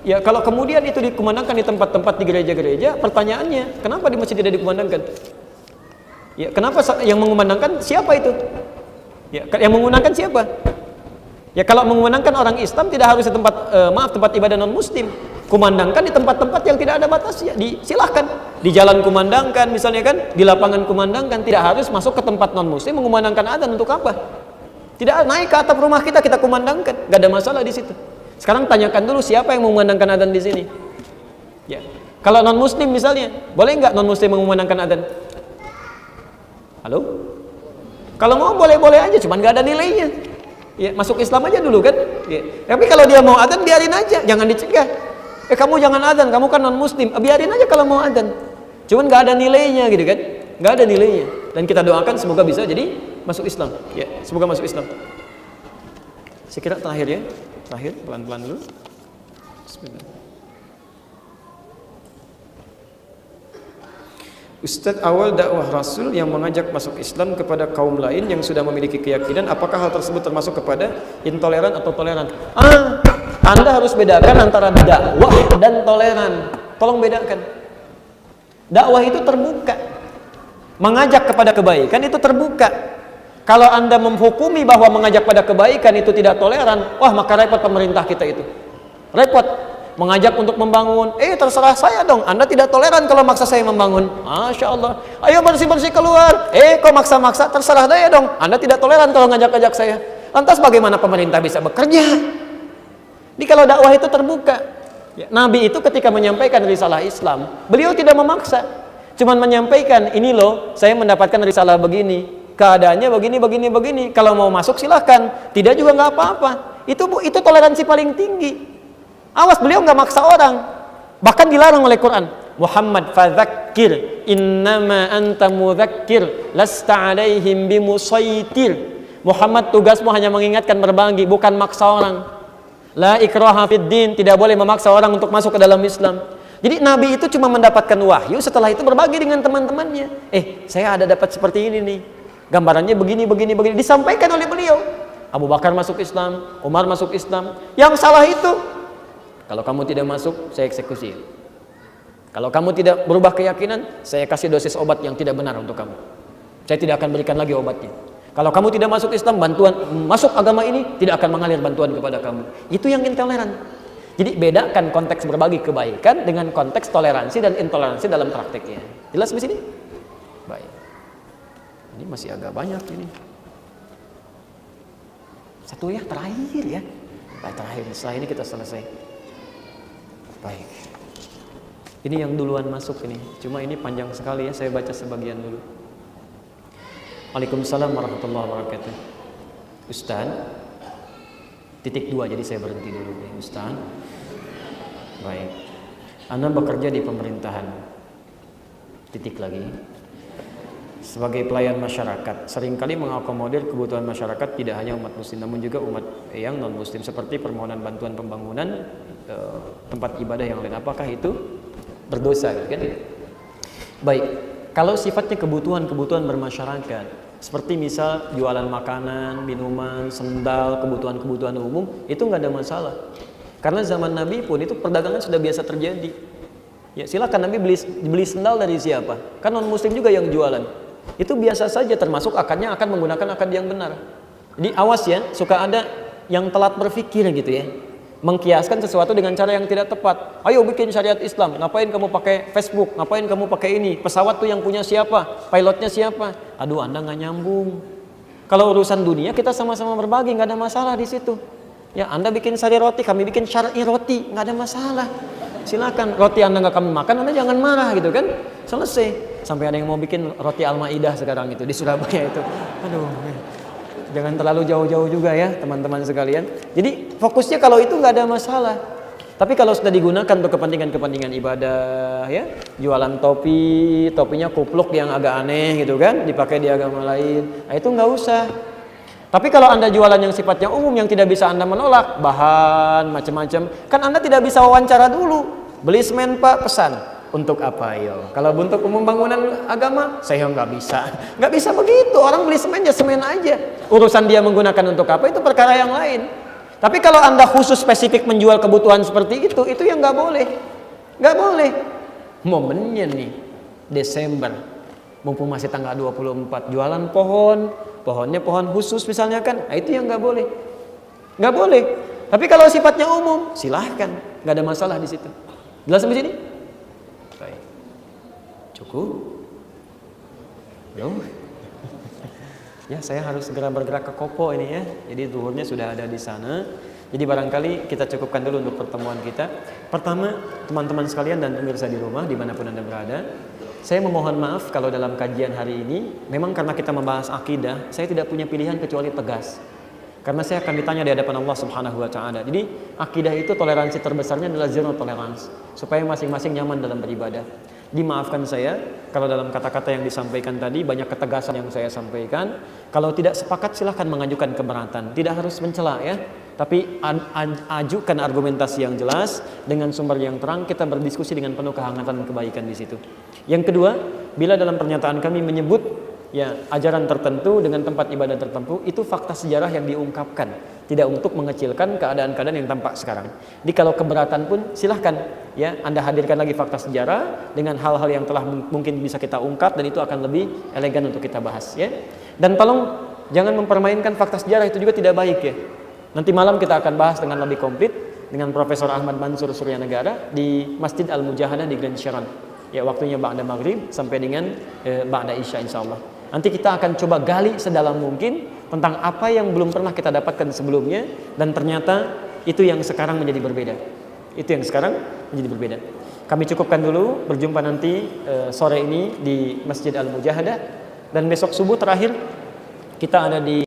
Ya, kalau kemudian itu dikumandangkan di tempat-tempat di gereja-gereja, pertanyaannya, kenapa di masjid tidak dikumandangkan? Ya, kenapa yang mengumandangkan siapa itu? Ya, yang mengumandangkan siapa? Ya, kalau mengumandangkan orang Islam tidak harus di tempat ibadah non muslim. Kumandangkan di tempat-tempat yang tidak ada batasnya. Silahkan di jalan kumandangkan, misalnya kan, di lapangan kumandangkan, tidak harus masuk ke tempat non muslim mengumandangkan adzan. Untuk apa? Tidak naik ke atap rumah kita kumandangkan, gak ada masalah di situ. Sekarang tanyakan dulu siapa yang mengumandangkan adzan di sini. Ya, kalau non muslim misalnya, boleh nggak non muslim mengumandangkan adzan? Halo? Kalau mau boleh-boleh aja, cuman nggak ada nilainya. Ya, masuk Islam aja dulu kan. Ya. Tapi kalau dia mau adzan, biarin aja, jangan dicegah. Kamu jangan adzan, kamu kan non muslim. Biarin aja kalau mau adzan. Cuman nggak ada nilainya gitu kan. Nggak ada nilainya. Dan kita doakan semoga bisa jadi masuk Islam. Ya, semoga masuk Islam. Saya kira terakhir ya. Terakhir, pelan-pelan dulu. Bismillah. Ustadz, awal dakwah Rasul yang mengajak masuk Islam kepada kaum lain yang sudah memiliki keyakinan, apakah hal tersebut termasuk kepada intoleran atau toleran? Anda harus bedakan antara dakwah dan toleran. Tolong bedakan. Dakwah itu terbuka. Mengajak kepada kebaikan itu terbuka. Kalau Anda menghukumi bahwa mengajak pada kebaikan itu tidak toleran, wah maka repot pemerintah kita itu. Repot. Mengajak untuk membangun, terserah saya dong. Anda tidak toleran kalau maksa saya membangun. Masya Allah. Ayo bersih-bersih keluar. Kok maksa-maksa, terserah saya dong. Anda tidak toleran kalau ngajak-ngajak saya. Lantas bagaimana pemerintah bisa bekerja? Jadi kalau dakwah itu terbuka. Ya, Nabi itu ketika menyampaikan risalah Islam, beliau tidak memaksa. Cuman menyampaikan, ini loh, saya mendapatkan risalah begini. Keadaannya begini. Kalau mau masuk silahkan, tidak juga nggak apa-apa. Itu toleransi paling tinggi. Awas, beliau nggak maksa orang. Bahkan dilarang oleh Quran. Muhammad fadzakir, innama anta mudzakir, lasta alaihim bimusaitir. Muhammad, tugasmu hanya mengingatkan, berbagi, bukan maksa orang. La ikraha fid din, tidak boleh memaksa orang untuk masuk ke dalam Islam. Jadi Nabi itu cuma mendapatkan wahyu, setelah itu berbagi dengan teman-temannya. Saya ada dapat seperti ini nih. Gambarannya begini. Disampaikan oleh beliau. Abu Bakar masuk Islam, Umar masuk Islam. Yang salah itu, kalau kamu tidak masuk, saya eksekusi. Kalau kamu tidak berubah keyakinan, saya kasih dosis obat yang tidak benar untuk kamu. Saya tidak akan berikan lagi obatnya. Kalau kamu tidak masuk Islam, masuk agama ini tidak akan mengalir bantuan kepada kamu. Itu yang intoleran. Jadi bedakan konteks berbagi kebaikan dengan konteks toleransi dan intoleransi dalam prakteknya. Jelas di sini? Baik. Ini masih agak banyak ini. Satu ya, terakhir ya. Baik, terakhir. Setelah ini kita selesai. Baik. Ini yang duluan masuk ini. Cuma ini panjang sekali ya, saya baca sebagian dulu. Waalaikumsalam warahmatullahi wabarakatuh. Ustaz, titik 2, jadi saya berhenti dulu nih, Ustaz. Baik. Ana bekerja di pemerintahan. Titik lagi. Sebagai pelayan masyarakat, seringkali mengakomodir kebutuhan masyarakat tidak hanya umat muslim namun juga umat yang non muslim, seperti permohonan bantuan pembangunan tempat ibadah yang lain. Apakah itu berdosa kan? Baik. Kalau sifatnya kebutuhan bermasyarakat, seperti misal jualan makanan, minuman, sendal, kebutuhan umum, itu nggak ada masalah. Karena zaman Nabi pun itu perdagangan sudah biasa terjadi. Ya, silakan Nabi beli sendal dari siapa? Kan non muslim juga yang jualan. Itu biasa saja, termasuk akadnya akan menggunakan akad yang benar. Jadi awas ya, suka ada yang telat berpikir gitu ya. Mengkiaskan sesuatu dengan cara yang tidak tepat. Ayo bikin syariat Islam. Ngapain kamu pakai Facebook? Ngapain kamu pakai ini? Pesawat tuh yang punya siapa? Pilotnya siapa? Aduh, Anda nggak nyambung. Kalau urusan dunia kita sama-sama berbagi, nggak ada masalah di situ. Ya, Anda bikin sari roti, kami bikin syar'i roti, nggak ada masalah. Silakan, roti Anda nggak kami makan, Anda jangan marah gitu kan? Selesai. Sampai ada yang mau bikin roti Al-Maidah sekarang itu di Surabaya itu. Aduh, jangan terlalu jauh-jauh juga ya teman-teman sekalian. Jadi fokusnya kalau itu nggak ada masalah. Tapi kalau sudah digunakan untuk kepentingan ibadah, ya, jualan topinya kupluk yang agak aneh gitu kan, dipakai di agama lain, nah itu nggak usah. Tapi kalau Anda jualan yang sifatnya umum yang tidak bisa Anda menolak, bahan macam-macam, kan Anda tidak bisa wawancara dulu. Beli semen Pak, pesan. Untuk apa yo? Kalau untuk umum bangunan agama, saya nggak bisa. Nggak bisa begitu. Orang beli semen ya semen aja. Urusan dia menggunakan untuk apa itu perkara yang lain. Tapi kalau Anda khusus spesifik menjual kebutuhan seperti itu yang nggak boleh. Nggak boleh. Momennya nih, Desember, mumpung masih tanggal 24, jualan pohonnya pohon khusus misalnya kan, nah itu yang nggak boleh. Nggak boleh. Tapi kalau sifatnya umum, silahkan, nggak ada masalah di situ. Jelas sampai sini? Baik. Cukup? Belum? Ya, saya harus segera bergerak ke Kopo ini ya. Jadi zuhurnya sudah ada di sana. Jadi barangkali kita cukupkan dulu untuk pertemuan kita. Pertama, teman-teman sekalian dan pemirsa di rumah dimanapun Anda berada, saya memohon maaf kalau dalam kajian hari ini, memang karena kita membahas akidah, saya tidak punya pilihan kecuali tegas. Karena saya akan ditanya di hadapan Allah Subhanahu wa Ta'ala. Jadi akidah itu toleransi terbesarnya adalah zero tolerance, supaya masing-masing nyaman dalam beribadah. Dimaafkan saya kalau dalam kata-kata yang disampaikan tadi banyak ketegasan yang saya sampaikan. Kalau tidak sepakat silahkan mengajukan keberatan, tidak harus mencela ya, tapi ajukan argumentasi yang jelas dengan sumber yang terang. Kita berdiskusi dengan penuh kehangatan dan kebaikan di situ. Yang kedua, bila dalam pernyataan kami menyebut ya ajaran tertentu dengan tempat ibadah tertentu, itu fakta sejarah yang diungkapkan, tidak untuk mengecilkan keadaan-keadaan yang tampak sekarang. Jadi kalau keberatan pun silahkan ya Anda hadirkan lagi fakta sejarah dengan hal-hal yang telah mungkin bisa kita ungkap, dan itu akan lebih elegan untuk kita bahas ya. Dan tolong jangan mempermainkan fakta sejarah, itu juga tidak baik ya. Nanti malam kita akan bahas dengan lebih komplit dengan Profesor Ahmad Mansur Suryanegara di Masjid Al-Mujahadah di Grand Sharon. Ya, waktunya ba'da maghrib sampai dengan ba'da isya insyaallah. Nanti kita akan coba gali sedalam mungkin tentang apa yang belum pernah kita dapatkan sebelumnya, dan ternyata itu yang sekarang menjadi berbeda. Itu yang sekarang menjadi berbeda. Kami cukupkan dulu, berjumpa nanti sore ini di Masjid Al-Mujahadah, dan besok subuh terakhir kita ada di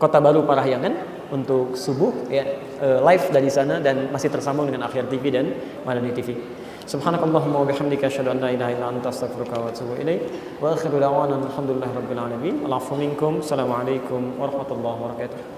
Kota Baru Parahyangan untuk subuh ya, live dari sana dan masih tersambung dengan Akhir TV dan Madani TV. Subhanakallahumma wa bihamdika asyhadu an la ilaha illa anta astaghfiruka wa atubu ilaik. Wa akhiru da'wana alhamdulillahi rabbil alamin. Alaikum warahmatullahi wabarakatuh.